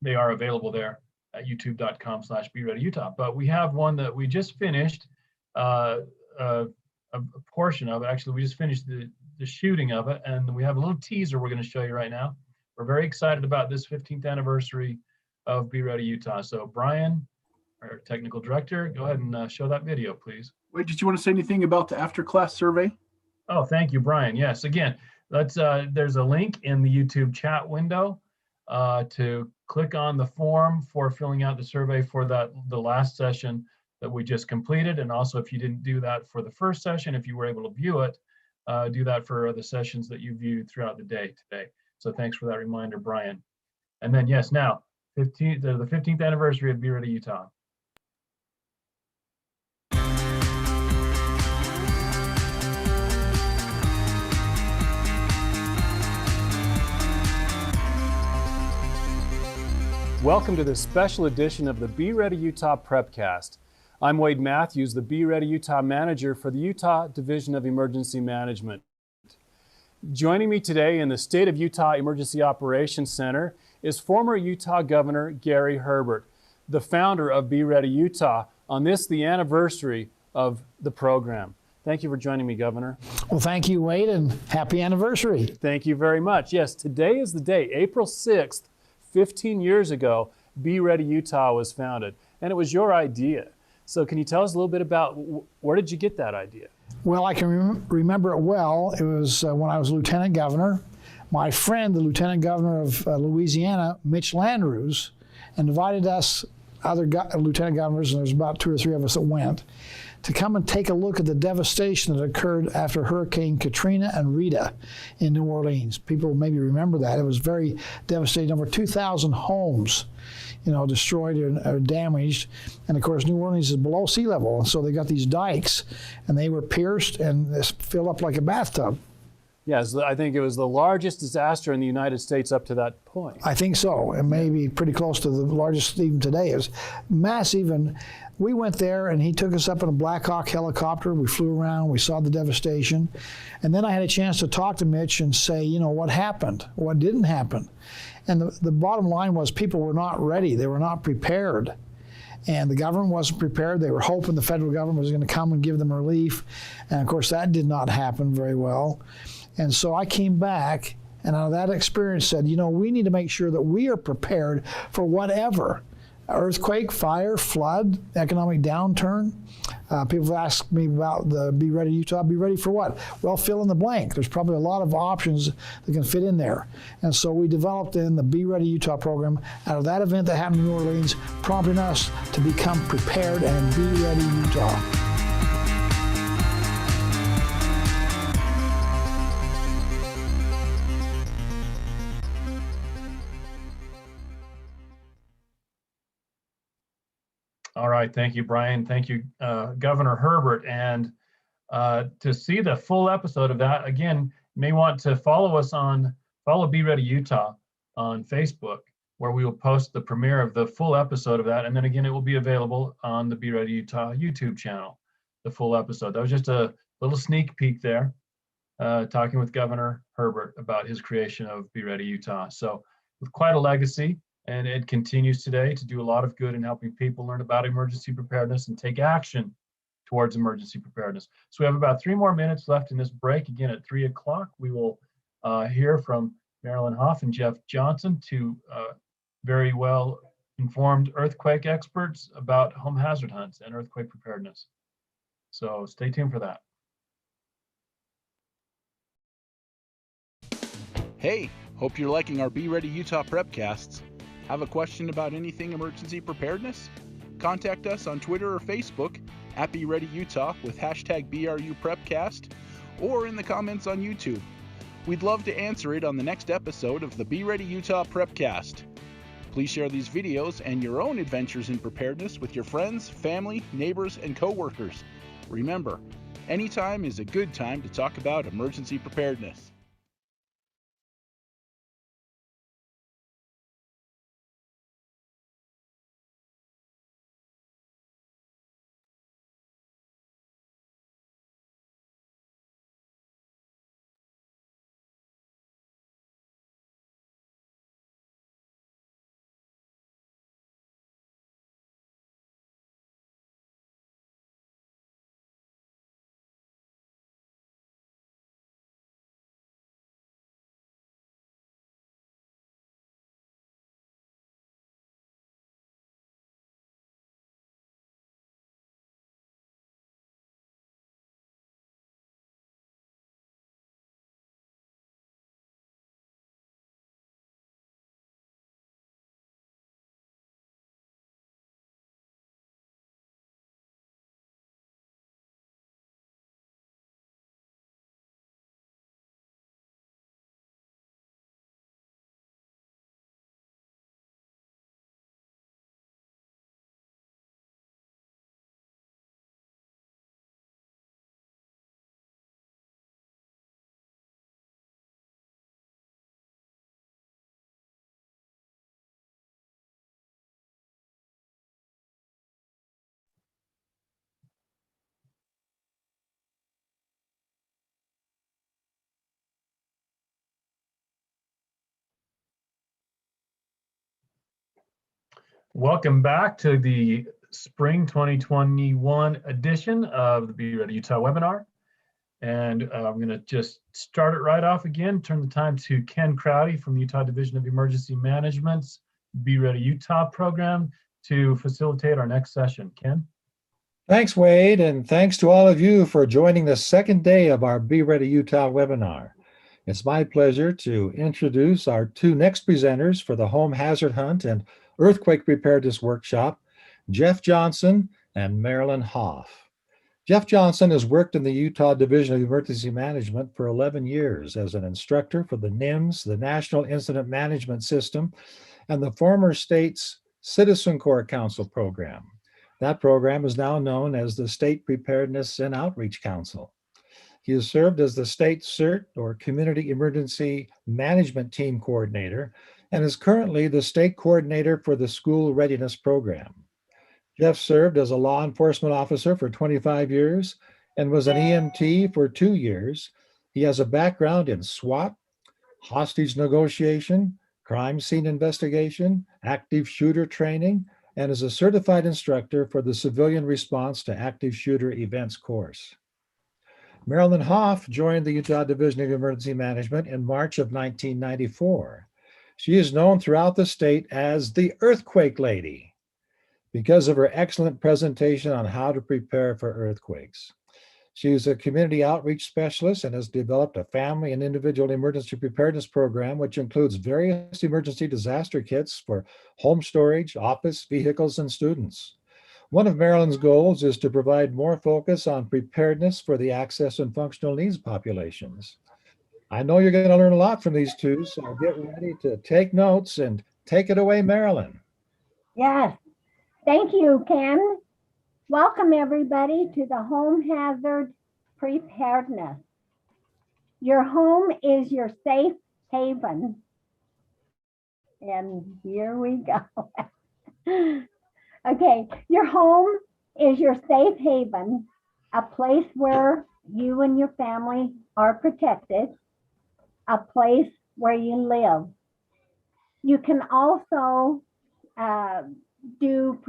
they are available there at youtube.com/BeReadyUtah. But we have one that we just finished, a portion of it. Actually, we just finished the shooting of it, and we have a little teaser we're going to show you right now. We're very excited about this 15th anniversary of Be Ready Utah. So Brian, our technical director, go ahead and show that video, please. Wait, did you want to say anything about the after-class survey? Oh, thank you, Brian. Yes, again, there's a link in the YouTube chat window to click on the form for filling out the survey for the last session that we just completed. And also, if you didn't do that for the first session, if you were able to view it, do that for the sessions that you viewed throughout the day today. So thanks for that reminder, Brian. And then, yes, now, the 15th anniversary of Be Ready Utah. Welcome to this special edition of the Be Ready Utah Prepcast. I'm Wade Matthews, the Be Ready Utah manager for the Utah Division of Emergency Management. Joining me today in the State of Utah Emergency Operations Center is former Utah Governor Gary Herbert, the founder of Be Ready Utah, on this, the anniversary of the program. Thank you for joining me, Governor. Well, thank you, Wade, and happy anniversary. Thank you very much. Yes, today is the day, April 6th, 15 years ago, Be Ready Utah was founded, and it was your idea. So can you tell us a little bit about where did you get that idea? Well, I can remember it well. It was when I was lieutenant governor. My friend, the lieutenant governor of Louisiana, Mitch Landrieu, invited us, other lieutenant governors, and there's about 2 or 3 of us that went, to come and take a look at the devastation that occurred after Hurricane Katrina and Rita in New Orleans. People maybe remember that. It was very devastating. Over 2,000 homes, destroyed or damaged. And of course, New Orleans is below sea level. And so they got these dikes and they were pierced and this filled up like a bathtub. Yes, I think it was the largest disaster in the United States up to that point. I think so. It may be pretty close to the largest even today. It was massive. And we went there and he took us up in a Black Hawk helicopter. We flew around, we saw the devastation. And then I had a chance to talk to Mitch and say, what happened? What didn't happen? And the bottom line was people were not ready. They were not prepared. And the government wasn't prepared. They were hoping the federal government was going to come and give them relief. And of course, that did not happen very well. And so I came back and out of that experience said, we need to make sure that we are prepared for whatever. Earthquake, fire, flood, economic downturn. People have asked me about the Be Ready Utah. Be ready for what? Well, fill in the blank. There's probably a lot of options that can fit in there. And so we developed the Be Ready Utah program out of that event that happened in New Orleans, prompting us to become prepared and Be Ready Utah. All right, thank you, Brian. Thank you, Governor Herbert. And to see the full episode of that, again, you may want to follow Be Ready Utah on Facebook, where we will post the premiere of the full episode of that. And then again, it will be available on the Be Ready Utah YouTube channel, the full episode. That was just a little sneak peek there, talking with Governor Herbert about his creation of Be Ready Utah. So with quite a legacy. And it continues today to do a lot of good in helping people learn about emergency preparedness and take action towards emergency preparedness. So we have about 3 more minutes left in this break. Again, at 3 o'clock, we will hear from Maralin Hoff and Jeff Johnson, 2 very well informed earthquake experts about home hazard hunts and earthquake preparedness. So stay tuned for that. Hey, hope you're liking our Be Ready Utah Prepcasts. Have a question about anything emergency preparedness? Contact us on Twitter or Facebook at Be Ready Utah with hashtag BRUPrepcast or in the comments on YouTube. We'd love to answer it on the next episode of the Be Ready Utah Prepcast. Please share these videos and your own adventures in preparedness with your friends, family, neighbors, and coworkers. Remember, anytime is a good time to talk about emergency preparedness. Welcome back to the Spring 2021 edition of the Be Ready Utah webinar. And I'm going to just start it right off again, turn the time to Ken Crowdy from the Utah Division of Emergency Management's Be Ready Utah program to facilitate our next session. Ken? Thanks, Wade, and thanks to all of you for joining the second day of our Be Ready Utah webinar. It's my pleasure to introduce our two next presenters for the Home Hazard Hunt and Earthquake Preparedness Workshop, Jeff Johnson and Maralin Hoff. Jeff Johnson has worked in the Utah Division of Emergency Management for 11 years as an instructor for the NIMS, the National Incident Management System, and the former state's Citizen Corps Council program. That program is now known as the State Preparedness and Outreach Council. He has served as the State CERT, or Community Emergency Management Team Coordinator, and is currently the State Coordinator for the School Readiness Program. Jeff served as a law enforcement officer for 25 years and was an EMT for 2 years. He has a background in SWAT, hostage negotiation, crime scene investigation, active shooter training, and is a certified instructor for the Civilian Response to Active Shooter Events course. Maralin Hoff joined the Utah Division of Emergency Management in March of 1994. She is known throughout the state as the Earthquake Lady because of her excellent presentation on how to prepare for earthquakes. She is a community outreach specialist and has developed a family and individual emergency preparedness program, which includes various emergency disaster kits for home storage, office, vehicles, and students. One of Maralin's goals is to provide more focus on preparedness for the access and functional needs populations. I know you're going to learn a lot from these two, so get ready to take notes and take it away, Maralin. Yes, thank you, Ken. Welcome everybody to the Home Hazard Preparedness. Your home is your safe haven. And here we go. Okay, your home is your safe haven, a place where you and your family are protected, a place where you live. You can also do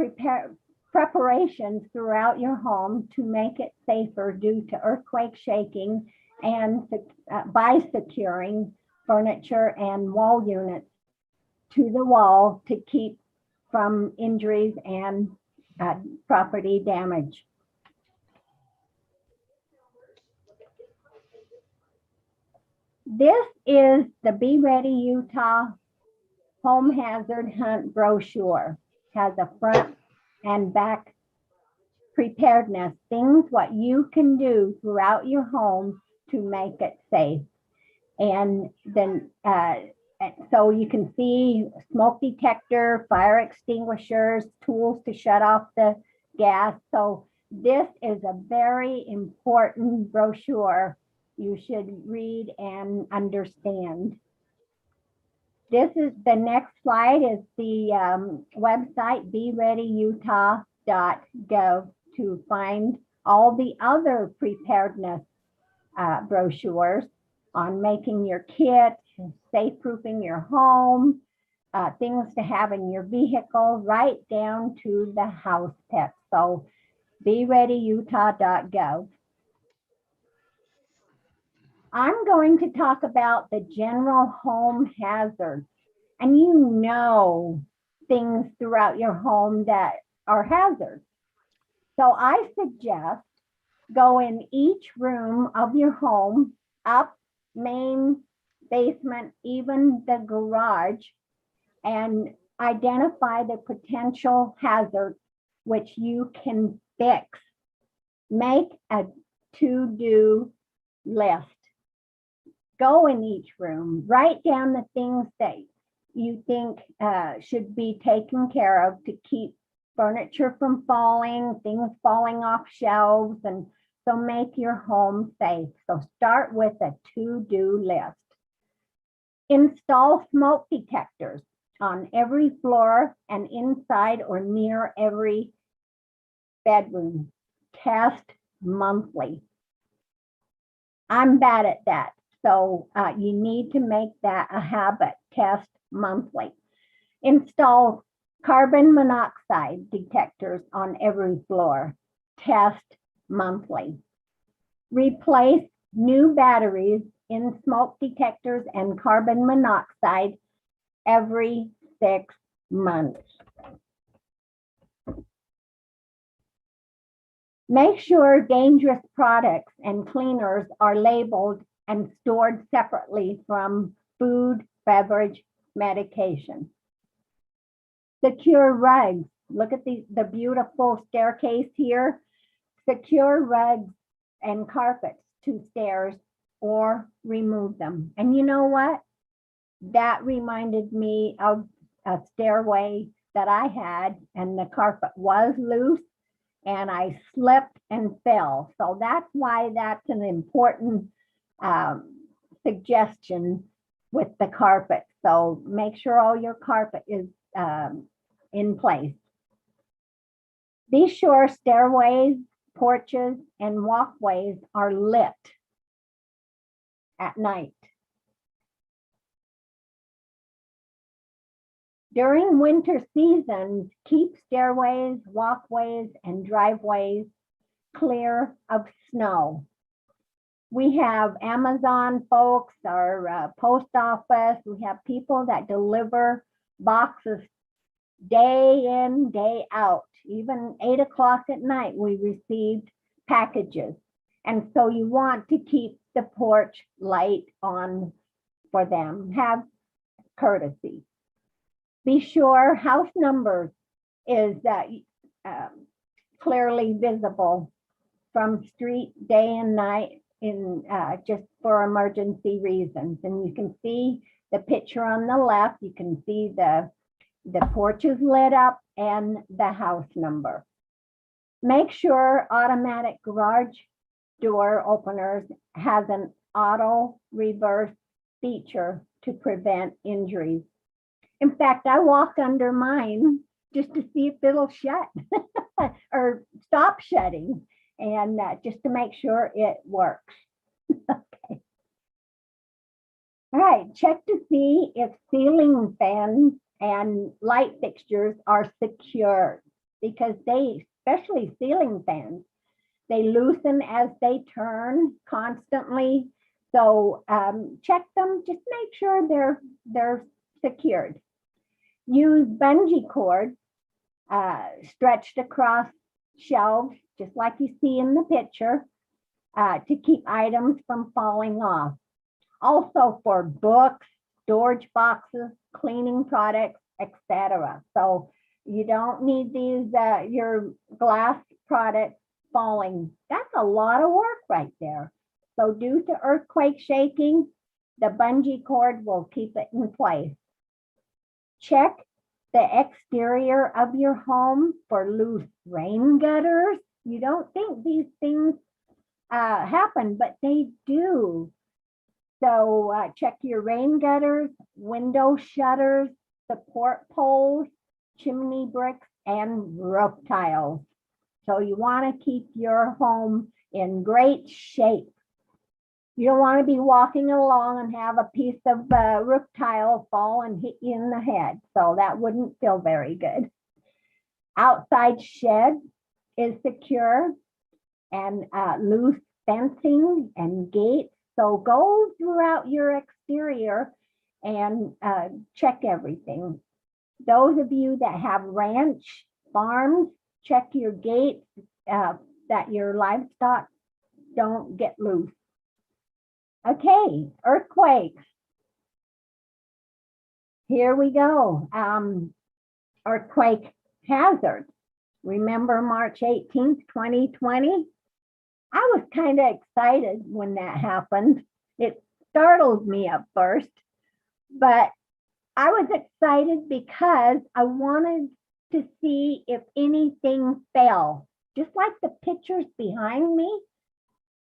preparations throughout your home to make it safer due to earthquake shaking and by securing furniture and wall units to the wall to keep from injuries and property damage. This is the Be Ready Utah Home Hazard Hunt brochure. Has a front and back preparedness, things what you can do throughout your home to make it safe. And then so you can see smoke detector, fire extinguishers, tools to shut off the gas. So this is a very important brochure you should read and understand. This is the next slide is the website bereadyutah.gov to find all the other preparedness brochures on making your kit, safe-proofing your home, things to have in your vehicle, right down to the house pets. So bereadyutah.gov. I'm going to talk about the general home hazards. And you know things throughout your home that are hazards. So I suggest go in each room of your home, up, main, basement, even the garage, and identify the potential hazards which you can fix. Make a to-do list. Go in each room, write down the things that you think should be taken care of to keep furniture from falling, things falling off shelves, and so make your home safe. So start with a to-do list. Install smoke detectors on every floor and inside or near every bedroom. Test monthly. I'm bad at that. So you need to make that a habit. Test monthly. Install Carbon monoxide detectors on every floor. Test monthly. Replace new batteries in smoke detectors and carbon monoxide every 6 months. Make sure dangerous products and cleaners are labeled and stored separately from food, beverage, medication. Secure rugs. Look at the beautiful staircase here. Secure rugs and carpets to stairs or remove them. And you know what? That reminded me of a stairway that I had, and the carpet was loose and I slipped and fell. So that's why that's an important suggestion with the carpet. So make sure all your carpet is in place. Be sure stairways, porches, and walkways are lit at night. During winter seasons, keep stairways, walkways, and driveways clear of snow. We have Amazon folks, our post office, we have people that deliver boxes day in, day out. Even 8 o'clock at night, we received packages. And so you want to keep the porch light on for them. Have courtesy. Be sure house numbers is clearly visible from street day and night in just for emergency reasons. And you can see the picture on the left. You can see the porch is lit up and the house number. Make sure automatic garage door openers has an auto reverse feature to prevent injuries. In fact, I walk under mine just to see if it'll shut or stop shutting, and just to make sure it works. Okay. All right, check to see if ceiling fans and light fixtures are secured, because especially ceiling fans, they loosen as they turn constantly. So check them, just make sure they're secured. Use bungee cord stretched across shelves, just like you see in the picture, to keep items from falling off. Also for books, storage boxes, cleaning products, etc. So you don't need these your glass products falling. That's a lot of work right there. So due to earthquake shaking, the bungee cord will keep it in place. Check the exterior of your home for loose rain gutters. You don't think these things happen, but they do. So check your rain gutters, window shutters, support poles, chimney bricks, and roof tiles. So you want to keep your home in great shape. You don't want to be walking along and have a piece of roof tile fall and hit you in the head. So that wouldn't feel very good. Outside shed is secure, and loose fencing and gates. So go throughout your exterior and check everything. Those of you that have ranch farms, check your gates that your livestock don't get loose. Okay, earthquakes. Here we go. Earthquake hazards. Remember March 18th, 2020? I was kind of excited when that happened. It startled me at first, but I was excited because I wanted to see if anything fell. Just like the pictures behind me,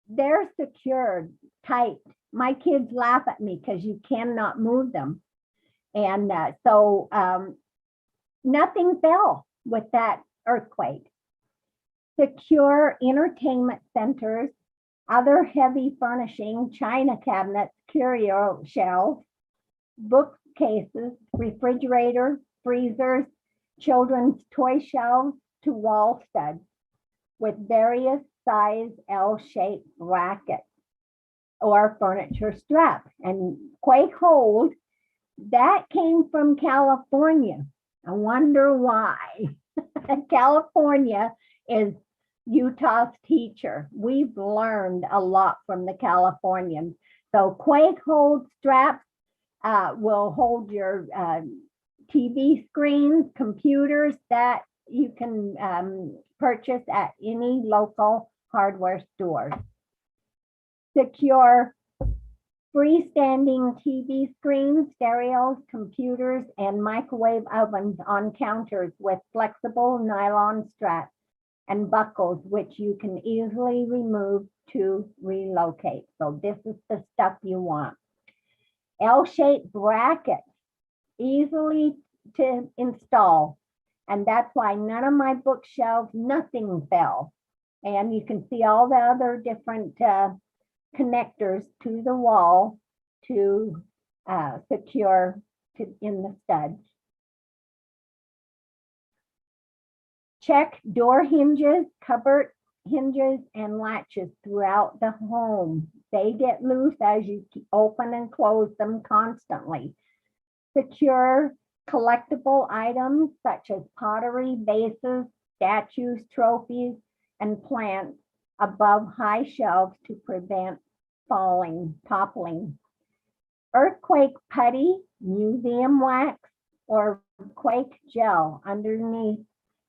they're secured tight. My kids laugh at me because you cannot move them. And so nothing fell with that earthquake. Secure entertainment centers, other heavy furnishing, china cabinets, curio shelves, bookcases, refrigerators, freezers, children's toy shelves to wall studs with various size L-shaped brackets or furniture straps. And Quake Hold, that came from California. I wonder why. California is Utah's teacher. We've learned a lot from the Californians. So Quake Hold straps will hold your TV screens, computers that you can purchase at any local hardware store. Secure freestanding TV screens, stereos, computers, and microwave ovens on counters with flexible nylon straps and buckles, which you can easily remove to relocate. So this is the stuff you want. L-shaped brackets, easily to install. And that's why none of my bookshelves, nothing fell. And you can see all the other different connectors to the wall to secure in the studs. Check door hinges, cupboard hinges, and latches throughout the home. They get loose as you open and close them constantly. Secure collectible items such as pottery, vases, statues, trophies, and plants above high shelves to prevent toppling. Earthquake putty, museum wax, or quake gel underneath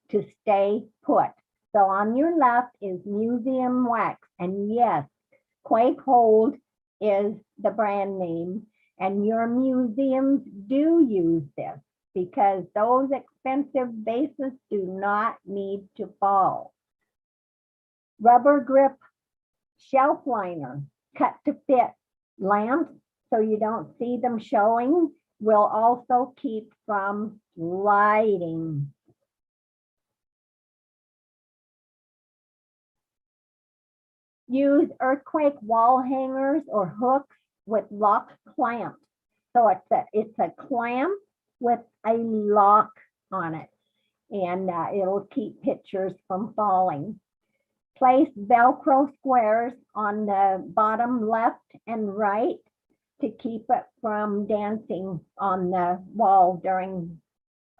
to stay put. So on your left is museum wax, and yes, Quake Hold is the brand name, and your museums do use this because those expensive vases do not need to fall. Rubber grip shelf liner, cut to fit lamps so you don't see them showing, will also keep from sliding. Use earthquake wall hangers or hooks with lock clamps. So it's a clamp with a lock on it, and it'll keep pictures from falling. Place Velcro squares on the bottom left and right to keep it from dancing on the wall during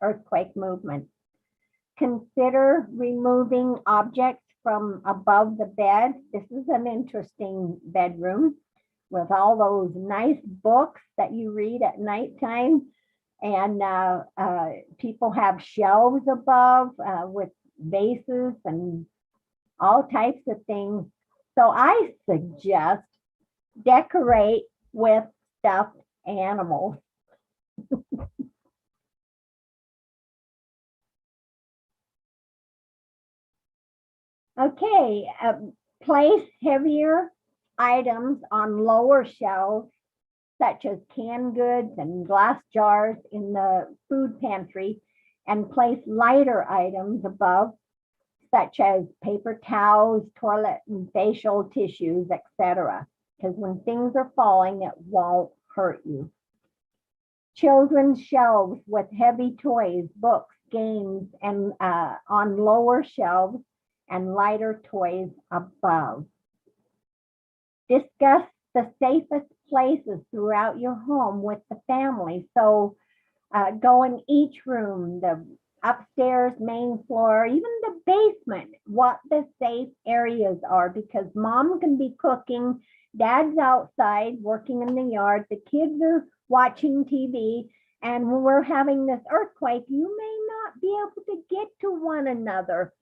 earthquake movement. Consider removing objects from above the bed. This is an interesting bedroom with all those nice books that you read at nighttime. And people have shelves above with vases and all types of things. So I suggest decorate with stuffed animals. Okay, place heavier items on lower shelves, such as canned goods and glass jars in the food pantry, and place lighter items above, such as paper towels, toilet and facial tissues, etc. Because when things are falling, it won't hurt you. Children's shelves with heavy toys, books, games, and on lower shelves, and lighter toys above. Discuss the safest places throughout your home with the family. So go in each room, the upstairs, main floor, even the basement, what the safe areas are, because mom can be cooking, dad's outside working in the yard, the kids are watching TV, and when we're having this earthquake, you may not be able to get to one another.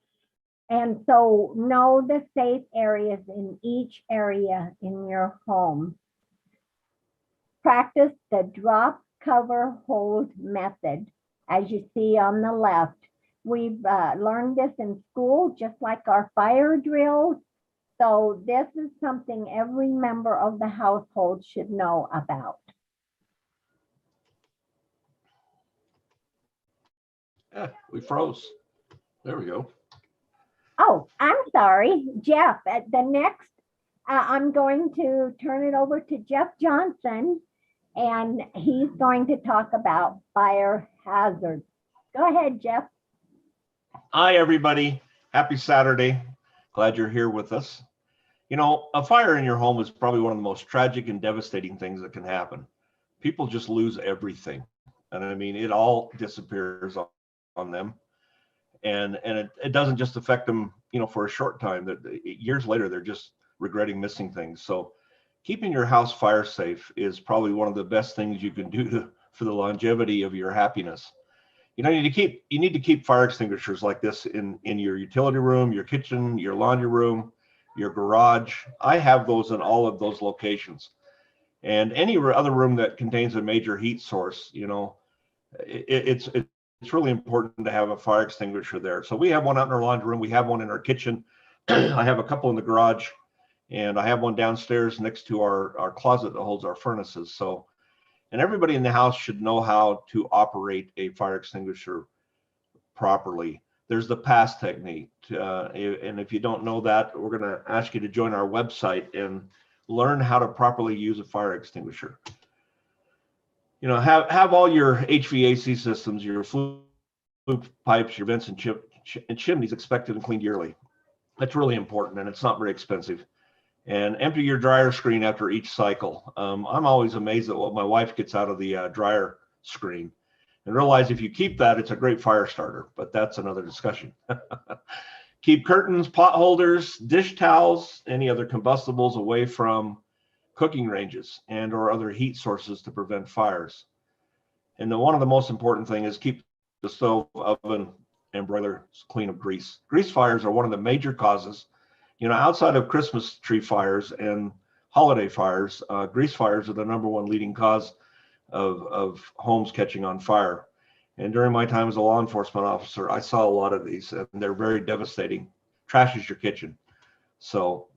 And so know the safe areas in each area in your home. Practice the drop, cover, hold method, as you see on the left. We've learned this in school, just like our fire drills. So this is something every member of the household should know about. Yeah, we froze. There we go. Oh, I'm sorry, Jeff. At the next, I'm going to turn it over to Jeff Johnson, and he's going to talk about fire hazards. Go ahead, Jeff. Hi, everybody. Happy Saturday. Glad you're here with us. You know, a fire in your home is probably one of the most tragic and devastating things that can happen. People just lose everything. And I mean, it all disappears on them. And it doesn't just affect them, you know, for a short time. That years later, they're just regretting missing things. So keeping your house fire safe is probably one of the best things you can do for the longevity of your happiness. You need to keep fire extinguishers like this in your utility room, your kitchen, your laundry room, your garage. I have those in all of those locations. And any other room that contains a major heat source, you know, it's really important to have a fire extinguisher there. So we have one out in our laundry room. We have one in our kitchen. I have a couple in the garage, and I have one downstairs next to our closet that holds our furnaces. So, and everybody in the house should know how to operate a fire extinguisher properly. There's the pass technique. And if you don't know that, we're going to ask you to join our website and learn how to properly use a fire extinguisher. You know, have all your HVAC systems, your flue pipes, your vents and chimneys inspected and cleaned yearly. That's really important, and it's not very expensive. And empty your dryer screen after each cycle. I'm always amazed at what my wife gets out of the dryer screen, and realize if you keep that, it's a great fire starter, but that's another discussion. Keep curtains, pot holders, dish towels, any other combustibles away from cooking ranges and or other heat sources to prevent fires. And one of the most important thing is keep the stove, oven, and broiler clean of grease. Grease fires are one of the major causes. You know, outside of Christmas tree fires and holiday fires, grease fires are the #1 leading cause of homes catching on fire. And during my time as a law enforcement officer, I saw a lot of these, and they're very devastating. Trashes your kitchen. So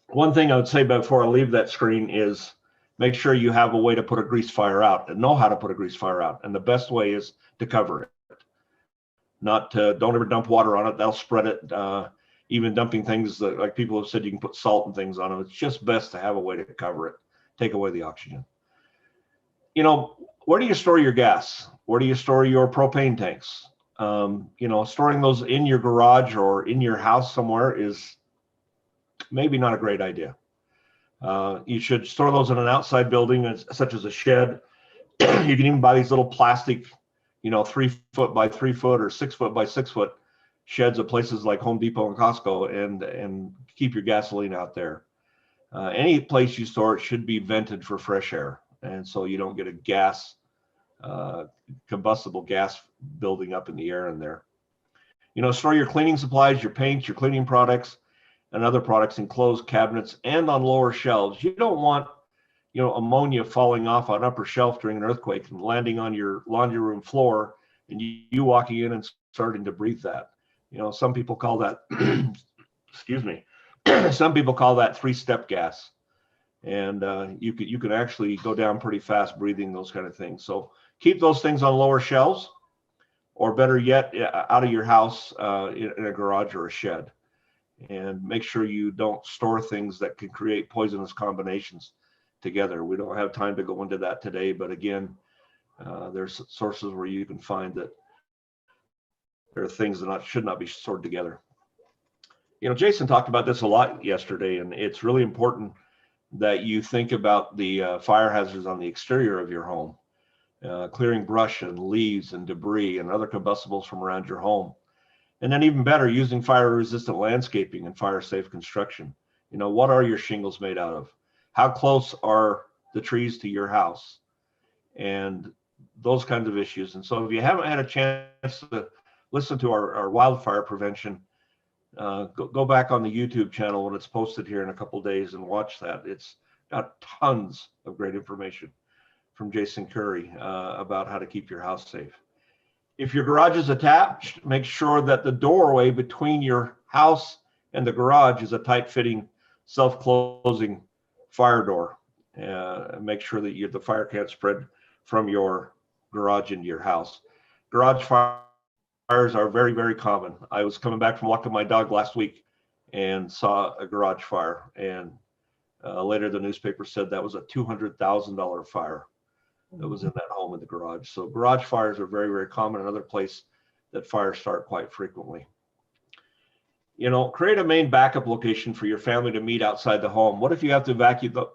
one thing I would say before I leave that screen is make sure you have a way to put a grease fire out and know how to put a grease fire out. And the best way is to cover it. Don't ever dump water on it. That'll spread it. Even dumping things that, like people have said, you can put salt and things on them. It's just best to have a way to cover it, take away the oxygen. You know, where do you store your gas? Where do you store your propane tanks? You know, storing those in your garage or in your house somewhere is maybe not a great idea. You should store those in an outside building, such as a shed. You can even buy these little plastic, you know, 3 foot by 3 foot or 6 foot by 6 foot sheds at places like Home Depot and Costco, and keep your gasoline out there. Any place you store it should be vented for fresh air, and so you don't get a combustible gas building up in the air in there. You know, store your cleaning supplies, your paints, your cleaning products, and other products in closed cabinets and on lower shelves. You don't want, you know, ammonia falling off an upper shelf during an earthquake and landing on your laundry room floor, and you walking in and starting to breathe that. You know, some people call that, excuse me, some people call that 3-step gas. And you can actually go down pretty fast breathing those kind of things. So keep those things on lower shelves, or better yet, out of your house in a garage or a shed. And make sure you don't store things that can create poisonous combinations together. We don't have time to go into that today, but again, there's sources where you can find that there are things that should not be stored together. You know, Jason talked about this a lot yesterday, and it's really important that you think about the fire hazards on the exterior of your home, clearing brush and leaves and debris and other combustibles from around your home. And then even better, using fire-resistant landscaping and fire-safe construction. You know, what are your shingles made out of? How close are the trees to your house? And those kinds of issues. And so if you haven't had a chance to listen to our wildfire prevention, go back on the YouTube channel when it's posted here in a couple of days and watch that. It's got tons of great information from Jason Curry about how to keep your house safe. If your garage is attached, make sure that the doorway between your house and the garage is a tight-fitting, self-closing fire door. Make sure that the fire can't spread from your garage into your house. Garage fires are very, very common. I was coming back from walking my dog last week and saw a garage fire, and later the newspaper said that was a $200,000 fire that was in that home in the garage. So garage fires are very, very common. Another place that fires start quite frequently. You know, create a main backup location for your family to meet outside the home. What if you have to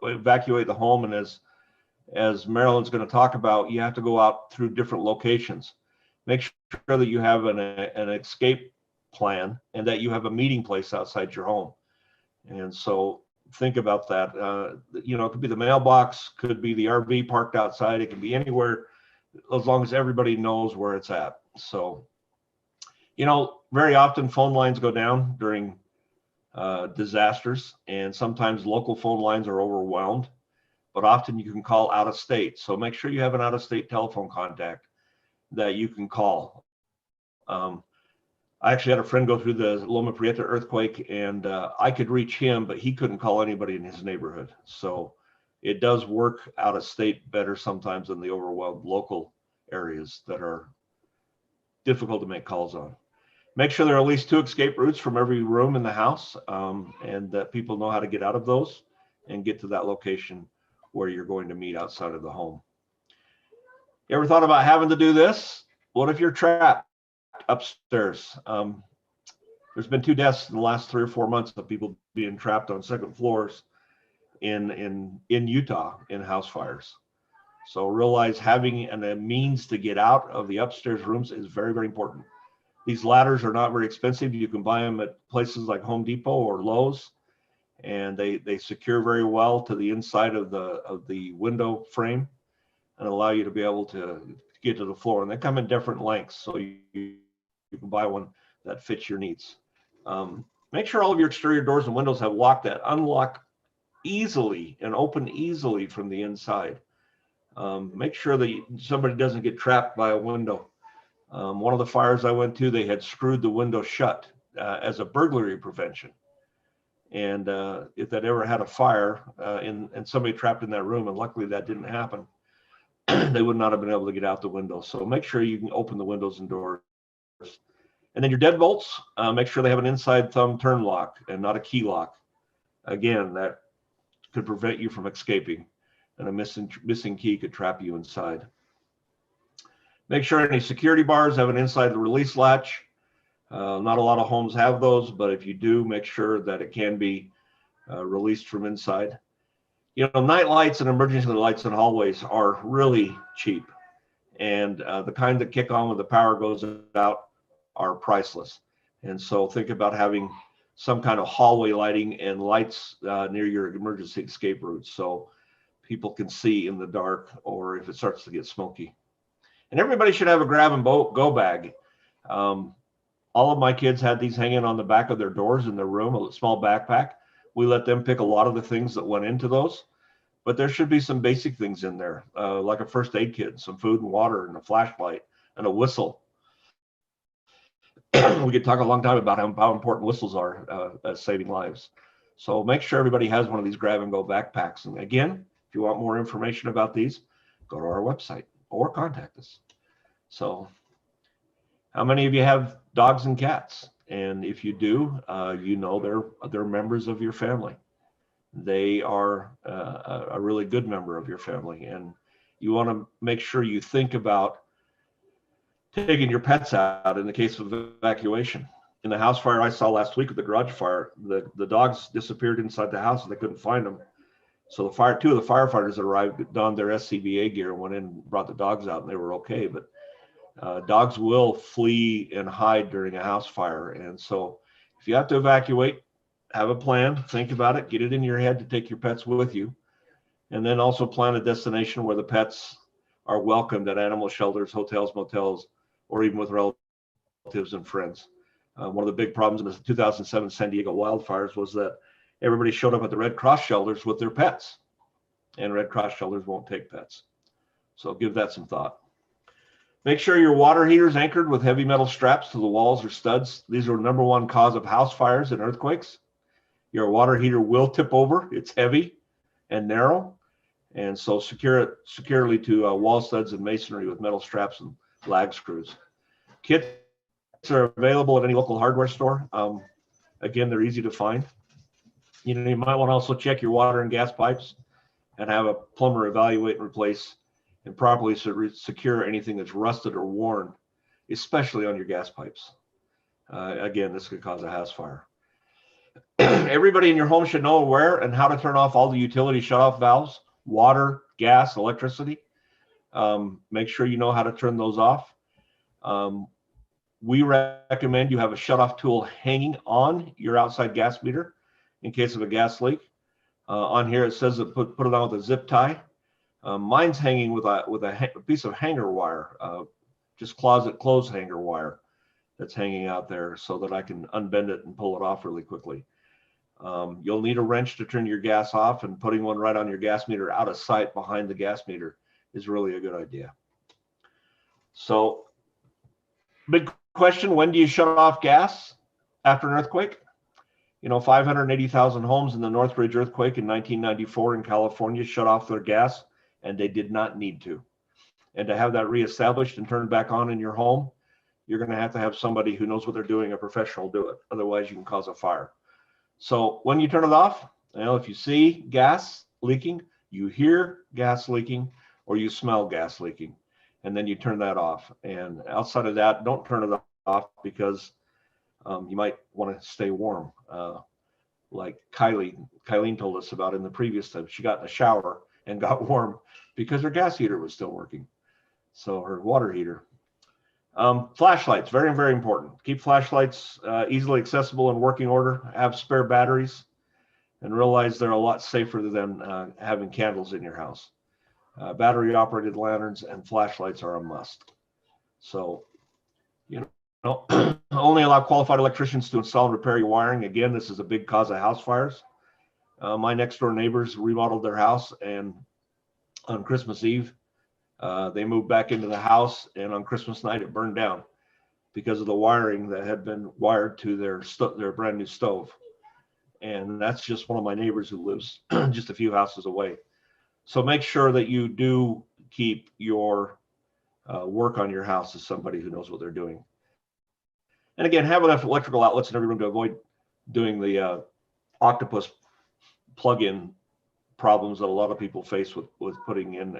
evacuate the home, and as Marilin's going to talk about, you have to go out through different locations. Make sure that you have an escape plan and that you have a meeting place outside your home. And so think about that. You know, it could be the mailbox, could be the RV parked outside. It can be anywhere, as long as everybody knows where it's at. So, you know, very often phone lines go down during disasters, and sometimes local phone lines are overwhelmed, but often you can call out of state. So make sure you have an out of state telephone contact that you can call. I actually had a friend go through the Loma Prieta earthquake, and I could reach him, but he couldn't call anybody in his neighborhood. So it does work out of state better sometimes than the overwhelmed local areas that are difficult to make calls on. Make sure there are at least 2 escape routes from every room in the house, and that people know how to get out of those and get to that location where you're going to meet outside of the home. You ever thought about having to do this? What if you're trapped upstairs? There's been 2 deaths in the last 3 or 4 months of people being trapped on second floors in Utah in house fires. So realize having a means to get out of the upstairs rooms is very, very important. These ladders are not very expensive. You can buy them at places like Home Depot or Lowe's, and they secure very well to the inside of the window frame and allow you to be able to get to the floor. And they come in different lengths, so you can buy one that fits your needs. Make sure all of your exterior doors and windows have lock that unlock easily and open easily from the inside. Make sure that somebody doesn't get trapped by a window. One of the fires I went to, they had screwed the window shut as a burglary prevention. And if that ever had a fire and somebody trapped in that room, and luckily that didn't happen, they would not have been able to get out the window. So make sure you can open the windows and doors. And then your deadbolts, make sure they have an inside thumb turn lock and not a key lock. Again, that could prevent you from escaping, and a missing key could trap you inside. Make sure any security bars have an inside release latch. Not a lot of homes have those, but if you do, make sure that it can be released from inside. You know, night lights and emergency lights in hallways are really cheap, and the kind that kick on when the power goes out are priceless. And so think about having some kind of hallway lighting and lights near your emergency escape routes so people can see in the dark or if it starts to get smoky. And everybody should have a grab and go bag. All of my kids had these hanging on the back of their doors in their room, a small backpack. We let them pick a lot of the things that went into those, but there should be some basic things in there, like a first aid kit, some food and water, and a flashlight, and a whistle. We could talk a long time about how important whistles are at saving lives. So make sure everybody has one of these grab and go backpacks. And again, if you want more information about these, go to our website or contact us. So how many of you have dogs and cats? And if you do, you know they're members of your family. They are a really good member of your family, and you want to make sure you think about taking your pets out in the case of evacuation. In the house fire I saw last week with the garage fire, the dogs disappeared inside the house and they couldn't find them. So two of the firefighters arrived, donned their SCBA gear, went in and brought the dogs out, and they were okay. But dogs will flee and hide during a house fire. And so if you have to evacuate, have a plan, think about it, get it in your head to take your pets with you. And then also plan a destination where the pets are welcomed at animal shelters, hotels, motels, or even with relatives and friends. One of the big problems in the 2007 San Diego wildfires was that everybody showed up at the Red Cross shelters with their pets, and Red Cross shelters won't take pets. So give that some thought. Make sure your water heater is anchored with heavy metal straps to the walls or studs. These are the #1 cause of house fires and earthquakes. Your water heater will tip over. It's heavy and narrow, and so secure it securely to wall studs and masonry with metal straps and lag screws. Kits are available at any local hardware store. Again, they're easy to find. You might want to also check your water and gas pipes and have a plumber evaluate and replace and properly secure anything that's rusted or worn especially on your gas pipes. Again, this could cause a house fire. Everybody in your home should know where and how to turn off all the utility shutoff valves, water, gas, electricity. Make sure you know how to turn those off. We recommend you have a shutoff tool hanging on your outside gas meter in case of a gas leak. On here it says that put it on with a zip tie. Mine's hanging with a piece of hanger wire, just closet clothes hanger wire that's hanging out there so that I can unbend it and pull it off really quickly. You'll need a wrench to turn your gas off, and putting one right on your gas meter out of sight behind the gas meter is really a good idea. So, big question, when do you shut off gas after an earthquake? You know, 580,000 homes in the Northridge earthquake in 1994 in California shut off their gas, and they did not need to. And to have that reestablished and turned back on in your home, you're going to have somebody who knows what they're doing, a professional, do it. Otherwise, you can cause a fire. So when you turn it off, you know, if you see gas leaking, you hear gas leaking, or you smell gas leaking, and then you turn that off. And outside of that, don't turn it off, because you might want to stay warm. Like Kylene told us about in the previous time, she got in the shower and got warm because her gas heater was still working. So her water heater. Flashlights, very, very important. Keep flashlights easily accessible and working order. Have spare batteries, and realize they're a lot safer than having candles in your house. Battery operated lanterns and flashlights are a must. So, you know, only allow qualified electricians to install and repair your wiring. Again, this is a big cause of house fires. My next door neighbors remodeled their house, and on Christmas Eve, they moved back into the house, and on Christmas night it burned down because of the wiring that had been wired to their brand new stove. And that's just one of my neighbors who lives just a few houses away. So make sure that you do keep your work on your house as somebody who knows what they're doing. And again, have enough electrical outlets in every room to avoid doing the octopus plug-in problems that a lot of people face with putting in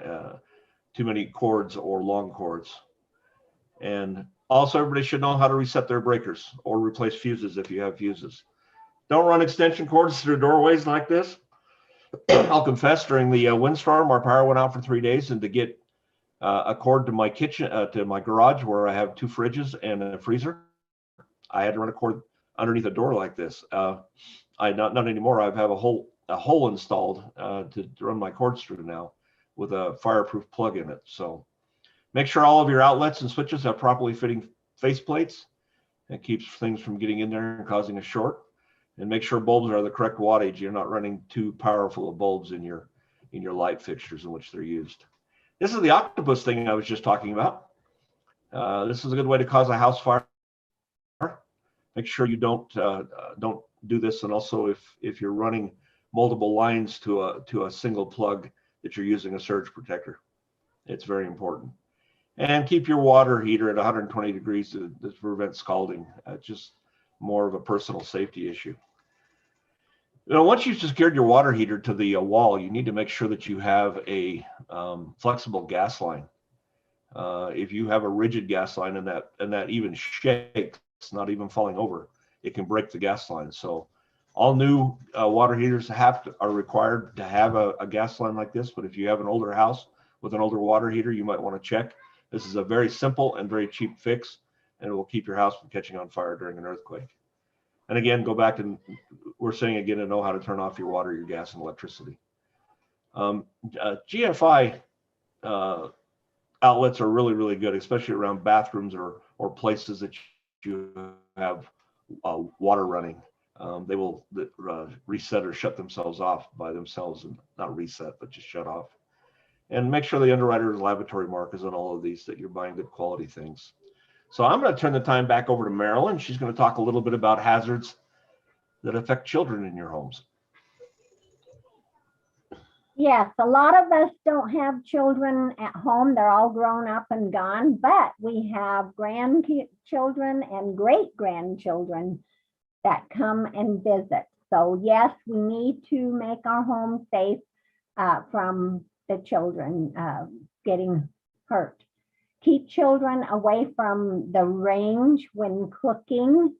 too many cords or long cords. And also, everybody should know how to reset their breakers or replace fuses if you have fuses. Don't run extension cords through doorways like this. I'll confess, during the windstorm, our power went out for 3 days, and to get a cord to my kitchen, to my garage where I have 2 fridges and a freezer, I had to run a cord underneath a door like this. Not anymore. I have a hole installed to run my cords through now, with a fireproof plug in it. So make sure all of your outlets and switches have properly fitting face plates. It keeps things from getting in there and causing a short. And make sure bulbs are the correct wattage. You're not running too powerful of bulbs in your light fixtures in which they're used. This is the octopus thing I was just talking about. This is a good way to cause a house fire. Make sure you don't do this. And also, if you're running multiple lines to a single plug, that you're using a surge protector. It's very important. And keep your water heater at 120 degrees to prevent scalding. Just more of a personal safety issue. You know, once you've secured your water heater to the wall, you need to make sure that you have a flexible gas line. If you have a rigid gas line and that even shakes, not even falling over, it can break the gas line. So all new water heaters are required to have a gas line like this, but if you have an older house with an older water heater, you might want to check. This is a very simple and very cheap fix, and it will keep your house from catching on fire during an earthquake. And again, go back and we're saying again to know how to turn off your water, your gas, and electricity. GFI outlets are really, really good, especially around bathrooms or places that you have water running. They will reset or shut themselves off by themselves, and not reset, but just shut off. And make sure the underwriter's laboratory mark is on all of these, that you're buying good quality things. So I'm going to turn the time back over to Maralin. She's going to talk a little bit about hazards that affect children in your homes. Yes, a lot of us don't have children at home. They're all grown up and gone, but we have grandchildren and great-grandchildren that come and visit. So yes, we need to make our home safe from the children getting hurt. Keep children away from the range when cooking.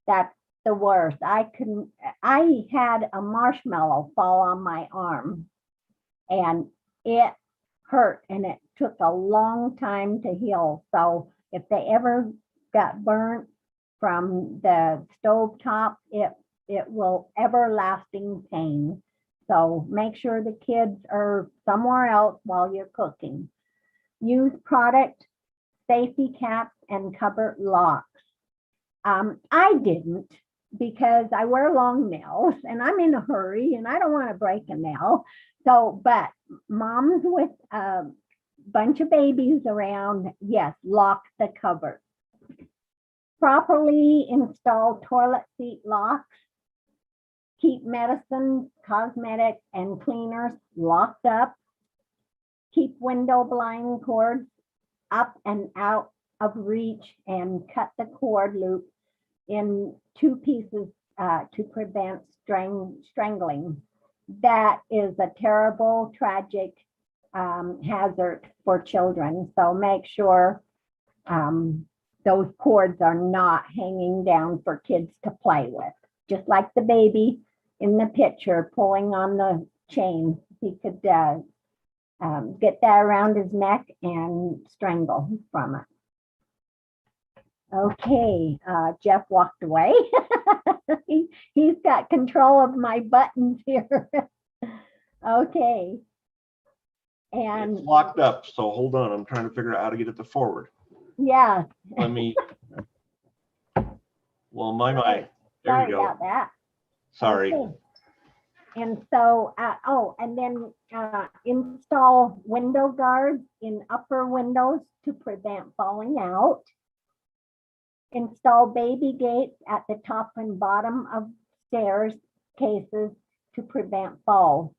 That's the worst. I had a marshmallow fall on my arm and it hurt and it took a long time to heal. So if they ever got burnt from the stove top, it will everlasting pain. So make sure the kids are somewhere else while you're cooking. Use product safety caps and cupboard locks. I didn't, because I wear long nails and I'm in a hurry and I don't want to break a nail. So, but moms with a bunch of babies around, yes, lock the cupboard. Properly install toilet seat locks. Keep medicine, cosmetics, and cleaners locked up. Keep window blind cords up and out of reach and cut the cord loop in 2 pieces to prevent strangling. That is a terrible, tragic hazard for children. So make sure those cords are not hanging down for kids to play with. Just like the baby in the picture pulling on the chain, he could get that around his neck and strangle from it. Okay, Jeff walked away. He's got control of my buttons here. Okay. And it's locked up, so hold on. I'm trying to figure out how to get it to forward. Yeah. Let me. Well, my. There Sorry we go. about that. Sorry. Okay. And so, and then install window guards in upper windows to prevent falling out. Install baby gates at the top and bottom of stairs cases to prevent falls.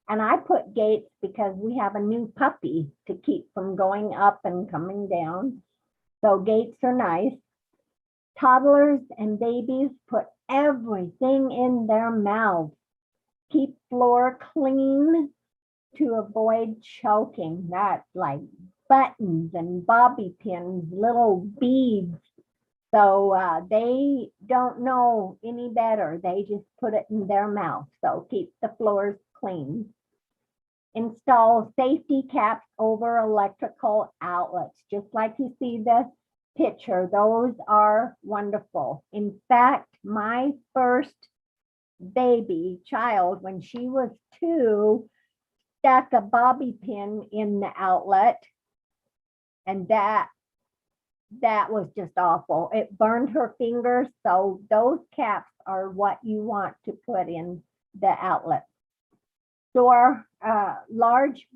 And I put gates because we have a new puppy to keep from going up and coming down. So gates are nice. Toddlers and babies put everything in their mouths. Keep floor clean to avoid choking. That's like buttons and bobby pins, little beads. So they don't know any better. They just put it in their mouth. So keep the floors clean. Install safety caps over electrical outlets, just like you see the picture. Those are wonderful. In fact, my first baby child, when she was 2, stuck a bobby pin in the outlet, and that was just awful. It burned her fingers. So those caps are what you want to put in the outlet. Store large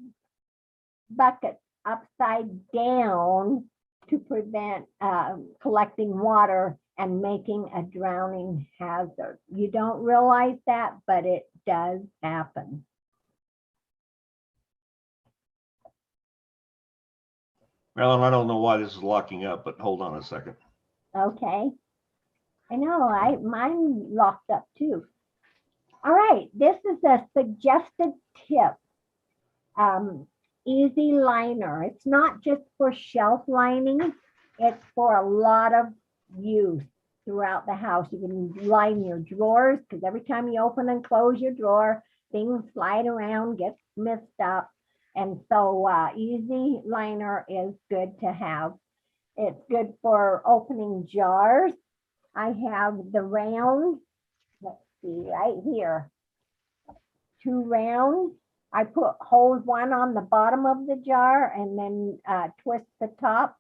buckets upside down to prevent collecting water and making a drowning hazard. You don't realize that, but it does happen. Marilyn, I don't know why this is locking up, but hold on a second. Okay. I know, mine locked up too. All right, this is a suggested tip. Easy liner. It's not just for shelf lining, it's for a lot of use throughout the house. You can line your drawers because every time you open and close your drawer, things slide around, get mixed up. And so easy liner is good to have. It's good for opening jars. I have the round, let's see, right here. 2 rounds. I hold one on the bottom of the jar and then twist the top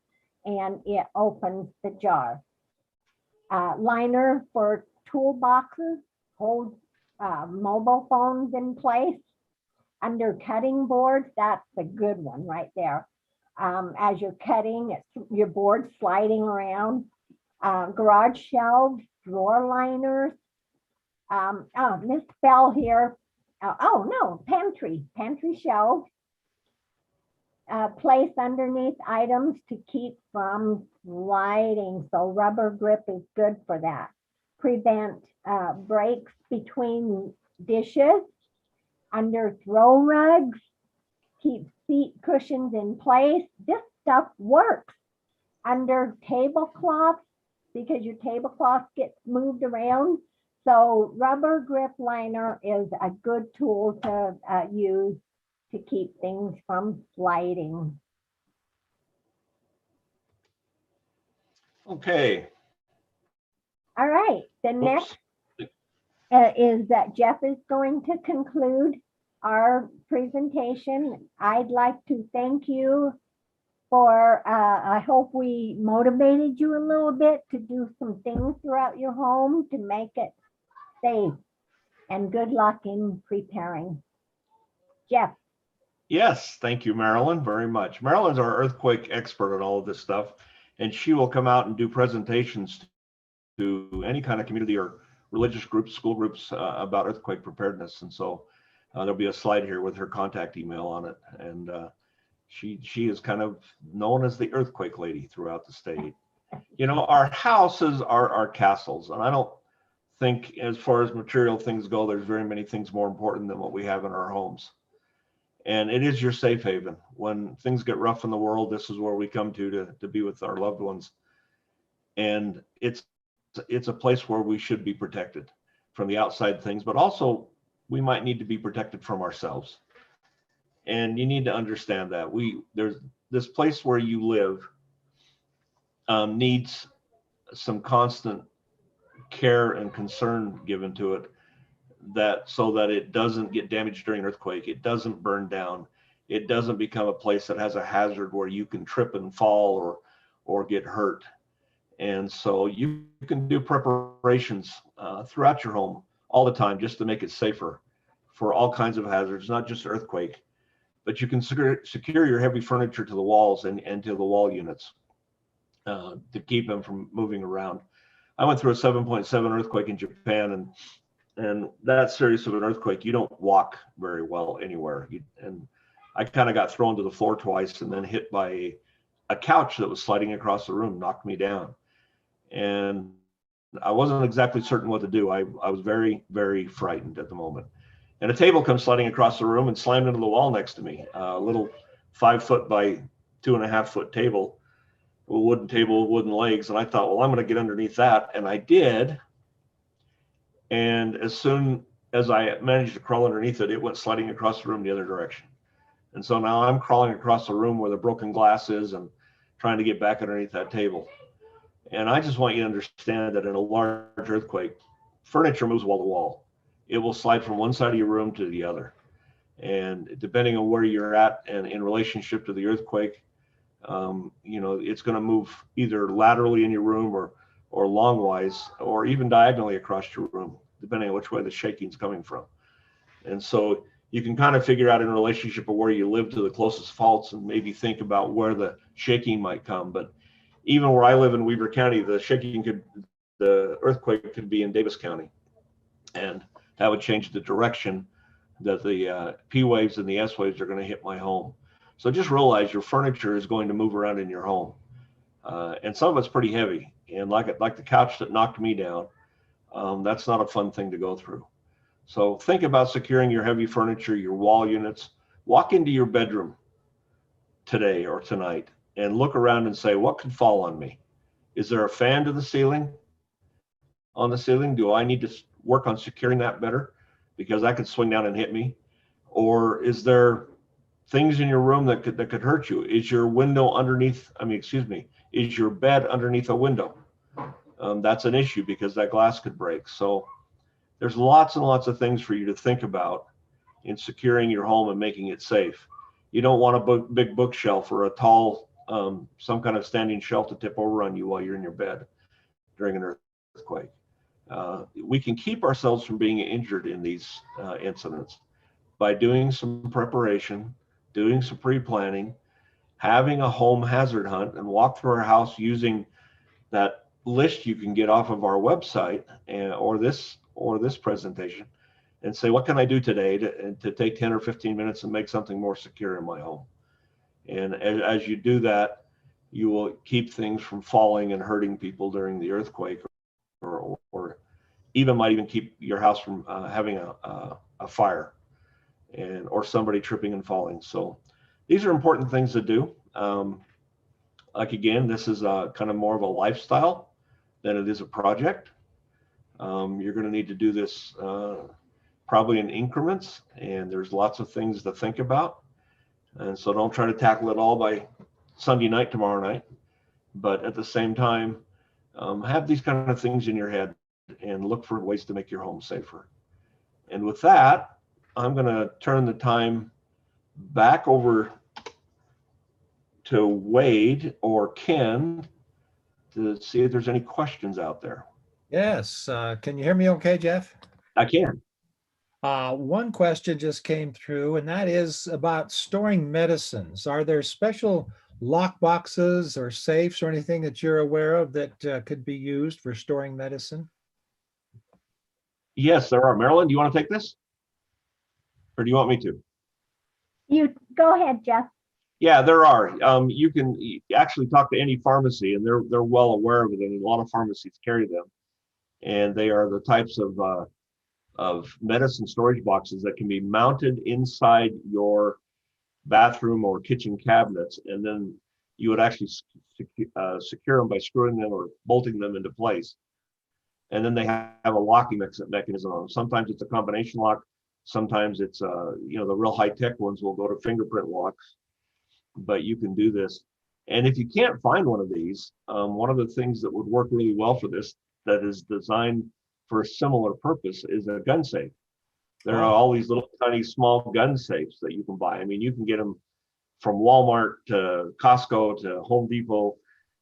and it opens the jar. Liner for toolboxes, hold mobile phones in place. Under cutting boards, that's a good one right there. As you're cutting, your board sliding around. Garage shelves, drawer liners. Miss Bell here. Oh no, pantry shelves. Place underneath items to keep from sliding. So rubber grip is good for that. Prevent breaks between dishes. Under throw rugs, keep seat cushions in place. This stuff works. Under tablecloths, because your tablecloth gets moved around. So rubber grip liner is a good tool to use to keep things from sliding. Okay. All right, the next is that Jeff is going to conclude our presentation. I'd like to thank you for, I hope we motivated you a little bit to do some things throughout your home to make it safe. And good luck in preparing. Jeff. Yes, thank you, Marilyn, very much. Marilyn's our earthquake expert on all of this stuff, and she will come out and do presentations to any kind of community or religious groups, school groups about earthquake preparedness. And so there'll be a slide here with her contact email on it. And she is kind of known as the earthquake lady throughout the state. You know, our houses are our castles, and I don't think as far as material things go, there's very many things more important than what we have in our homes. And it is your safe haven. When things get rough in the world, this is where we come to be with our loved ones. And it's a place where we should be protected from the outside things, but also we might need to be protected from ourselves. And you need to understand that there's this place where you live needs some constant care and concern given to it, so that it doesn't get damaged during an earthquake, it doesn't burn down, it doesn't become a place that has a hazard where you can trip and fall or get hurt. And so you can do preparations throughout your home all the time just to make it safer for all kinds of hazards, not just earthquake, but you can secure your heavy furniture to the walls and to the wall units to keep them from moving around. I went through a 7.7 earthquake in Japan, and that serious of an earthquake, you don't walk very well anywhere. And I kind of got thrown to the floor twice and then hit by a couch that was sliding across the room, knocked me down. And I wasn't exactly certain what to do. I was very, very frightened at the moment. And a table comes sliding across the room and slammed into the wall next to me. A little 5 foot by 2.5 foot table, a wooden table, wooden legs. And I thought, well, I'm going to get underneath that. And I did. And as soon as I managed to crawl underneath it, it went sliding across the room the other direction. And so now I'm crawling across the room where the broken glass is and trying to get back underneath that table. And I just want you to understand that in a large earthquake, furniture moves wall to wall. It will slide from one side of your room to the other. And depending on where you're at and in relationship to the earthquake, you know, it's going to move either laterally in your room or longwise, or even diagonally across your room, depending on which way the shaking's coming from. And so you can kind of figure out in relationship of where you live to the closest faults and maybe think about where the shaking might come. But even where I live in Weber County, the earthquake could be in Davis County. And that would change the direction that the P waves and the S waves are going to hit my home. So just realize your furniture is going to move around in your home. And some of it's pretty heavy. And like the couch that knocked me down, that's not a fun thing to go through. So think about securing your heavy furniture, your wall units. Walk into your bedroom today or tonight and look around and say, what could fall on me? Is there a fan to the ceiling? On the ceiling? Do I need to work on securing that better? Because that could swing down and hit me. Or is there things in your room that could hurt you? Is your window underneath, is your bed underneath a window? That's an issue because that glass could break. So there's lots and lots of things for you to think about in securing your home and making it safe. You don't want a big bookshelf or a tall, some kind of standing shelf to tip over on you while you're in your bed during an earthquake. We can keep ourselves from being injured in these incidents by doing some preparation, doing some pre-planning, having a home hazard hunt, and walk through our house using that list you can get off of our website or this presentation, and say, what can I do today to take 10 or 15 minutes and make something more secure in my home? And as you do that, you will keep things from falling and hurting people during the earthquake, or even might even keep your house from having a fire or somebody tripping and falling. So these are important things to do. Like again, this is kind of more of a lifestyle than it is a project. You're going to need to do this probably in increments, and there's lots of things to think about. And so don't try to tackle it all by Sunday night tomorrow night. But at the same time, have these kind of things in your head and look for ways to make your home safer. And with that, I'm going to turn the time back over to Wade or Ken to see if there's any questions out there. Yes. Can you hear me okay, Jeff? I can. One question just came through, and that is about storing medicines. Are there special lock boxes or safes or anything that you're aware of that could be used for storing medicine? Yes, there are. Marilyn, do you want to take this? Or do you want me to? You go ahead, Jeff. Yeah, there are. You can actually talk to any pharmacy, and they're well aware of it, and a lot of pharmacies carry them. And they are the types of medicine storage boxes that can be mounted inside your bathroom or kitchen cabinets, and then you would actually secure them by screwing them or bolting them into place. And then they have a locking mechanism on them. Sometimes it's a combination lock. Sometimes it's the real high-tech ones will go to fingerprint locks. But you can do this. And if you can't find one of these, one of the things that would work really well for this, that is designed for a similar purpose, is a gun safe. There are all these little tiny small gun safes that you can buy. I mean, you can get them from Walmart to Costco to Home Depot.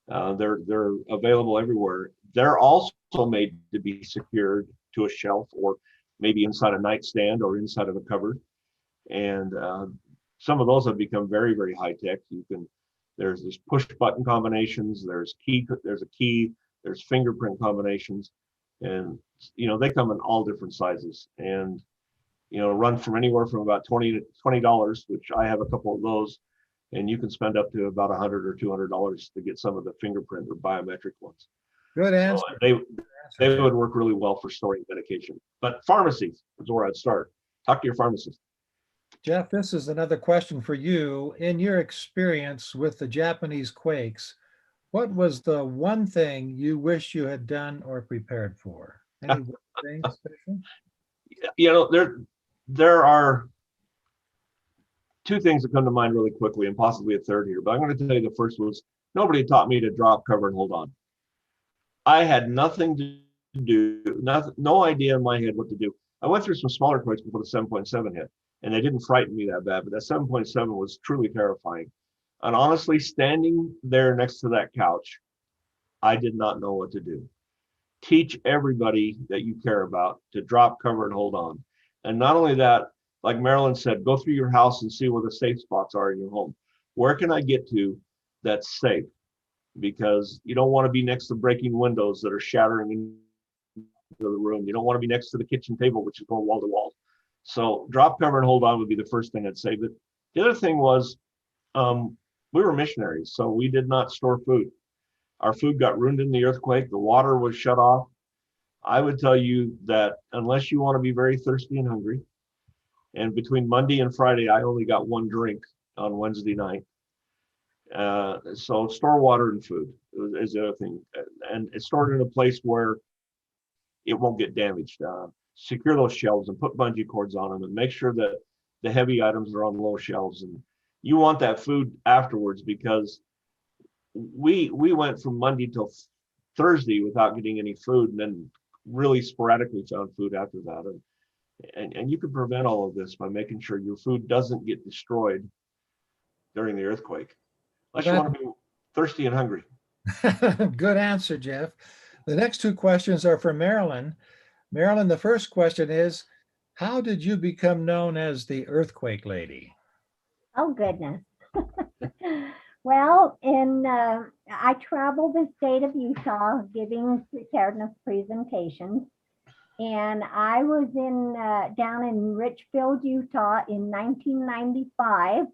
They're available everywhere. They're also made to be secured to a shelf or maybe inside a nightstand or inside of a cupboard. And some of those have become very, very high tech. There's this push button combinations. There's a key. There's fingerprint combinations, and they come in all different sizes, and run from anywhere from about $20, which I have a couple of those, and you can spend up to about $100 or $200 to get some of the fingerprint or biometric ones. Good answer. So they would work really well for storing medication. But pharmacies is where I'd start. Talk to your pharmacist. Jeff, this is another question for you. In your experience with the Japanese quakes, what was the one thing you wish you had done or prepared for? Anything special? There are two things that come to mind really quickly, and possibly a third here. But I'm going to tell you the first was nobody taught me to drop, cover, and hold on. I had nothing to do, no idea in my head what to do. I went through some smaller quakes before the 7.7 hit, and they didn't frighten me that bad, but that 7.7 was truly terrifying. And honestly, standing there next to that couch, I did not know what to do. Teach everybody that you care about to drop, cover, and hold on. And not only that, like Marilyn said, go through your house and see where the safe spots are in your home. Where can I get to that's safe? Because you don't want to be next to breaking windows that are shattering into the room. You don't want to be next to the kitchen table, which is going wall to wall. So drop, cover, and hold on would be the first thing I'd say. But the other thing was, we were missionaries, so we did not store food. Our food got ruined in the earthquake. The water was shut off. I would tell you that unless you want to be very thirsty and hungry, and between Monday and Friday, I only got one drink on Wednesday night. So store water and food is the other thing. And it's stored in a place where it won't get damaged. Secure those shelves and put bungee cords on them and make sure that the heavy items are on low shelves. And you want that food afterwards, because we went from Monday till Thursday without getting any food, and then really sporadically found food after that. And you can prevent all of this by making sure your food doesn't get destroyed during the earthquake, unless you want to be thirsty and hungry. Good answer, Jeff. The next two questions are for Marilyn. Marilyn, the first question is, how did you become known as the Earthquake Lady? Oh, goodness. Well, I traveled the state of Utah giving preparedness presentations. And I was down in Richfield, Utah in 1995.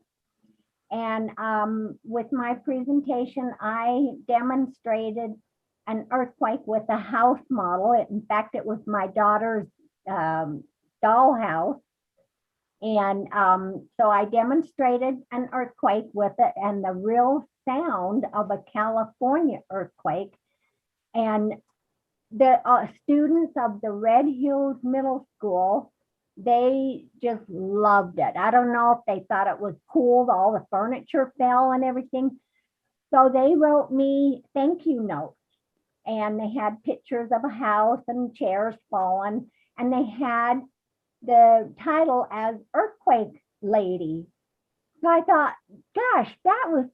And with my presentation, I demonstrated an earthquake with a house model. In fact, it was my daughter's dollhouse. And so I demonstrated an earthquake with it, and the real sound of a California earthquake. And the students of the Red Hills Middle School, they just loved it. I don't know if they thought it was cool, all the furniture fell and everything. So they wrote me thank you notes, and they had pictures of a house and chairs falling, and they had the title as Earthquake Lady. So I thought, gosh, that was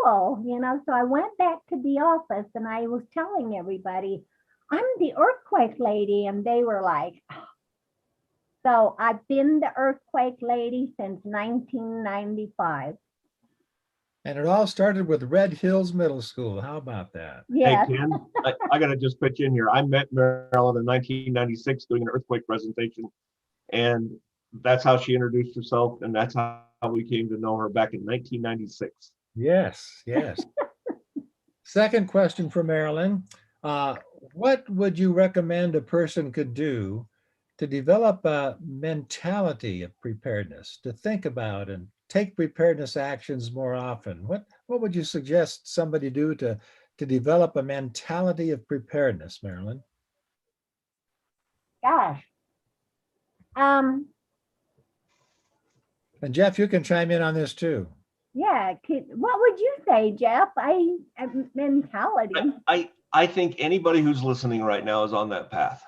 cool, you know. So I went back to the office and I was telling everybody, I'm the Earthquake Lady, and they were like, oh. So I've been the Earthquake Lady since 1995. And it all started with Red Hills Middle School. How about that? Yes. Hey, Ken, I got to just pitch in here. I met Marilyn in 1996 doing an earthquake presentation, and that's how she introduced herself, and that's how we came to know her back in 1996. Yes, yes. Second question for Marilyn. What would you recommend a person could do to develop a mentality of preparedness, to think about and take preparedness actions more often? What would you suggest somebody do to develop a mentality of preparedness, Marilyn? Gosh. And Jeff, you can chime in on this too. Yeah. What would you say, Jeff? Mentality. I think anybody who's listening right now is on that path.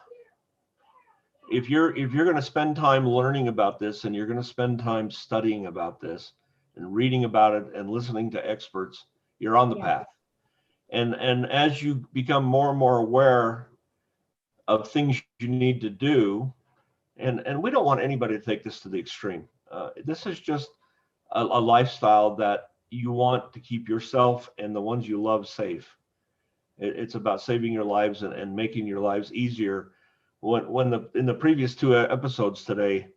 If you're going to spend time learning about this, and you're going to spend time studying about this and reading about it and listening to experts, you're on the path. And as you become more and more aware of things you need to do, and we don't want anybody to take this to the extreme. This is just a lifestyle that you want to keep yourself and the ones you love safe. It's about saving your lives and making your lives easier. In the previous two episodes today,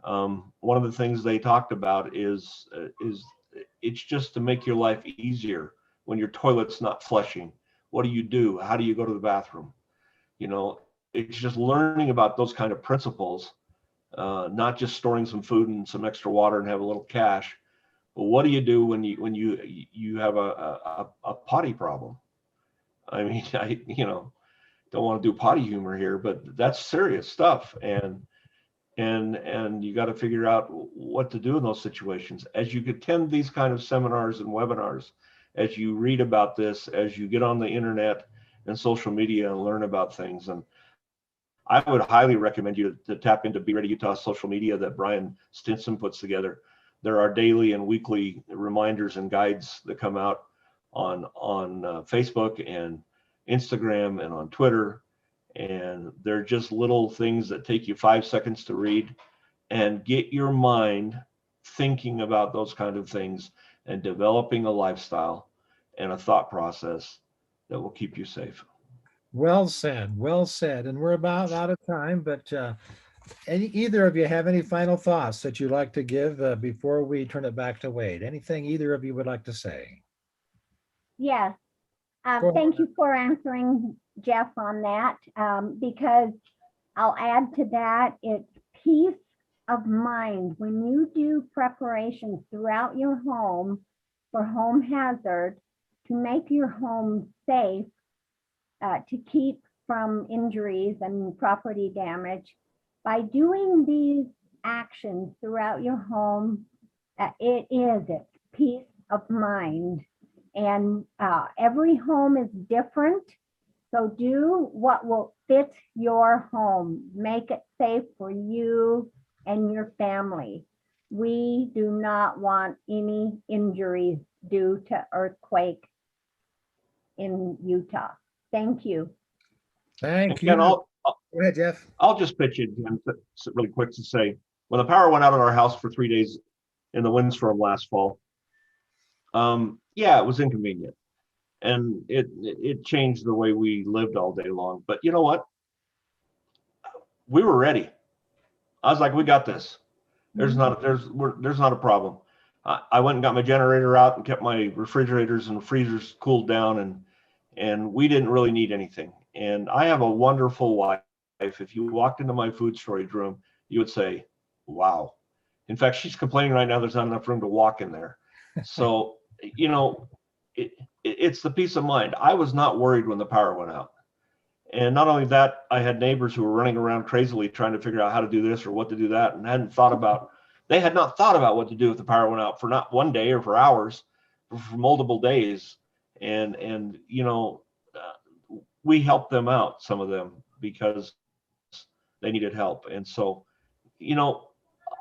one of the things they talked about is it's just to make your life easier. When your toilet's not flushing, what do you do? How do you go to the bathroom? You know, it's just learning about those kind of principles, not just storing some food and some extra water and have a little cash. But what do you do when you have a potty problem? I mean, don't want to do potty humor here, but that's serious stuff. And you got to figure out what to do in those situations. As you attend these kind of seminars and webinars, as you read about this, as you get on the internet and social media and learn about things. And I would highly recommend you to tap into Be Ready Utah social media that Brian Stinson puts together. There are daily and weekly reminders and guides that come out on Facebook and Instagram and on Twitter. And they're just little things that take you 5 seconds to read and get your mind thinking about those kind of things and developing a lifestyle and a thought process that will keep you safe. Well said, well said. And we're about out of time, but either of you have any final thoughts that you'd like to give before we turn it back to Wade? Anything either of you would like to say? Yes. Thank you for answering, Jeff, on that, because I'll add to that, it's peace of mind. When you do preparations throughout your home for home hazard, to make your home safe, to keep from injuries and property damage, by doing these actions throughout your home, it's peace of mind. And every home is different. So do what will fit your home. Make it safe for you and your family. We do not want any injuries due to earthquake in Utah. Thank you. Thank you. Go ahead, Jeff. I'll just pitch in really quick to say, when the power went out in our house for 3 days in the windstorm last fall, yeah, it was inconvenient, and it changed the way we lived all day long. But you know what? We were ready. I was like, we got this. There's not a problem. I went and got my generator out and kept my refrigerators and freezers cooled down, and we didn't really need anything. And I have a wonderful wife. If you walked into my food storage room, you would say, wow. In fact, she's complaining right now there's not enough room to walk in there. So, you know, it's the peace of mind. I was not worried when the power went out. And not only that, I had neighbors who were running around crazily trying to figure out how to do this or what to do that, and they had not thought about what to do if the power went out for not one day or for hours, but for multiple days. And we helped them out, some of them, because they needed help. And so,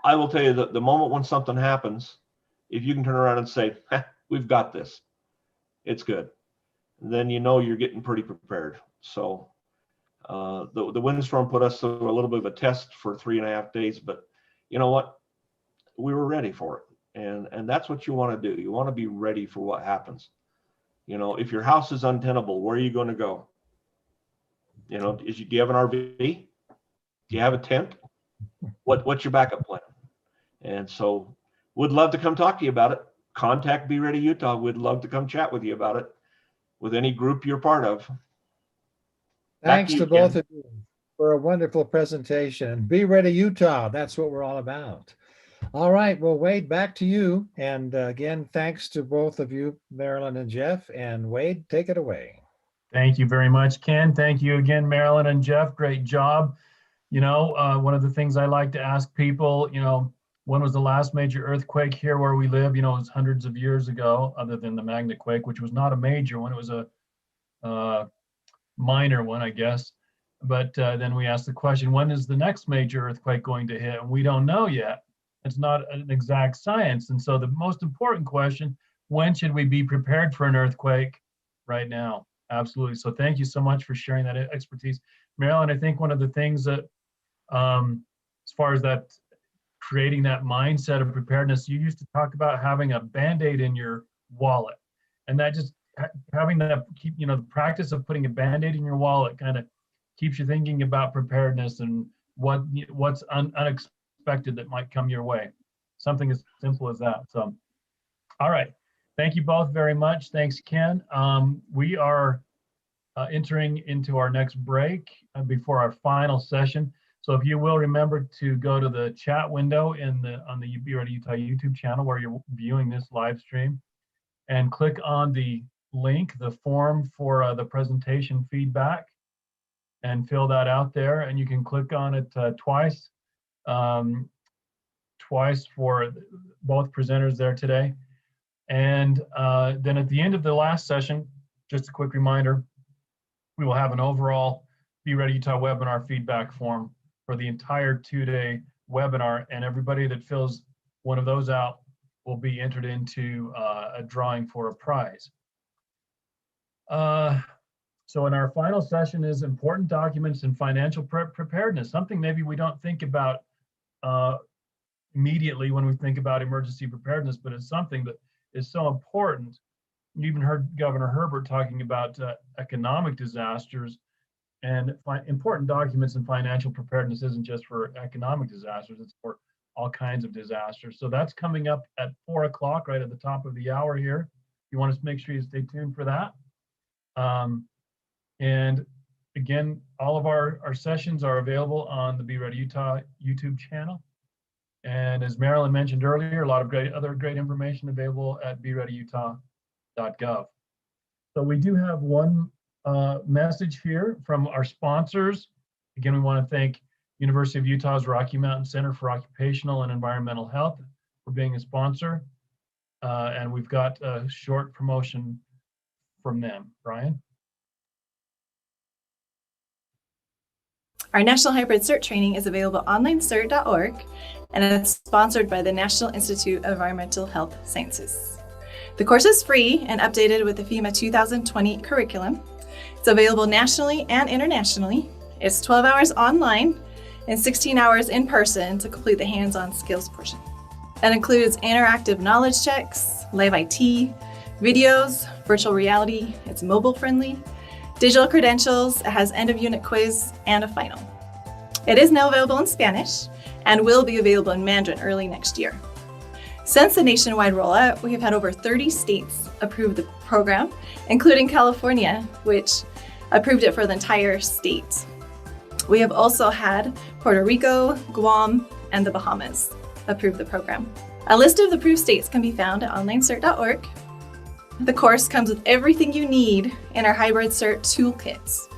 I will tell you that the moment when something happens, if you can turn around and say, we've got this, it's good, then you're getting pretty prepared. So the windstorm put us through a little bit of a test for 3.5 days, but you know what? We were ready for it. And that's what you want to do. You want to be ready for what happens. If your house is untenable, where are you going to go? Do you have an RV? Do you have a tent? What's your backup plan? And so would love to come talk to you about it. Contact Be Ready Utah. We'd love to come chat with you about it with any group you're part of. Thanks to both of you for a wonderful presentation. Be Ready Utah, that's what we're all about. All right, well, Wade, back to you. And again, thanks to both of you, Maralin and Jeff. And Wade, take it away. Thank you very much, Ken. Thank you again, Maralin and Jeff. Great job. One of the things I like to ask people, when was the last major earthquake here where we live? It was hundreds of years ago, other than the magnet quake, which was not a major one. It was a minor one, I guess. But then we ask the question, when is the next major earthquake going to hit? And we don't know yet. It's not an exact science. And so the most important question, when should we be prepared for an earthquake? Right now. Absolutely. So thank you so much for sharing that expertise. Maralin, I think one of the things that, as far as that, creating that mindset of preparedness, you used to talk about having a Band-Aid in your wallet. And that just having that, the practice of putting a Band-Aid in your wallet kind of keeps you thinking about preparedness and what's unexpected that might come your way. Something as simple as that. So, all right. Thank you both very much. Thanks, Ken. We are entering into our next break before our final session. So if you will remember to go to the chat window on the Be Ready Utah YouTube channel where you're viewing this live stream, and click on the link, the form for the presentation feedback, and fill that out there. And you can click on it twice for both presenters there today. And then at the end of the last session, just a quick reminder, we will have an overall Be Ready Utah webinar feedback form for the entire 2-day webinar, and everybody that fills one of those out will be entered into a drawing for a prize. So in our final session is important documents and financial preparedness, something maybe we don't think about immediately when we think about emergency preparedness, but it's something that is so important. You even heard Governor Herbert talking about economic disasters, and important documents and financial preparedness isn't just for economic disasters, it's for all kinds of disasters. So that's coming up at 4 o'clock, right at the top of the hour here. You want to make sure you stay tuned for that. And again, all of our sessions are available on the Be Ready Utah YouTube channel. And as Maralin mentioned earlier, a lot of other great information available at bereadyutah.gov. So we do have one message here from our sponsors. Again, we want to thank University of Utah's Rocky Mountain Center for Occupational and Environmental Health for being a sponsor. And we've got a short promotion from them. Brian? Our National Hybrid CERT training is available at onlinecert.org, and it's sponsored by the National Institute of Environmental Health Sciences. The course is free and updated with the FEMA 2020 curriculum. It's available nationally and internationally. It's 12 hours online and 16 hours in person to complete the hands-on skills portion. It includes interactive knowledge checks, live IT, videos, virtual reality, it's mobile friendly, digital credentials, it has end-of-unit quiz, and a final. It is now available in Spanish and will be available in Mandarin early next year. Since the nationwide rollout, we have had over 30 states approve the program, including California, which approved it for the entire state. We have also had Puerto Rico, Guam, and the Bahamas approve the program. A list of the approved states can be found at onlinecert.org. The course comes with everything you need in our Hybrid Cert toolkits.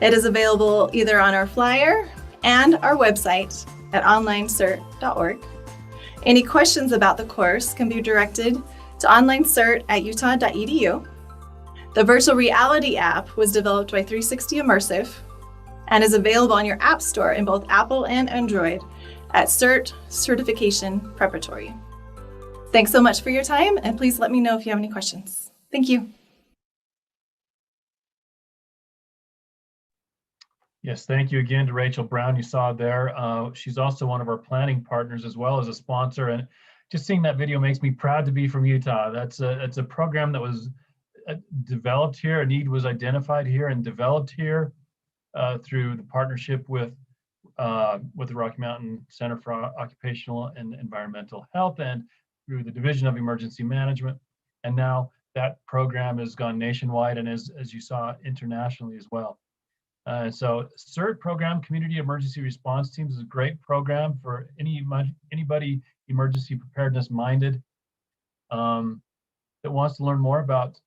It is available either on our flyer and our website at onlinecert.org. Any questions about the course can be directed to onlinecert@utah.edu. The virtual reality app was developed by 360 Immersive and is available on your app store in both Apple and Android at CERT Certification Preparatory. Thanks so much for your time, and please let me know if you have any questions. Thank you. Yes, thank you again to Rachel Brown. You saw there. She's also one of our planning partners as well as a sponsor. And just seeing that video makes me proud to be from Utah. It's a program that was developed here. A need was identified here and developed here through the partnership with the Rocky Mountain Center for Occupational and Environmental Health and through the Division of Emergency Management. And now that program has gone nationwide and as you saw, internationally as well. So CERT program, Community Emergency Response Teams, is a great program for anybody emergency preparedness minded that wants to learn more about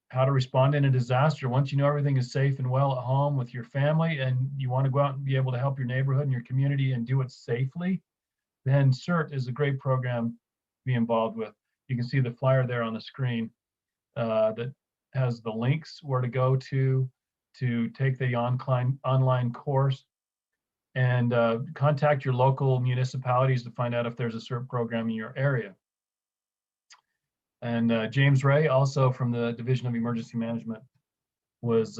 how to respond in a disaster. Once you know everything is safe and well at home with your family and you want to go out and be able to help your neighborhood and your community and do it safely, then CERT is a great program to be involved with. You can see the flyer there on the screen that has the links where to go to take the online course, and contact your local municipalities to find out if there's a CERT program in your area. And James Ray, also from the Division of Emergency Management, was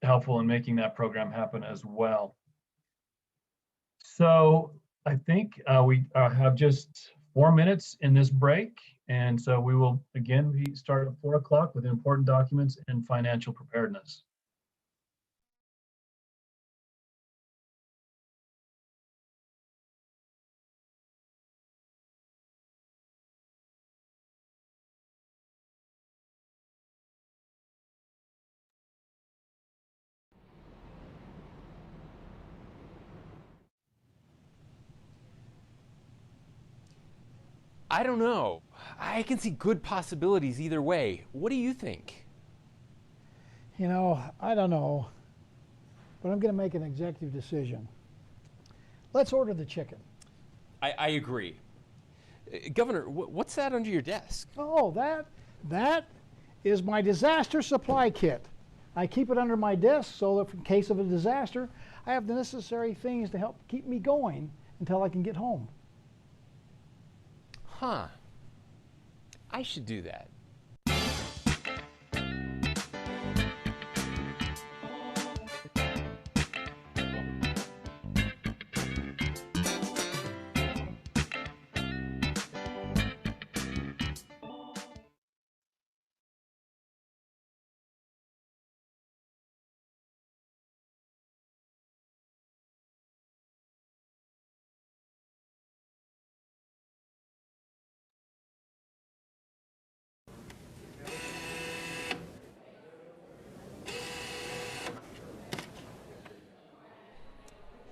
helpful in making that program happen as well. So I think we have just 4 minutes in this break. And so we will again start at 4 o'clock with important documents and financial preparedness. I don't know. I can see good possibilities either way. What do you think? You know, I don't know, but I'm going to make an executive decision. Let's order the chicken. I agree. Governor, what's that under your desk? Oh, that is my disaster supply kit. I keep it under my desk so that in case of a disaster, I have the necessary things to help keep me going until I can get home. Huh. I should do that.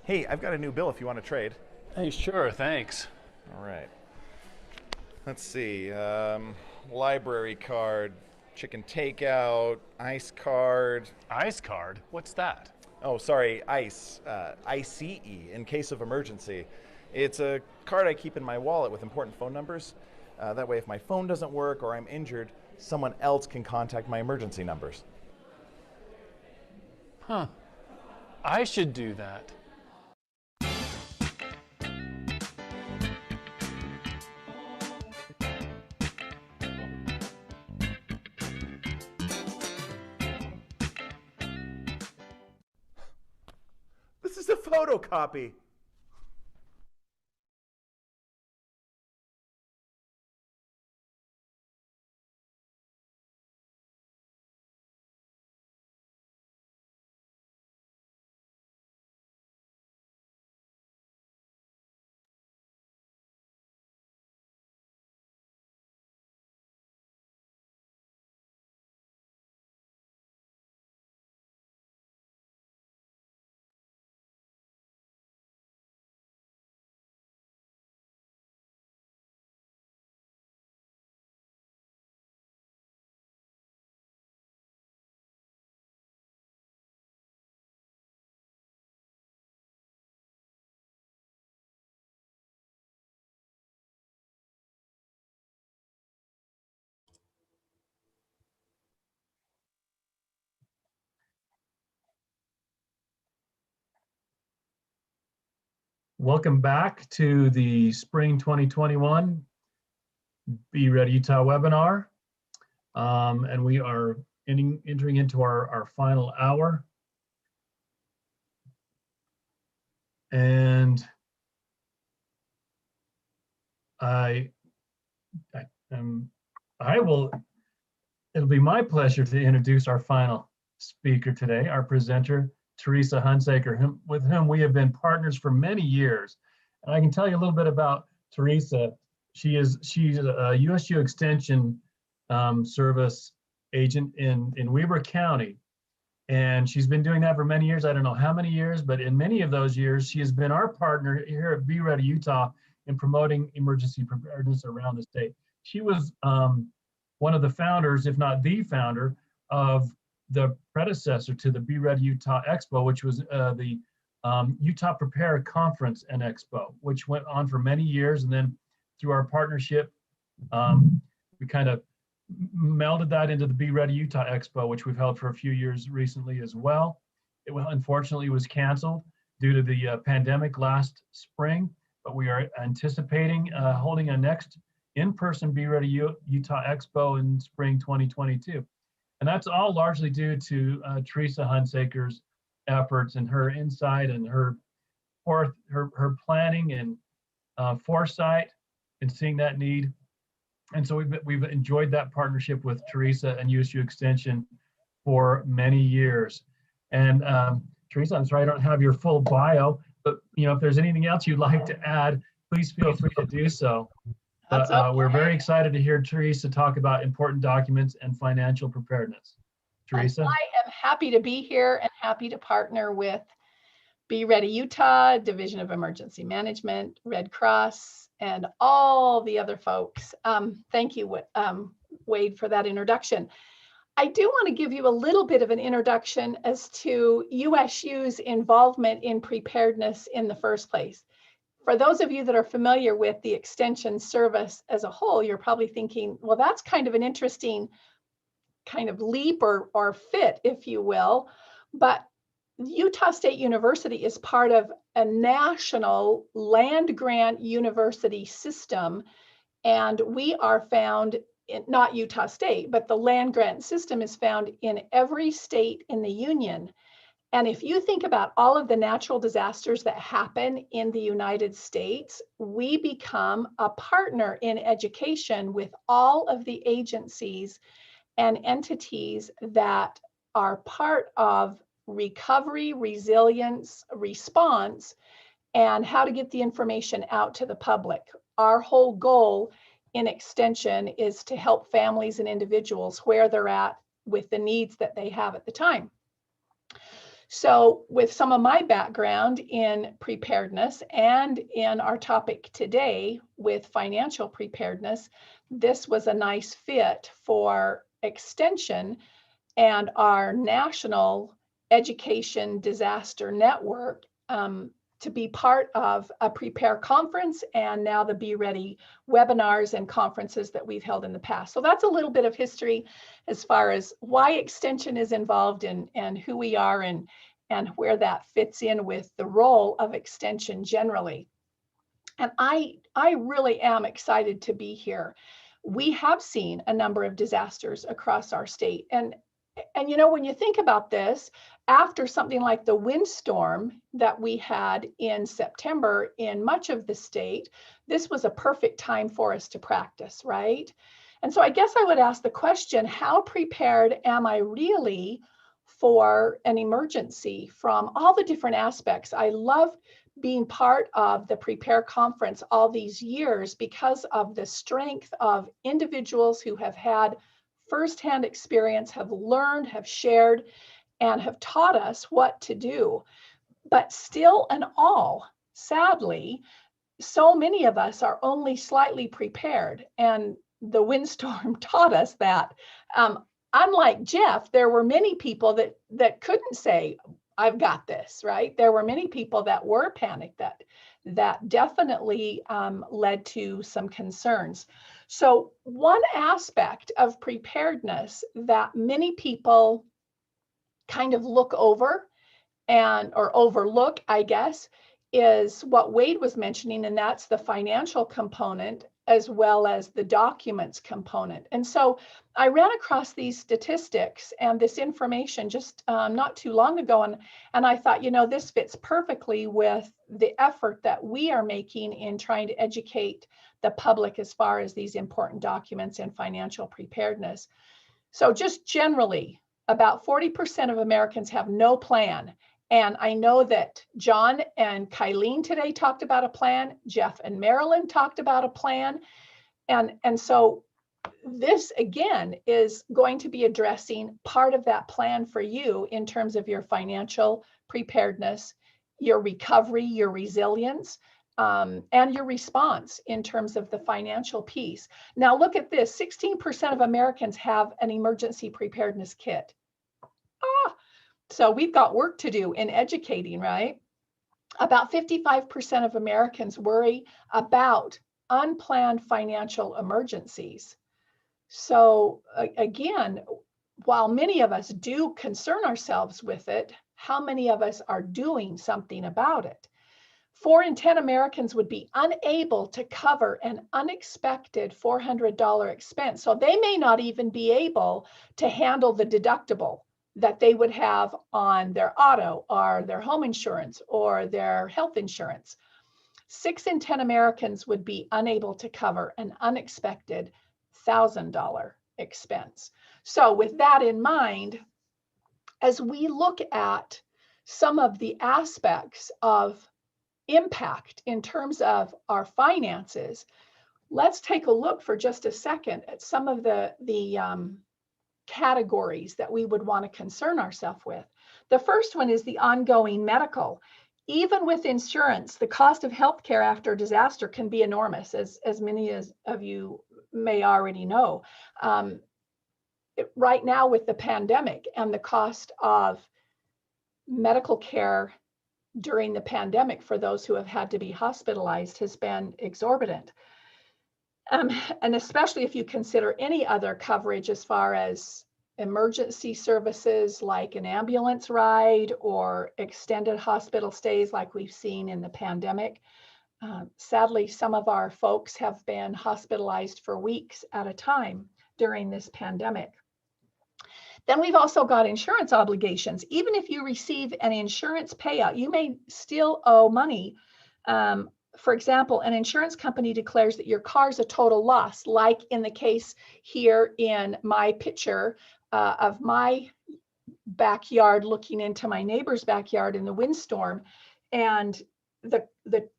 Hey, I've got a new bill if you want to trade. Hey, sure, thanks. All right. Let's see. Library card, chicken takeout, ice card. Ice card? What's that? Oh, sorry, ICE. ICE, in case of emergency. It's a card I keep in my wallet with important phone numbers. That way, if my phone doesn't work or I'm injured, someone else can contact my emergency numbers. Huh. I should do that. This is a photocopy. Welcome back to the Spring 2021 Be Ready Utah webinar. And we are entering into our final hour. And it'll be my pleasure to introduce our final speaker today, our presenter, Teresa Hunsaker, with whom we have been partners for many years. And I can tell you a little bit about Teresa. She's a USU Extension Service agent in Weber County. And she's been doing that for many years. I don't know how many years, but in many of those years, she has been our partner here at Be Ready Utah in promoting emergency preparedness around the state. She was one of the founders, if not the founder, of the predecessor to the Be Ready Utah Expo, which was the Utah Prepare Conference and Expo, which went on for many years. And then through our partnership, we kind of melded that into the Be Ready Utah Expo, which we've held for a few years recently as well. It unfortunately was canceled due to the pandemic last spring, but we are anticipating holding a next in-person Be Ready Utah Expo in spring 2022. And that's all largely due to Teresa Hunsaker's efforts and her insight and her planning and foresight in seeing that need. And so we've enjoyed that partnership with Teresa and USU Extension for many years. And Teresa, I'm sorry I don't have your full bio, but if there's anything else you'd like to add, please feel free to do so. But we're very excited to hear Teresa talk about important documents and financial preparedness. Teresa? I am happy to be here and happy to partner with Be Ready Utah, Division of Emergency Management, Red Cross, and all the other folks. Thank you, Wade, for that introduction. I do want to give you a little bit of an introduction as to USU's involvement in preparedness in the first place. For those of you that are familiar with the Extension Service as a whole, you're probably thinking, well, that's kind of an interesting kind of leap or fit, if you will. But Utah State University is part of a national land grant university system. And we are found in, not Utah State, but the land grant system is found in every state in the union. And if you think about all of the natural disasters that happen in the United States, we become a partner in education with all of the agencies and entities that are part of recovery, resilience, response, and how to get the information out to the public. Our whole goal in Extension is to help families and individuals where they're at with the needs that they have at the time. So with some of my background in preparedness and in our topic today with financial preparedness, this was a nice fit for Extension and our national education disaster network to be part of a Prepare conference and now the Be Ready webinars and conferences that we've held in the past. So that's a little bit of history as far as why Extension is involved and who we are and where that fits in with the role of Extension generally. And I really am excited to be here. We have seen a number of disasters across our state. And when you think about this, after something like the windstorm that we had in September in much of the state, this was a perfect time for us to practice, right? And so I guess I would ask the question, how prepared am I really for an emergency from all the different aspects? I love being part of the Prepare conference all these years because of the strength of individuals who have had firsthand experience, have learned, have shared, and have taught us what to do. But still and all, sadly, so many of us are only slightly prepared. And the windstorm taught us that. Unlike Jeff, there were many people that couldn't say, I've got this, right? There were many people that were panicked, that definitely led to some concerns. So one aspect of preparedness that many people kind of look over or overlook, I guess, is what Wade was mentioning, and that's the financial component as well as the documents component. And so I ran across these statistics and this information just not too long ago, and I thought, you know, this fits perfectly with the effort that we are making in trying to educate the public as far as these important documents and financial preparedness. So just generally, about 40% of Americans have no plan. And I know that John and Kylene today talked about a plan. Jeff and Maralin talked about a plan. And so this, again, is going to be addressing part of that plan for you in terms of your financial preparedness, your recovery, your resilience, and your response in terms of the financial piece. Now, look at this. 16% of Americans have an emergency preparedness kit. So we've got work to do in educating, right? About 55% of Americans worry about unplanned financial emergencies. So again, while many of us do concern ourselves with it, how many of us are doing something about it? 4 in 10 Americans would be unable to cover an unexpected $400 expense. So they may not even be able to handle the deductible that they would have on their auto or their home insurance or their health insurance. 6 in 10 Americans would be unable to cover an unexpected $1,000 expense. So with that in mind, as we look at some of the aspects of impact in terms of our finances, let's take a look for just a second at some of the categories that we would want to concern ourselves with. The first one is the ongoing medical. Even with insurance, the cost of healthcare after disaster can be enormous, as many of you may already know. Right now with the pandemic and the cost of medical care during the pandemic for those who have had to be hospitalized has been exorbitant. And especially if you consider any other coverage as far as emergency services like an ambulance ride or extended hospital stays like we've seen in the pandemic. Sadly, some of our folks have been hospitalized for weeks at a time during this pandemic. Then we've also got insurance obligations. Even if you receive an insurance payout, you may still owe money. For example, an insurance company declares that your car is a total loss, like in the case here in my picture of my backyard looking into my neighbor's backyard in the windstorm. And the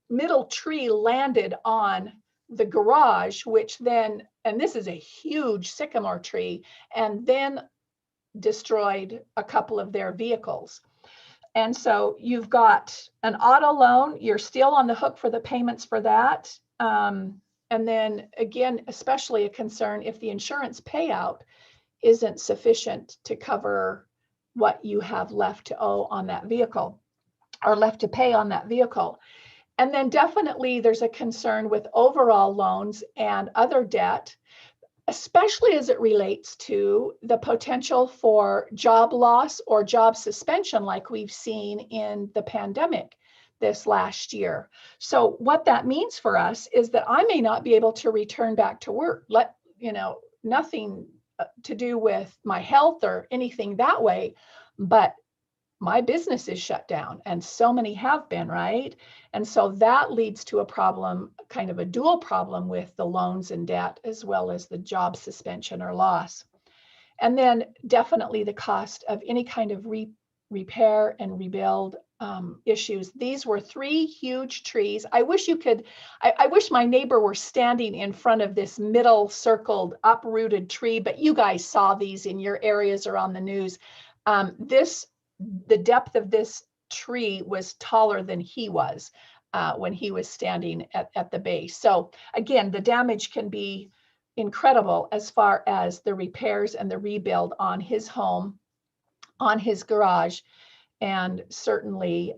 middle tree landed on the garage, which then, and this is a huge sycamore tree, and then destroyed a couple of their vehicles. And so you've got an auto loan, you're still on the hook for the payments for that. And then again, especially a concern if the insurance payout isn't sufficient to cover what you have left to owe on that vehicle or left to pay on that vehicle. And then definitely there's a concern with overall loans and other debt, especially as it relates to the potential for job loss or job suspension like we've seen in the pandemic this last year. So what that means for us is that I may not be able to return back to work. Nothing to do with my health or anything that way, but my business is shut down, and so many have been, right? And so that leads to a problem, kind of a dual problem with the loans and debt, as well as the job suspension or loss. And then definitely the cost of any kind of repair and rebuild issues. These were 3 huge trees. I wish my neighbor were standing in front of this middle circled uprooted tree, but you guys saw these in your areas or on the news. The depth of this tree was taller than he was when he was standing at the base. So again, the damage can be incredible as far as the repairs and the rebuild on his home, on his garage, and certainly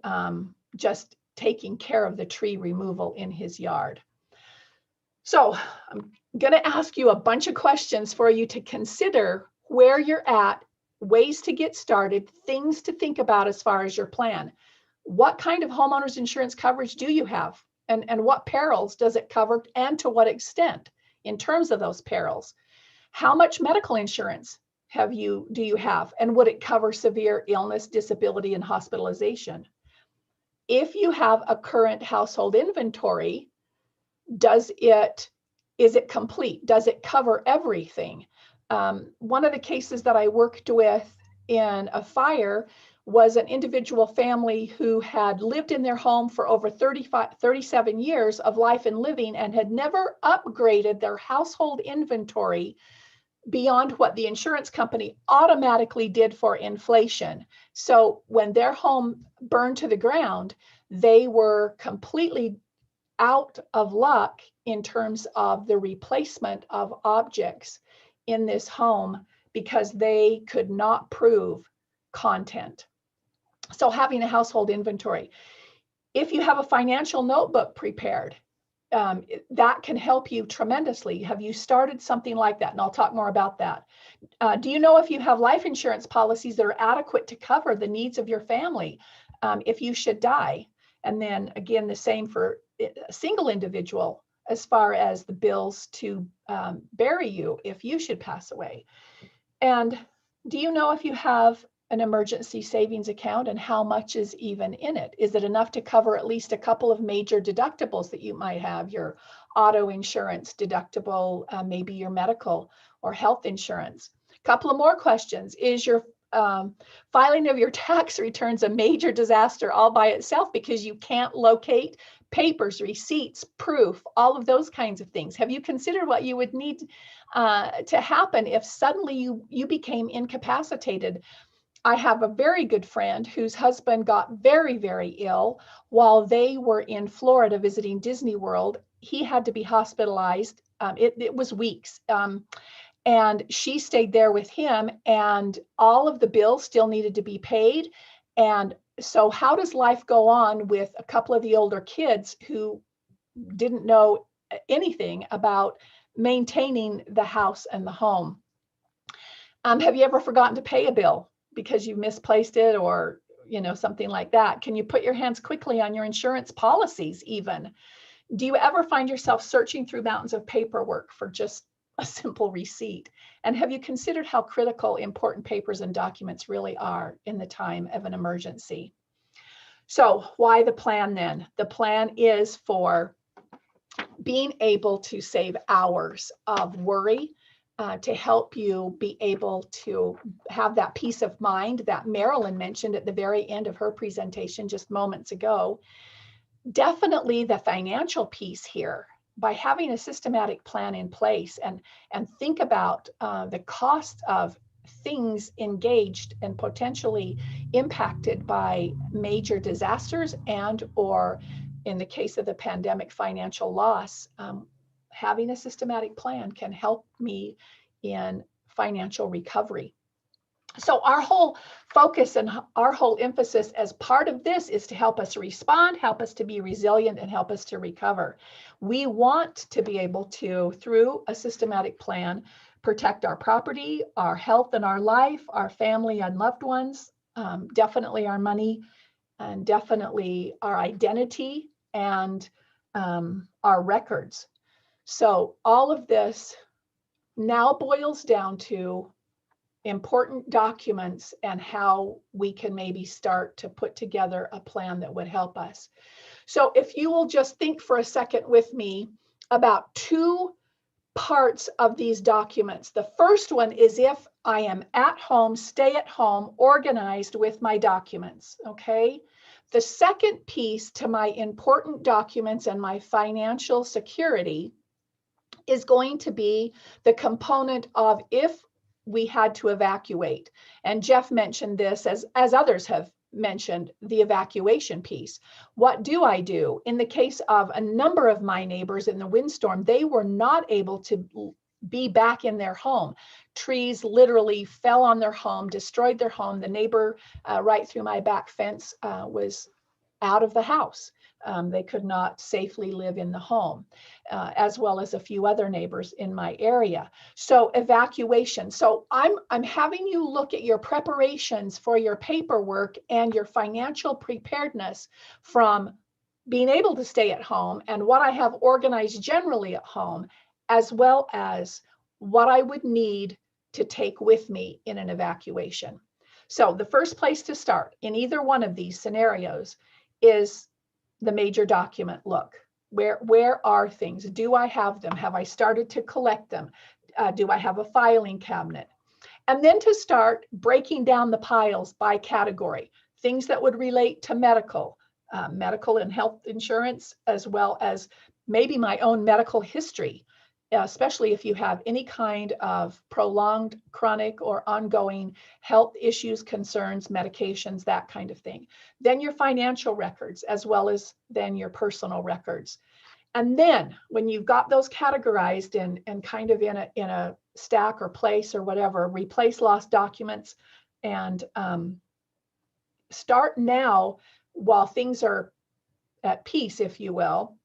just taking care of the tree removal in his yard. So I'm going to ask you a bunch of questions for you to consider where you're at, ways to get started, things to think about as far as your plan. What kind of homeowners insurance coverage do you have? And what perils does it cover, and to what extent in terms of those perils? How much medical insurance do you have? And would it cover severe illness, disability, and hospitalization? If you have a current household inventory, is it complete? Does it cover everything? One of the cases that I worked with in a fire was an individual family who had lived in their home for over 37 years of life and living, and had never upgraded their household inventory beyond what the insurance company automatically did for inflation. So when their home burned to the ground, they were completely out of luck in terms of the replacement of objects in this home because they could not prove content. So having a household inventory. If you have a financial notebook prepared, that can help you tremendously. Have you started something like that? And I'll talk more about that. Do you know if you have life insurance policies that are adequate to cover the needs of your family if you should die? And then again, the same for a single individual as far as the bills to bury you if you should pass away. And do you know if you have an emergency savings account and how much is even in it? Is it enough to cover at least a couple of major deductibles that you might have, your auto insurance deductible, maybe your medical or health insurance? A couple of more questions. Is your filing of your tax returns a major disaster all by itself because you can't locate papers, receipts, proof, all of those kinds of things? Have you considered what you would need to happen if suddenly you became incapacitated? I have a very good friend whose husband got very, very ill while they were in Florida visiting Disney World. He had to be hospitalized. It was weeks. And she stayed there with him, and all of the bills still needed to be paid. And so how does life go on with a couple of the older kids who didn't know anything about maintaining the house and the home? Have you ever forgotten to pay a bill because you misplaced it, or something like that? Can you put your hands quickly on your insurance policies even? Do you ever find yourself searching through mountains of paperwork for just a simple receipt? And have you considered how critical important papers and documents really are in the time of an emergency? So why the plan then? The plan is for being able to save hours of worry, to help you be able to have that peace of mind that Maralin mentioned at the very end of her presentation just moments ago. Definitely the financial piece here, by having a systematic plan in place and think about the cost of things engaged and potentially impacted by major disasters and, or in the case of the pandemic, financial loss. Having a systematic plan can help me in financial recovery. So our whole focus and our whole emphasis as part of this is to help us respond, help us to be resilient, and help us to recover. We want to be able to, through a systematic plan, protect our property, our health and our life, our family and loved ones, definitely our money, and definitely our identity and our records. So all of this now boils down to important documents and how we can maybe start to put together a plan that would help us. So if you will just think for a second with me about two parts of these documents. The first one is if I am at home, stay at home, organized with my documents, okay? The second piece to my important documents and my financial security is going to be the component of if we had to evacuate. And Jeff mentioned this, as others have mentioned, the evacuation piece. What do I do? In the case of a number of my neighbors in the windstorm, they were not able to be back in their home. Trees literally fell on their home, destroyed their home. The neighbor right through my back fence was out of the house. They could not safely live in the home, as well as a few other neighbors in my area. So evacuation. So I'm having you look at your preparations for your paperwork and your financial preparedness from being able to stay at home and what I have organized generally at home, as well as what I would need to take with me in an evacuation. So the first place to start in either one of these scenarios is the major document look. Where are things? Do I have them? Have I started to collect them? Do I have a filing cabinet? And then to start breaking down the piles by category, things that would relate to medical and health insurance, as well as maybe my own medical history, especially if you have any kind of prolonged, chronic, or ongoing health issues, concerns, medications, that kind of thing. Then your financial records, as well as then your personal records. And then when you've got those categorized and kind of in a stack or place or whatever, replace lost documents and start now while things are at peace, if you will,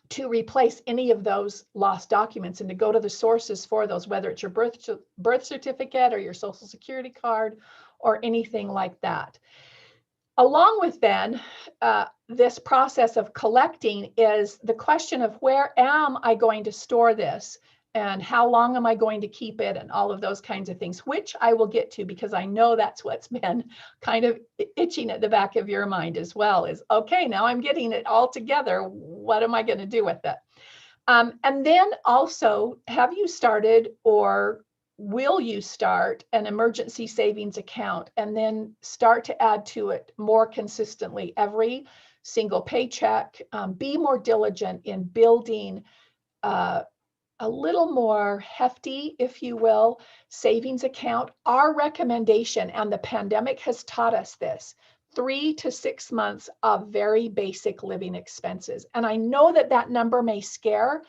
to replace any of those lost documents and to go to the sources for those, whether it's your birth certificate or your social security card or anything like that. Along with then this process of collecting is the question of where am I going to store this and how long am I going to keep it and all of those kinds of things, which I will get to because I know that's what's been kind of itching at the back of your mind as well is, okay, now I'm getting it all together. What am I going to do with it? And then also, have you started or will you start an emergency savings account and then start to add to it more consistently every single paycheck? Be more diligent in building a little more hefty, if you will, savings account. Our recommendation, and the pandemic has taught us this, 3 to 6 months of very basic living expenses. And I know that that number may scare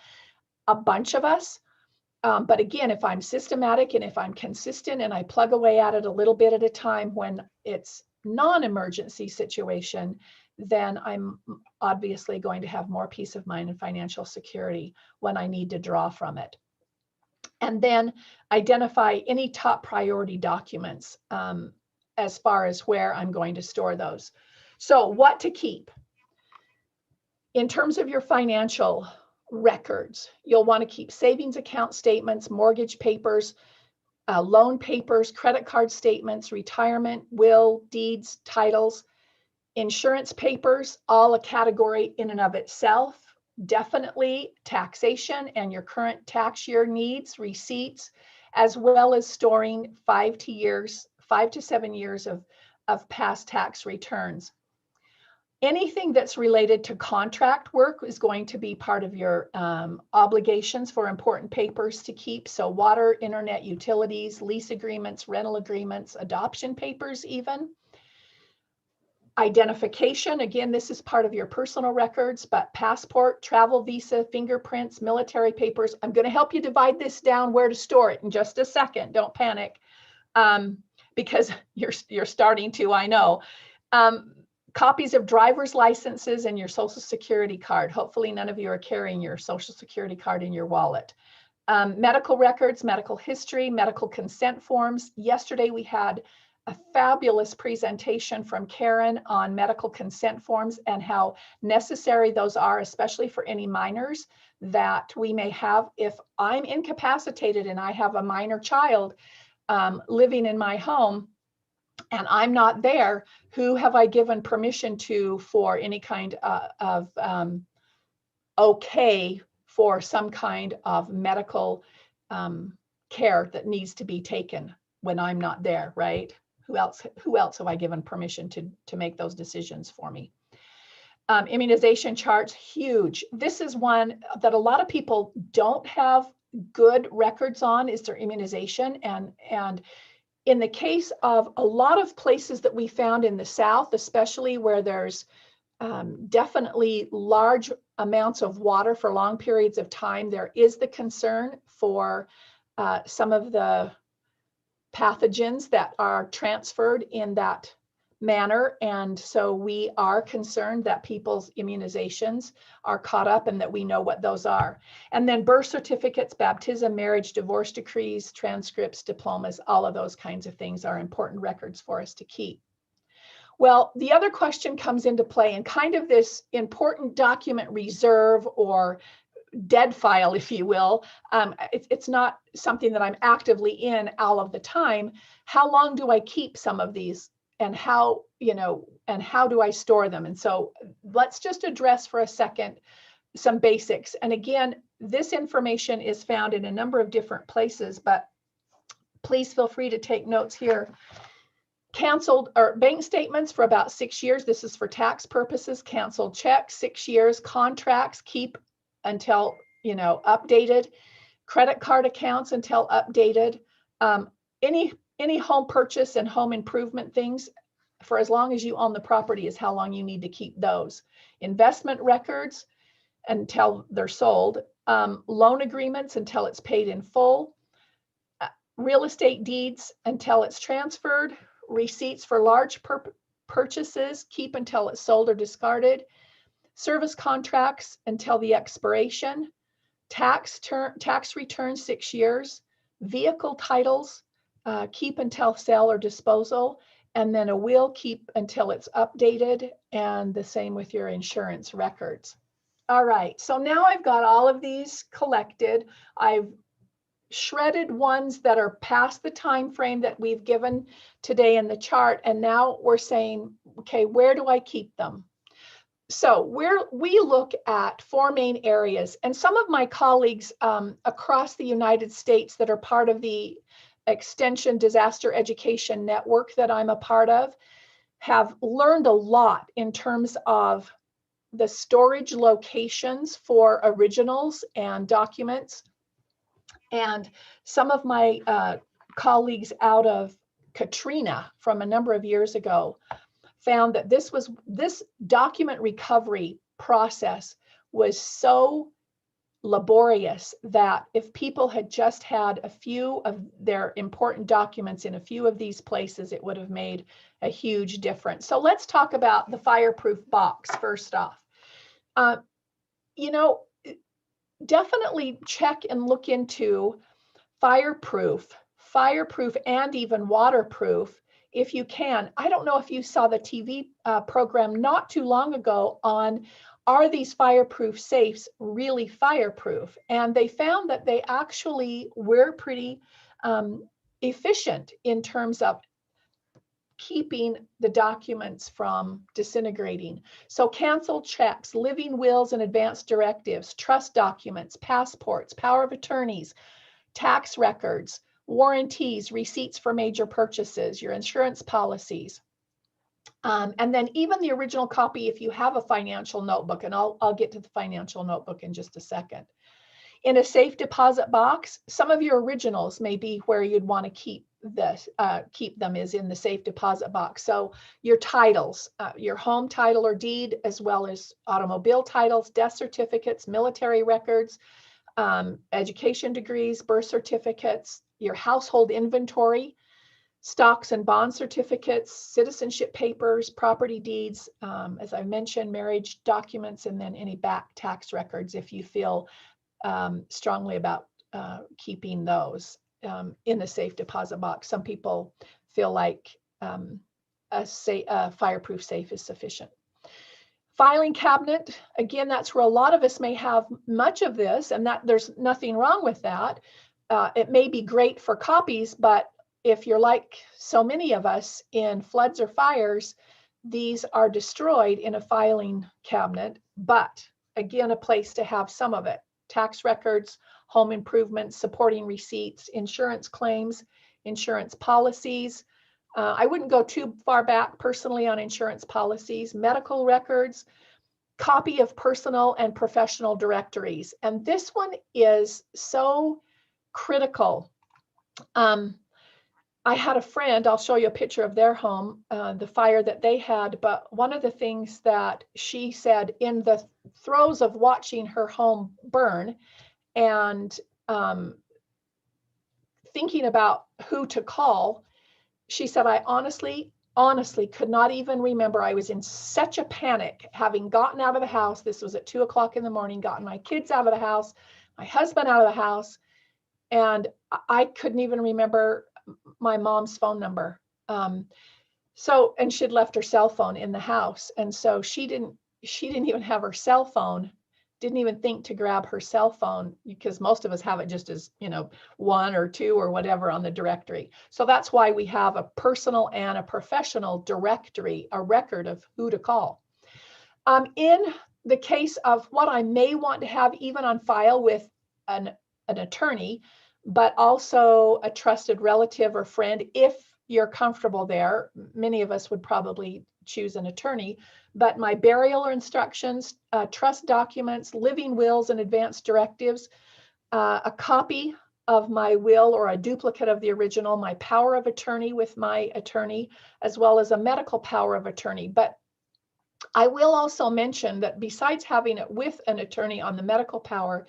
a bunch of us. But again, if I'm systematic and if I'm consistent and I plug away at it a little bit at a time when it's non-emergency situation, then I'm obviously going to have more peace of mind and financial security when I need to draw from it. And then identify any top priority documents as far as where I'm going to store those. So what to keep? In terms of your financial records, you'll want to keep savings account statements, mortgage papers, loan papers, credit card statements, retirement, will, deeds, titles, insurance papers, all a category in and of itself. Definitely taxation and your current tax year needs, receipts, as well as storing 5 to 7 years of past tax returns. Anything that's related to contract work is going to be part of your obligations for important papers to keep. So water, internet, utilities, lease agreements, rental agreements, adoption papers even. Identification, again, this is part of your personal records, but passport, travel visa, fingerprints, military papers. I'm going to help you divide this down where to store it in just a second. Don't panic because you're starting to, I know. Copies of driver's licenses and your social security card. Hopefully none of you are carrying your social security card in your wallet. Medical records, medical history, medical consent forms. Yesterday we had a fabulous presentation from Karen on medical consent forms and how necessary those are, especially for any minors that we may have. If I'm incapacitated and I have a minor child living in my home and I'm not there, who have I given permission to for any kind of okay for some kind of medical care that needs to be taken when I'm not there, right? Who else have I given permission to make those decisions for me? Immunization charts, huge. This is one that a lot of people don't have good records on, is their immunization. And in the case of a lot of places that we found in the South, especially where there's definitely large amounts of water for long periods of time, there is the concern for some of the pathogens that are transferred in that manner. And so we are concerned that people's immunizations are caught up and that we know what those are. And then birth certificates, baptism, marriage, divorce decrees, transcripts, diplomas, all of those kinds of things are important records for us to keep. Well, the other question comes into play, and kind of this important document reserve or dead file, if you will. It's not something that I'm actively in all of the time. How long do I keep some of these, and how, and how do I store them? And so let's just address for a second some basics. And again, this information is found in a number of different places, but please feel free to take notes here. Canceled or bank statements for about 6 years. This is for tax purposes. Canceled checks, 6 years. Contracts, keep until, updated. Credit card accounts until updated. Any home purchase and home improvement things for as long as you own the property is how long you need to keep those. Investment records until they're sold. Loan agreements until it's paid in full. Real estate deeds until it's transferred. Receipts for large purchases, keep until it's sold or discarded. Service contracts until the expiration. Tax returns 6 years. Vehicle titles, keep until sale or disposal. And then a will, keep until it's updated. And the same with your insurance records. All right, so now I've got all of these collected. I've shredded ones that are past the time frame that we've given today in the chart, and now we're saying, okay, where do I keep them? So we look at 4 main areas, and some of my colleagues across the United States that are part of the Extension Disaster Education Network that I'm a part of have learned a lot in terms of the storage locations for originals and documents. And some of my colleagues out of Katrina from a number of years ago found that this document recovery process was so laborious that if people had just had a few of their important documents in a few of these places, it would have made a huge difference. So let's talk about the fireproof box first off. Definitely check and look into fireproof and even waterproof if you can. I don't know if you saw the TV program not too long ago on, are these fireproof safes really fireproof? And they found that they actually were pretty efficient in terms of keeping the documents from disintegrating. So canceled checks, living wills and advance directives, trust documents, passports, power of attorneys, tax records, warranties, receipts for major purchases, your insurance policies. And then even the original copy if you have a financial notebook, and I'll get to the financial notebook in just a second. In a safe deposit box, some of your originals may be where you'd want to keep them is in the safe deposit box. So your titles, your home title or deed, as well as automobile titles, death certificates, military records, education degrees, birth certificates, your household inventory, stocks and bond certificates, citizenship papers, property deeds, as I mentioned, marriage documents, and then any back tax records if you feel strongly about keeping those in the safe deposit box. Some people feel like a fireproof safe is sufficient. Filing cabinet, again, that's where a lot of us may have much of this, and that there's nothing wrong with that. It may be great for copies, but if you're like so many of us in floods or fires, these are destroyed in a filing cabinet, but again, a place to have some of it. Tax records, home improvements, supporting receipts, insurance claims, insurance policies. I wouldn't go too far back personally on insurance policies, medical records, copy of personal and professional directories. And this one is so critical. I had a friend, I'll show you a picture of their home, the fire that they had, but one of the things that she said in the throes of watching her home burn and thinking about who to call, she said, I honestly honestly could not even remember. I was in such a panic, having gotten out of the house. This was at 2 o'clock in the morning, gotten my kids out of the house, my husband out of the house, and I couldn't even remember my mom's phone number. And she'd left her cell phone in the house. And so she didn't even have her cell phone, didn't even think to grab her cell phone, because most of us have it just as, 1 or 2 or whatever on the directory. So that's why we have a personal and a professional directory, a record of who to call. In the case of what I may want to have even on file with an attorney, but also a trusted relative or friend, if you're comfortable there. Many of us would probably choose an attorney, but my burial instructions, trust documents, living wills and advance directives, a copy of my will or a duplicate of the original, my power of attorney with my attorney, as well as a medical power of attorney. But I will also mention that besides having it with an attorney on the medical power,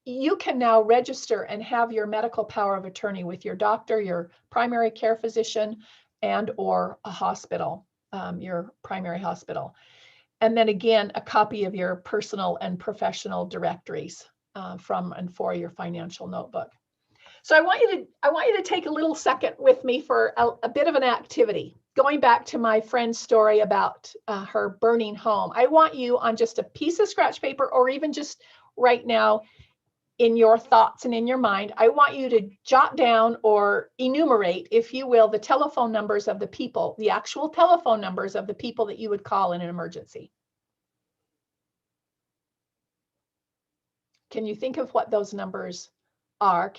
you can now register and have your medical power of attorney with your doctor, your primary care physician, and or a hospital, your primary hospital. And then again, a copy of your personal and professional directories from and for your financial notebook. So I want you to take a little second with me for a bit of an activity. Going back to my friend's story about her burning home, I want you on just a piece of scratch paper, or even just right now in your thoughts and in your mind, I want you to jot down or enumerate, if you will, the telephone numbers of the people, the actual telephone numbers of the people that you would call in an emergency. Can you think of what those numbers are?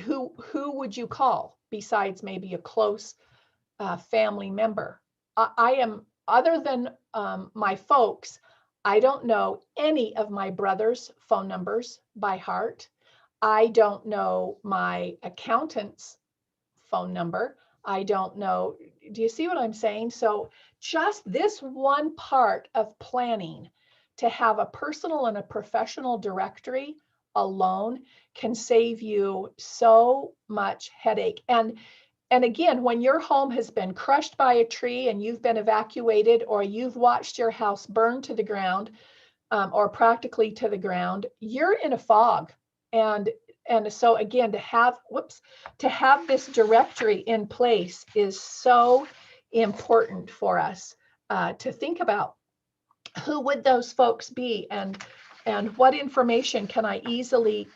Who would you call besides maybe a close family member? I am, other than my folks, I don't know any of my brother's phone numbers by heart. I don't know my accountant's phone number. I don't know. Do you see what I'm saying? So just this one part of planning, to have a personal and a professional directory alone, can save you so much headache. And again, when your home has been crushed by a tree and you've been evacuated, or you've watched your house burn to the ground, or practically to the ground, you're in a fog. And so again, to have this directory in place is so important for us to think about. Who would those folks be, and what information can I easily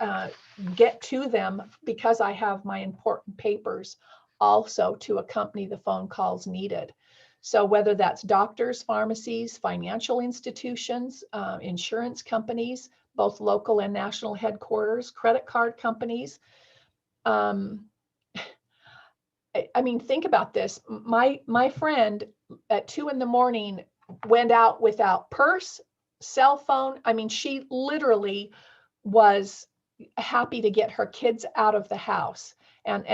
get to them, because I have my important papers also to accompany the phone calls needed. So whether that's doctors, pharmacies, financial institutions, insurance companies, both local and national headquarters, credit card companies. I mean, think about this. My friend at 2 a.m. went out without purse, cell phone. I mean, she literally was happy to get her kids out of the house, and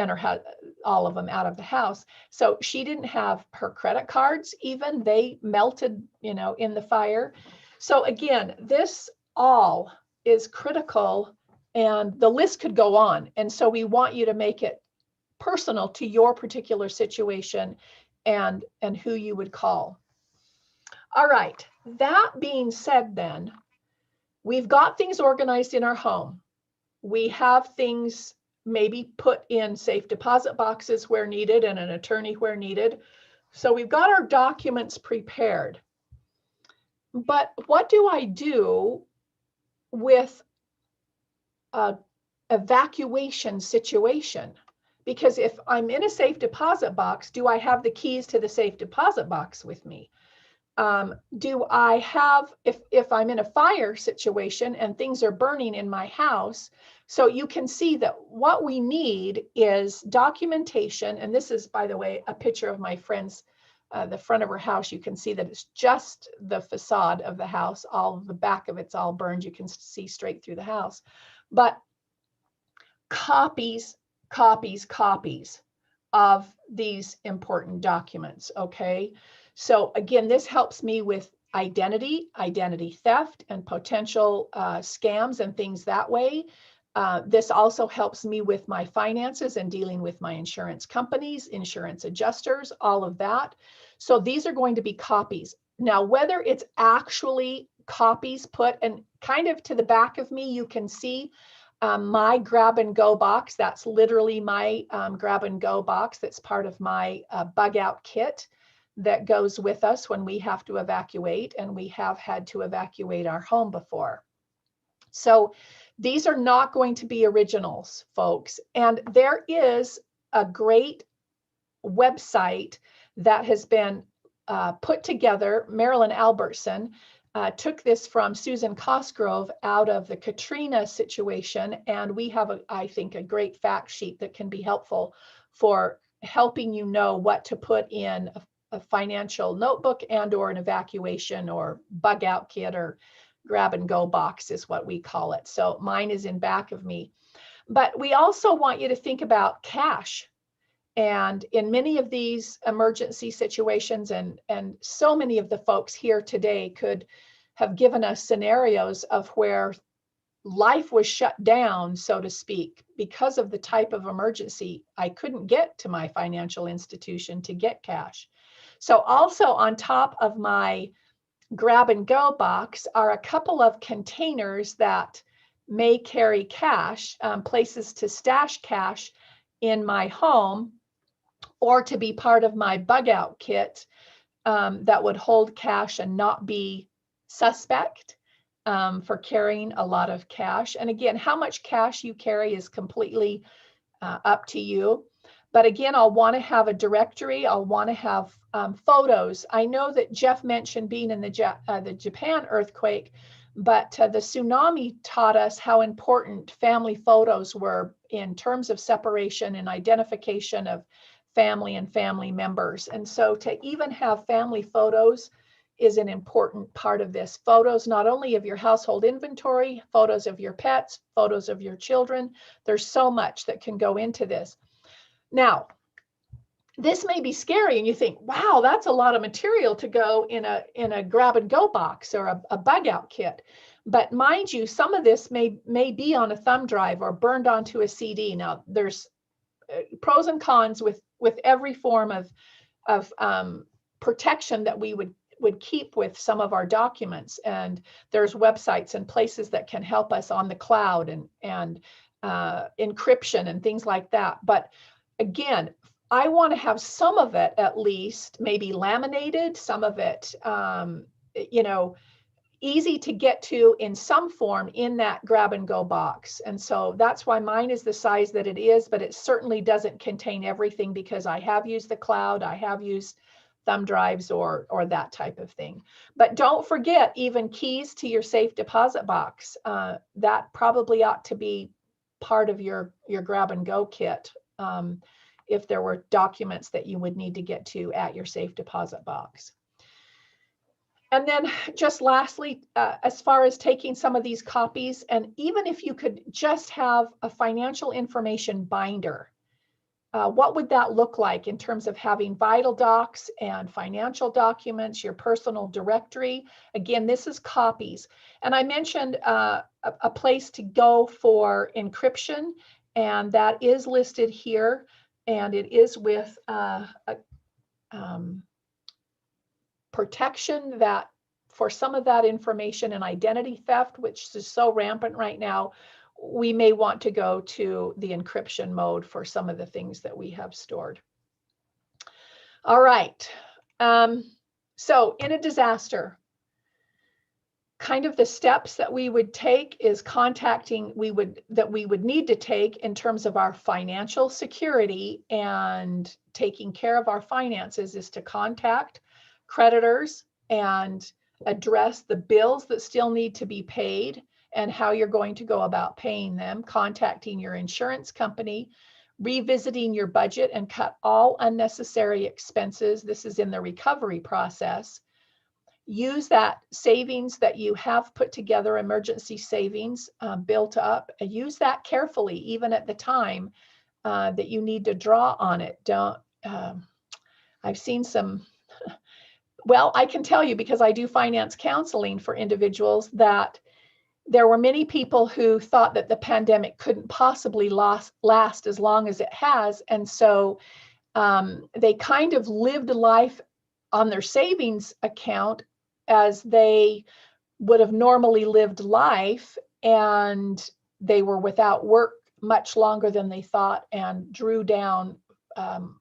all of them out of the house. So she didn't have her credit cards, even they melted, in the fire. So again, this all is critical, and the list could go on. And so we want you to make it personal to your particular situation and who you would call. All right, that being said, then we've got things organized in our home. We have things maybe put in safe deposit boxes where needed, and an attorney where needed. So we've got our documents prepared. But what do I do with an evacuation situation? Because if I'm in a safe deposit box, do I have the keys to the safe deposit box with me? Do I have, if I'm in a fire situation and things are burning in my house? So you can see that what we need is documentation. And this is, by the way, a picture of my friend's, the front of her house. You can see that it's just the facade of the house. All of the back of it's all burned. You can see straight through the house. But copies of these important documents, okay? So again, this helps me with identity theft, and potential scams and things that way. This also helps me with my finances and dealing with my insurance companies, insurance adjusters, all of that. So these are going to be copies. Now, whether it's actually copies put, and kind of to the back of me, you can see my grab and go box. That's literally my grab and go box. That's part of my bug out kit that goes with us when we have to evacuate, and we have had to evacuate our home before. So these are not going to be originals, folks. And there is a great website that has been put together. Marilyn Albertson took this from Susan Cosgrove out of the Katrina situation. And we have, I think, a great fact sheet that can be helpful for helping you know what to put in a financial notebook and or an evacuation or bug out kit or grab and go box is what we call it. So mine is in back of me. But we also want you to think about cash. And in many of these emergency situations, and so many of the folks here today could have given us scenarios of where life was shut down, so to speak, because of the type of emergency. I couldn't get to my financial institution to get cash. So also on top of my grab and go box are a couple of containers that may carry cash, places to stash cash in my home, or to be part of my bug out kit that would hold cash and not be suspect for carrying a lot of cash. And again, how much cash you carry is completely up to you. But again, I'll want to have a directory. I'll want to have photos. I know that Jeff mentioned being in the Japan earthquake, but the tsunami taught us how important family photos were in terms of separation and identification of family and family members. And so to even have family photos is an important part of this. Photos not only of your household inventory, photos of your pets, photos of your children. There's so much that can go into this. Now, this may be scary and you think, wow, that's a lot of material to go in a grab and go box or a bug out kit. But mind you, some of this may be on a thumb drive or burned onto a CD. Now, there's pros and cons with every form of protection that we would keep with some of our documents. And there's websites and places that can help us on the cloud and encryption and things like that. But again, I want to have some of it at least, maybe laminated, some of it, easy to get to in some form in that grab and go box. And so that's why mine is the size that it is, but it certainly doesn't contain everything because I have used the cloud, I have used thumb drives or that type of thing. But don't forget even keys to your safe deposit box. That probably ought to be part of your grab and go kit. If there were documents that you would need to get to at your safe deposit box. And then just lastly, as far as taking some of these copies, and even if you could just have a financial information binder, what would that look like in terms of having vital docs and financial documents, your personal directory? Again, this is copies. And I mentioned a place to go for encryption, and that is listed here. And it is with protection that for some of that information and identity theft, which is so rampant right now, we may want to go to the encryption mode for some of the things that we have stored. All right. So in a disaster, kind of the steps that we would take is that we would need to take in terms of our financial security and taking care of our finances is to contact creditors and address the bills that still need to be paid and how you're going to go about paying them, contacting your insurance company, revisiting your budget and cut all unnecessary expenses. This is in the recovery process. Use that savings that you have put together, emergency savings built up, and use that carefully, even at the time that you need to draw on it. Don't, I've seen some, well, I can tell you because I do finance counseling for individuals that there were many people who thought that the pandemic couldn't possibly last as long as it has. And so they kind of lived life on their savings account as they would have normally lived life, and they were without work much longer than they thought and drew down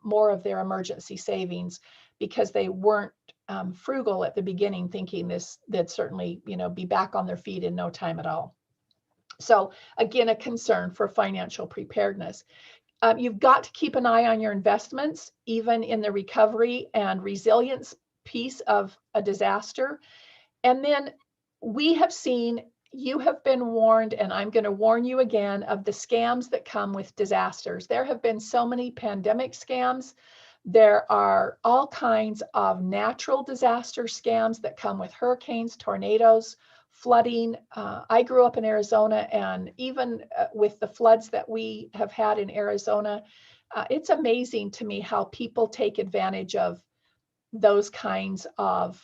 more of their emergency savings because they weren't frugal at the beginning, thinking they'd certainly, be back on their feet in no time at all. So again, a concern for financial preparedness. You've got to keep an eye on your investments, even in the recovery and resilience piece of a disaster. And then you have been warned, and I'm going to warn you again, of the scams that come with disasters. There have been so many pandemic scams. There are all kinds of natural disaster scams that come with hurricanes, tornadoes, flooding. I grew up in Arizona, and even with the floods that we have had in Arizona, it's amazing to me how people take advantage of those kinds of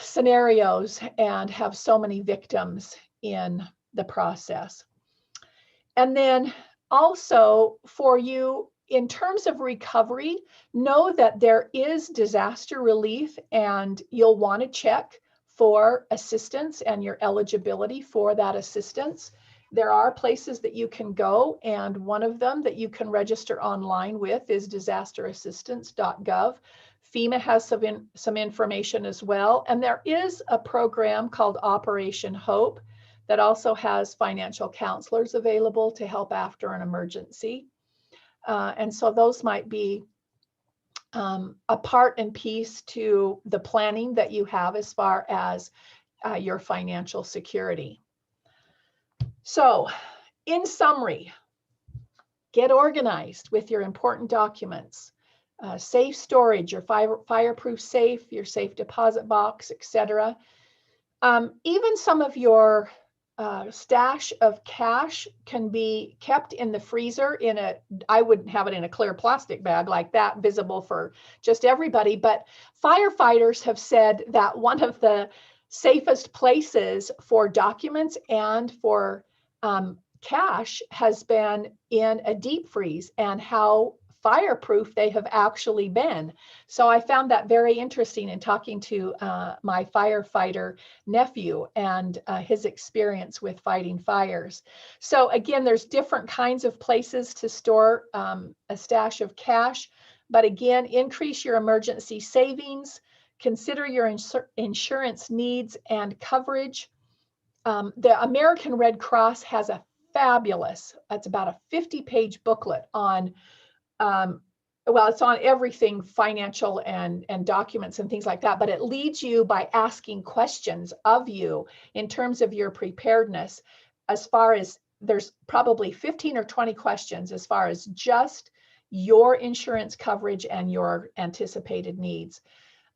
scenarios and have so many victims in the process. And then also for you, in terms of recovery, know that there is disaster relief, and you'll want to check for assistance and your eligibility for that assistance. There are places that you can go, and one of them that you can register online with is disasterassistance.gov. FEMA has some information as well. And there is a program called Operation Hope that also has financial counselors available to help after an emergency. And so those might be a part and piece to the planning that you have as far as your financial security. So in summary, get organized with your important documents. Safe storage, your fireproof safe, your safe deposit box, etc. Even some of your stash of cash can be kept in the freezer I wouldn't have it in a clear plastic bag like that, visible for just everybody, but firefighters have said that one of the safest places for documents and for cash has been in a deep freeze, and how fireproof they have actually been. So I found that very interesting in talking to my firefighter nephew and his experience with fighting fires. So again, there's different kinds of places to store a stash of cash, but again, increase your emergency savings, consider your insurance needs and coverage. The American Red Cross has a fabulous, it's about a 50-page booklet on well, it's on everything financial and documents and things like that, but it leads you by asking questions of you in terms of your preparedness, as far as there's probably 15 or 20 questions as far as just your insurance coverage and your anticipated needs.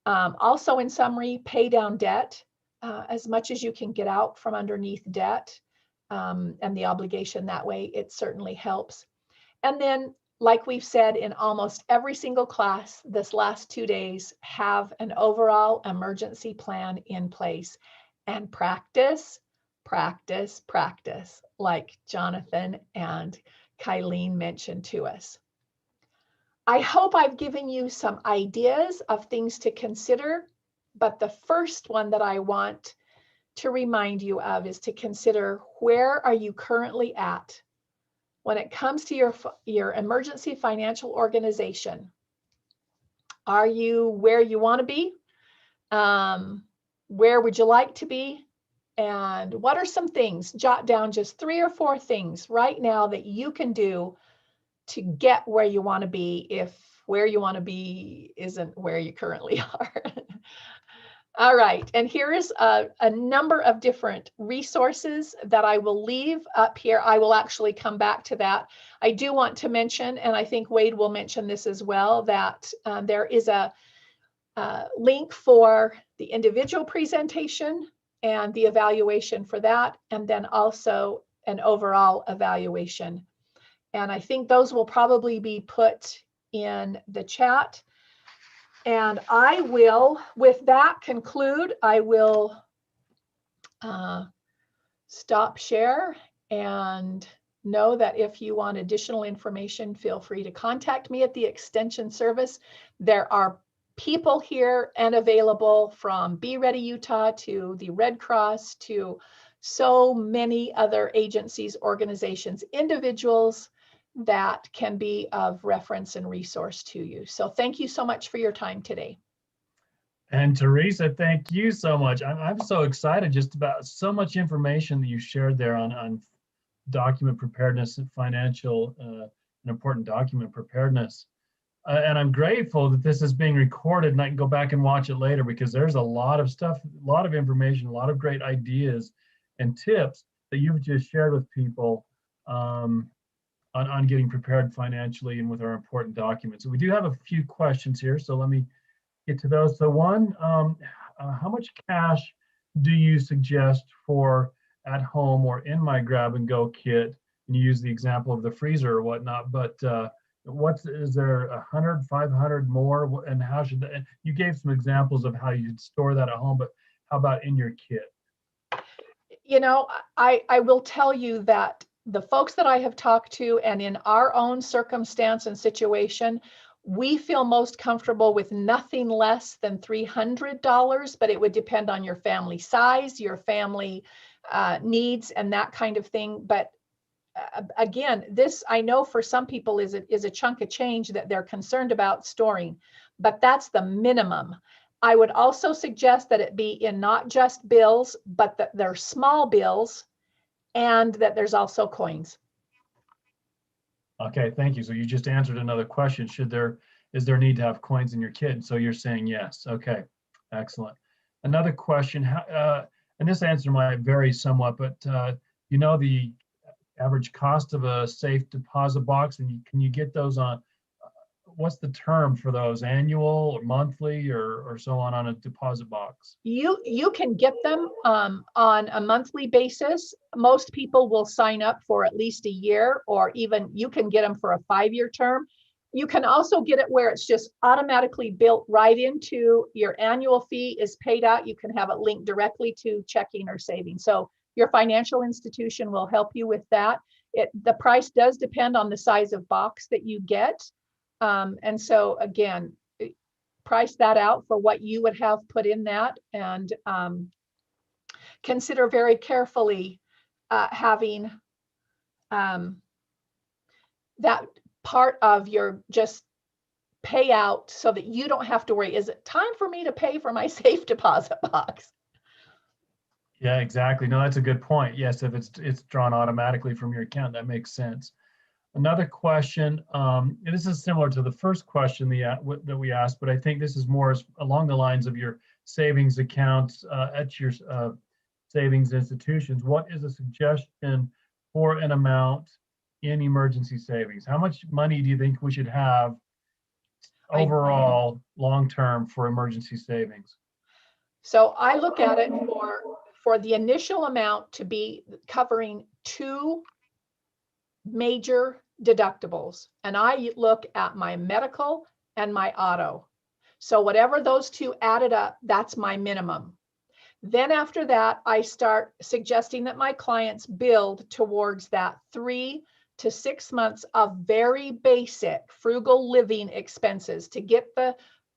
Also, in summary, pay down debt as much as you can get out from underneath debt and the obligation that way. It certainly helps. And then, like we've said in almost every single class this last 2 days, have an overall emergency plan in place and practice, practice, practice, like Jonathan and Kylene mentioned to us. I hope I've given you some ideas of things to consider, but the first one that I want to remind you of is to consider, where are you currently at when it comes to your emergency financial organization? Are you where you want to be? Where would you like to be? And what are some things? Jot down just 3 or 4 things right now that you can do to get where you want to be, if where you want to be isn't where you currently are. All right, and here is a number of different resources that I will leave up here. I will actually come back to that. I do want to mention, and I think Wade will mention this as well, that there is a link for the individual presentation and the evaluation for that, and then also an overall evaluation. And I think those will probably be put in the chat. And I will, with that, conclude. I will stop share, and know that if you want additional information, feel free to contact me at the Extension Service. There are people here and available, from Be Ready Utah to the Red Cross to so many other agencies, organizations, individuals that can be of reference and resource to you. So thank you so much for your time today. And Teresa, thank you so much. I'm so excited just about so much information that you shared there on document preparedness and financial, an important document preparedness. And I'm grateful that this is being recorded and I can go back and watch it later, because there's a lot of stuff, a lot of information, a lot of great ideas and tips that you've just shared with people on getting prepared financially and with our important documents. So we do have a few questions here, so let me get to those. So one, how much cash do you suggest for at home or in my grab and go kit? And you use the example of the freezer or whatnot, but is there 100, 500 more? And how should that, you gave some examples of how you'd store that at home, but how about in your kit? You know, I will tell you that the folks that I have talked to, and in our own circumstance and situation, we feel most comfortable with nothing less than $300, but it would depend on your family size, your family needs, and that kind of thing. But again, this, I know for some people is a chunk of change that they're concerned about storing, but that's the minimum. I would also suggest that it be in not just bills, but that they're small bills, and that there's also coins. Okay, thank you. So you just answered another question. Is there need to have coins in your kit? So you're saying yes. Okay, excellent. Another question, and this answer might vary somewhat, but you know the average cost of a safe deposit box, and can you get those on, what's the term for those, annual or monthly or so on a deposit box? You can get them on a monthly basis. Most people will sign up for at least a year, or even you can get them for a 5-year term. You can also get it where it's just automatically built right into your annual fee is paid out. You can have it linked directly to checking or saving. So your financial institution will help you with that. The price does depend on the size of box that you get. And so again, price that out for what you would have put in that, and consider very carefully having that part of your just payout so that you don't have to worry, is it time for me to pay for my safe deposit box? Yeah, exactly. No, that's a good point. Yes, if it's drawn automatically from your account, that makes sense. Another question, and this is similar to the first question that we asked, but I think this is more along the lines of your savings accounts at your savings institutions. What is a suggestion for an amount in emergency savings? How much money do you think we should have overall long-term for emergency savings? So I look at it for the initial amount to be covering 2 major deductibles, and I look at my medical and my auto. So whatever those 2 added up, that's my minimum. Then after that, I start suggesting that my clients build towards that 3 to 6 months of very basic frugal living expenses to get the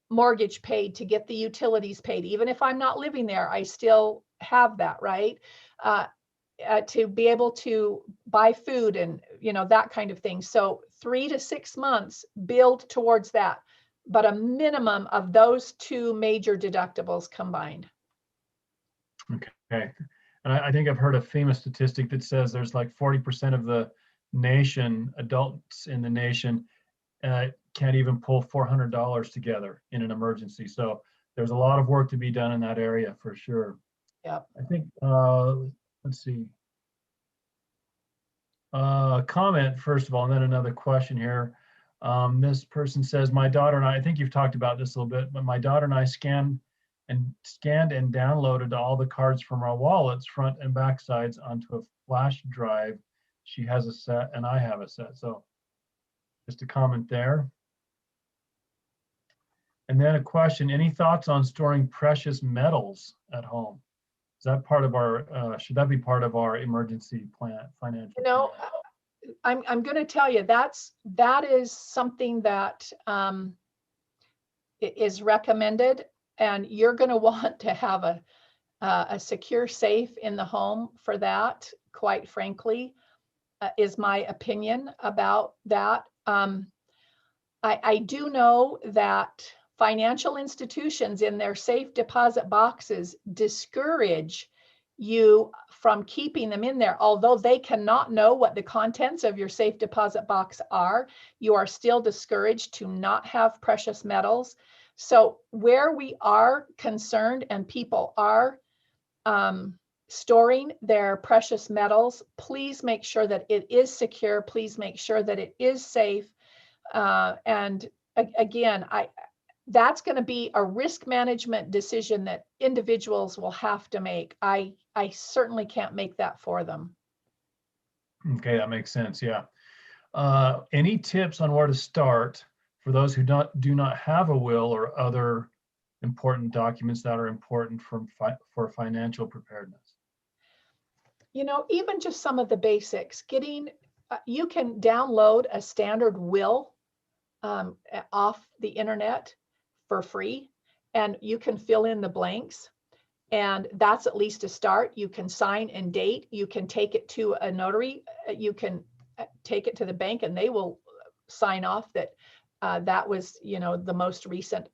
mortgage paid, to get the utilities paid. Even if I'm not living there, I still have that, right? To be able to buy food and, you know, that kind of thing. So 3 to 6 months, build towards that, but a minimum of those 2 major deductibles combined. Okay, and I think I've heard a famous statistic that says there's like 40% of the nation, adults in the nation, can't even pull $400 together in an emergency. So there's a lot of work to be done in that area for sure. Yep. I think, let's see. Comment first of all, and then another question here. This person says, my daughter and I think you've talked about this a little bit, but my daughter and I scanned and downloaded all the cards from our wallets, front and back sides, onto a flash drive. She has a set and I have a set. So just a comment there. And then a question, any thoughts on storing precious metals at home? Is that part of our, should that be part of our emergency plan, financial? You know, I'm going to tell you that is something that is recommended, and you're going to want to have a secure safe in the home for that. Quite frankly, is my opinion about that. I do know that financial institutions in their safe deposit boxes discourage you from keeping them in there. Although they cannot know what the contents of your safe deposit box are, you are still discouraged to not have precious metals. So where we are concerned and people are storing their precious metals, please make sure that it is secure. Please make sure that it is safe. And again, that's going to be a risk management decision that individuals will have to make. I certainly can't make that for them. Okay, that makes sense. Yeah. Any tips on where to start for those who do not have a will or other important documents that are important for financial preparedness? You know, even just some of the basics. You can download a standard will off the internet for free, and you can fill in the blanks, and that's at least a start. You can sign and date. You can take it to a notary. You can take it to the bank, and they will sign off that that was, the most recent.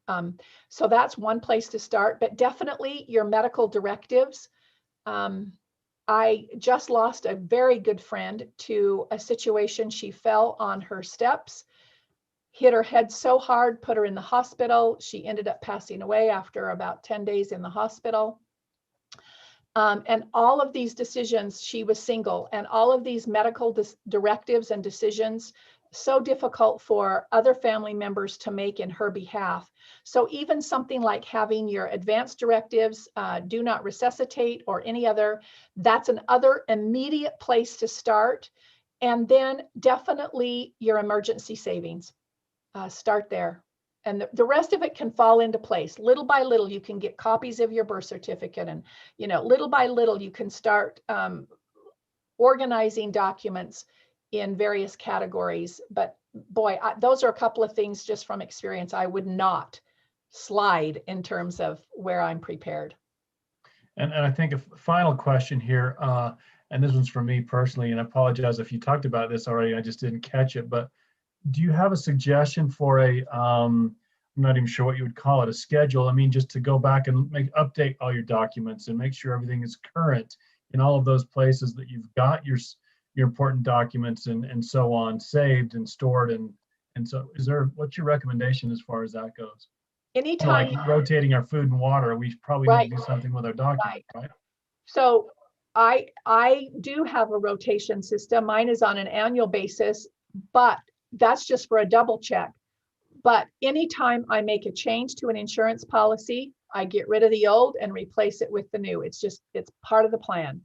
So that's one place to start, but definitely your medical directives. I just lost a very good friend to a situation. She fell on her steps, hit her head so hard, put her in the hospital. She ended up passing away after about 10 days in the hospital. And all of these decisions, she was single, and all of these medical directives and decisions, so difficult for other family members to make in her behalf. So even something like having your advanced directives, do not resuscitate or any other, that's another immediate place to start. And then definitely your emergency savings, start there. And the rest of it can fall into place. Little by little, you can get copies of your birth certificate, and little by little, you can start organizing documents in various categories. But boy, those are a couple of things just from experience. I would not slide in terms of where I'm prepared. And I think a final question here, and this one's for me personally, and I apologize if you talked about this already, I just didn't catch it, but do you have a suggestion for I'm not even sure what you would call it, a schedule? I mean, just to go back and update all your documents and make sure everything is current in all of those places that you've got your important documents and so on saved and stored. And so what's your recommendation as far as that goes? Anytime. Like rotating our food and water, we probably need to do something with our documents, right? So I do have a rotation system. Mine is on an annual basis, but that's just for a double check. But anytime I make a change to an insurance policy, I get rid of the old and replace it with the new. It's part of the plan.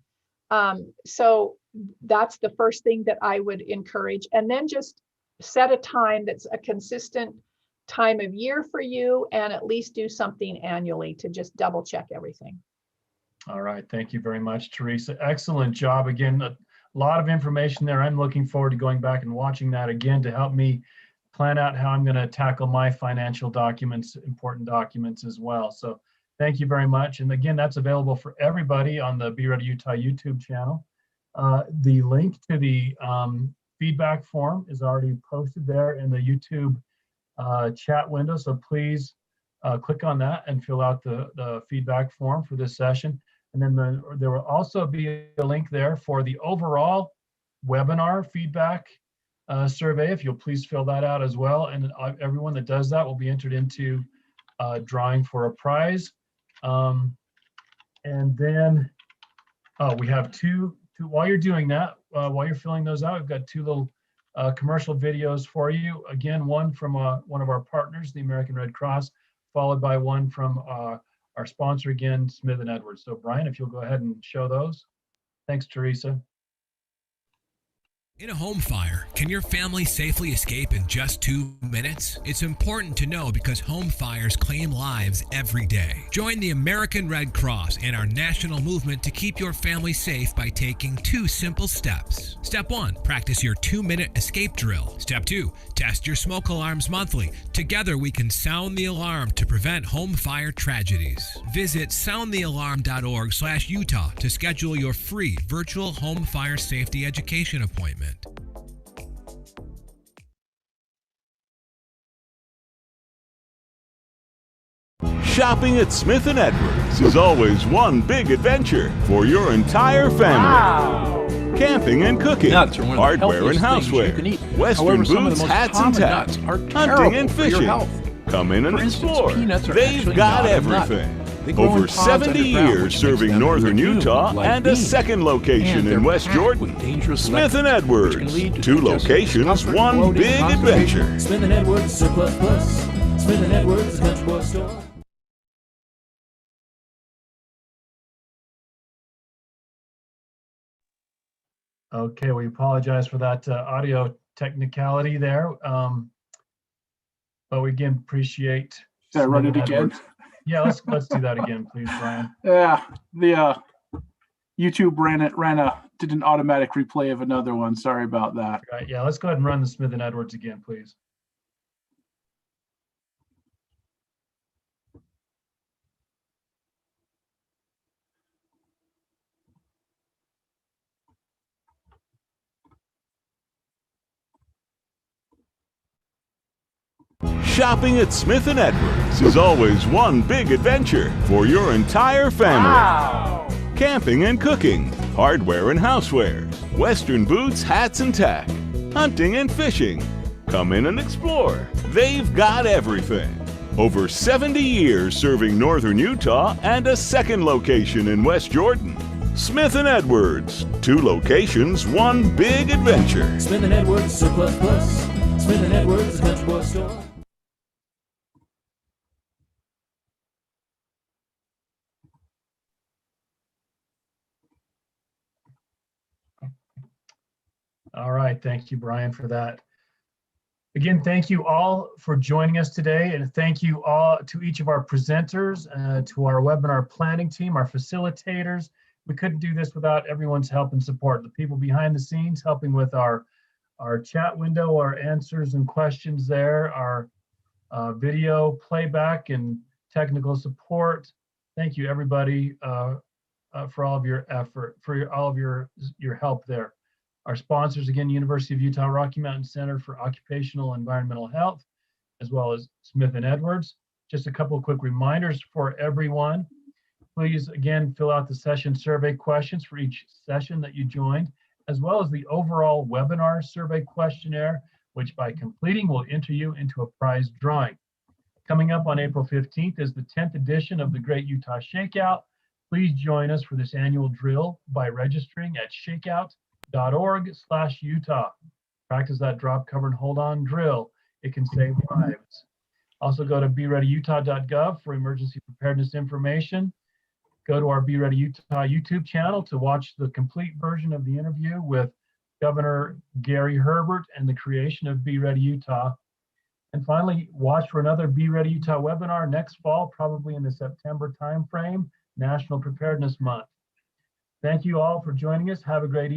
So that's the first thing that I would encourage. And then just set a time that's a consistent time of year for you, and at least do something annually to just double check everything. All right. Thank you very much, Teresa. Excellent job. Again, a lot of information there. I'm looking forward to going back and watching that again to help me plan out how I'm going to tackle my financial documents, important documents as well. So thank you very much. And again, that's available for everybody on the Be Ready Utah YouTube channel. The link to the feedback form is already posted there in the YouTube chat window. So please click on that and fill out the feedback form for this session. And then there will also be a link there for the overall webinar feedback survey, if you'll please fill that out as well. And everyone that does that will be entered into drawing for a prize. And then we have two, while you're doing that, while you're filling those out, we've got two little commercial videos for you. Again, one from one of our partners, the American Red Cross, followed by one from our sponsor again, Smith & Edwards. So Brian, if you'll go ahead and show those. Thanks, Teresa. In a home fire, can your family safely escape in just 2 minutes? It's important to know because home fires claim lives every day. Join the American Red Cross and our national movement to keep your family safe by taking 2 simple steps. Step 1, practice your 2-minute escape drill. Step 2, test your smoke alarms monthly. Together we can sound the alarm to prevent home fire tragedies. Visit soundthealarm.org/Utah to schedule your free virtual home fire safety education appointment. Shopping at Smith & Edwards is always one big adventure for your entire family. Wow. Camping and cooking, Nuts are one of the hardware and healthiest things you houseware, can eat. Western However, some of the boots, most hats and common tack, nuts are hunting and terrible for your fishing. health. Come in and For instance, explore. peanuts are They've actually got not a nut. everything. They grow in Over pods 70 underground, years which makes serving them northern perfumed Utah like and a beans. second location And they're in West packed Jordan. with dangerous Smith & electrons, which Edwards, can lead to 2 digestive locations, discomfort, 1 bloating, big constipation. adventure. Smith & Edwards Surplus Plus. Smith & Edwards Country Boy Store. Okay, we apologize for that audio technicality there. But we again appreciate. Should I run it Smith & again? Edwards. Yeah, let's do that again, please, Brian. Yeah, the YouTube did an automatic replay of another one. Sorry about that. Right, yeah, let's go ahead and run the Smith & Edwards again, please. Shopping at Smith & Edwards is always one big adventure for your entire family. Wow. Camping and cooking, hardware and houseware, Western boots, hats and tack, hunting and fishing. Come in and explore. They've got everything. Over 70 years serving northern Utah and a second location in West Jordan. Smith & Edwards, 2 locations, 1 big adventure. Smith & Edwards Surplus Plus. Smith & Edwards Country Boy Store. All right, thank you, Brian, for that. Again, thank you all for joining us today, and thank you all to each of our presenters, to our webinar planning team, our facilitators. We couldn't do this without everyone's help and support. The people behind the scenes helping with our chat window, our answers and questions there, our video playback and technical support. Thank you, everybody, for all of your effort, for all of your help there. Our sponsors, again, University of Utah Rocky Mountain Center for Occupational and Environmental Health, as well as Smith & Edwards. Just a couple of quick reminders for everyone. Please, again, fill out the session survey questions for each session that you joined, as well as the overall webinar survey questionnaire, which by completing will enter you into a prize drawing. Coming up on April 15th is the 10th edition of the Great Utah Shakeout. Please join us for this annual drill by registering at shakeout.org/Utah. Practice that drop, cover, and hold on drill. It can save lives. Also go to bereadyutah.gov for emergency preparedness information. Go to our Be Ready Utah YouTube channel to watch the complete version of the interview with Governor Gary Herbert and the creation of Be Ready Utah. And finally, watch for another Be Ready Utah webinar next fall, probably in the September timeframe, National Preparedness Month. Thank you all for joining us. Have a great evening.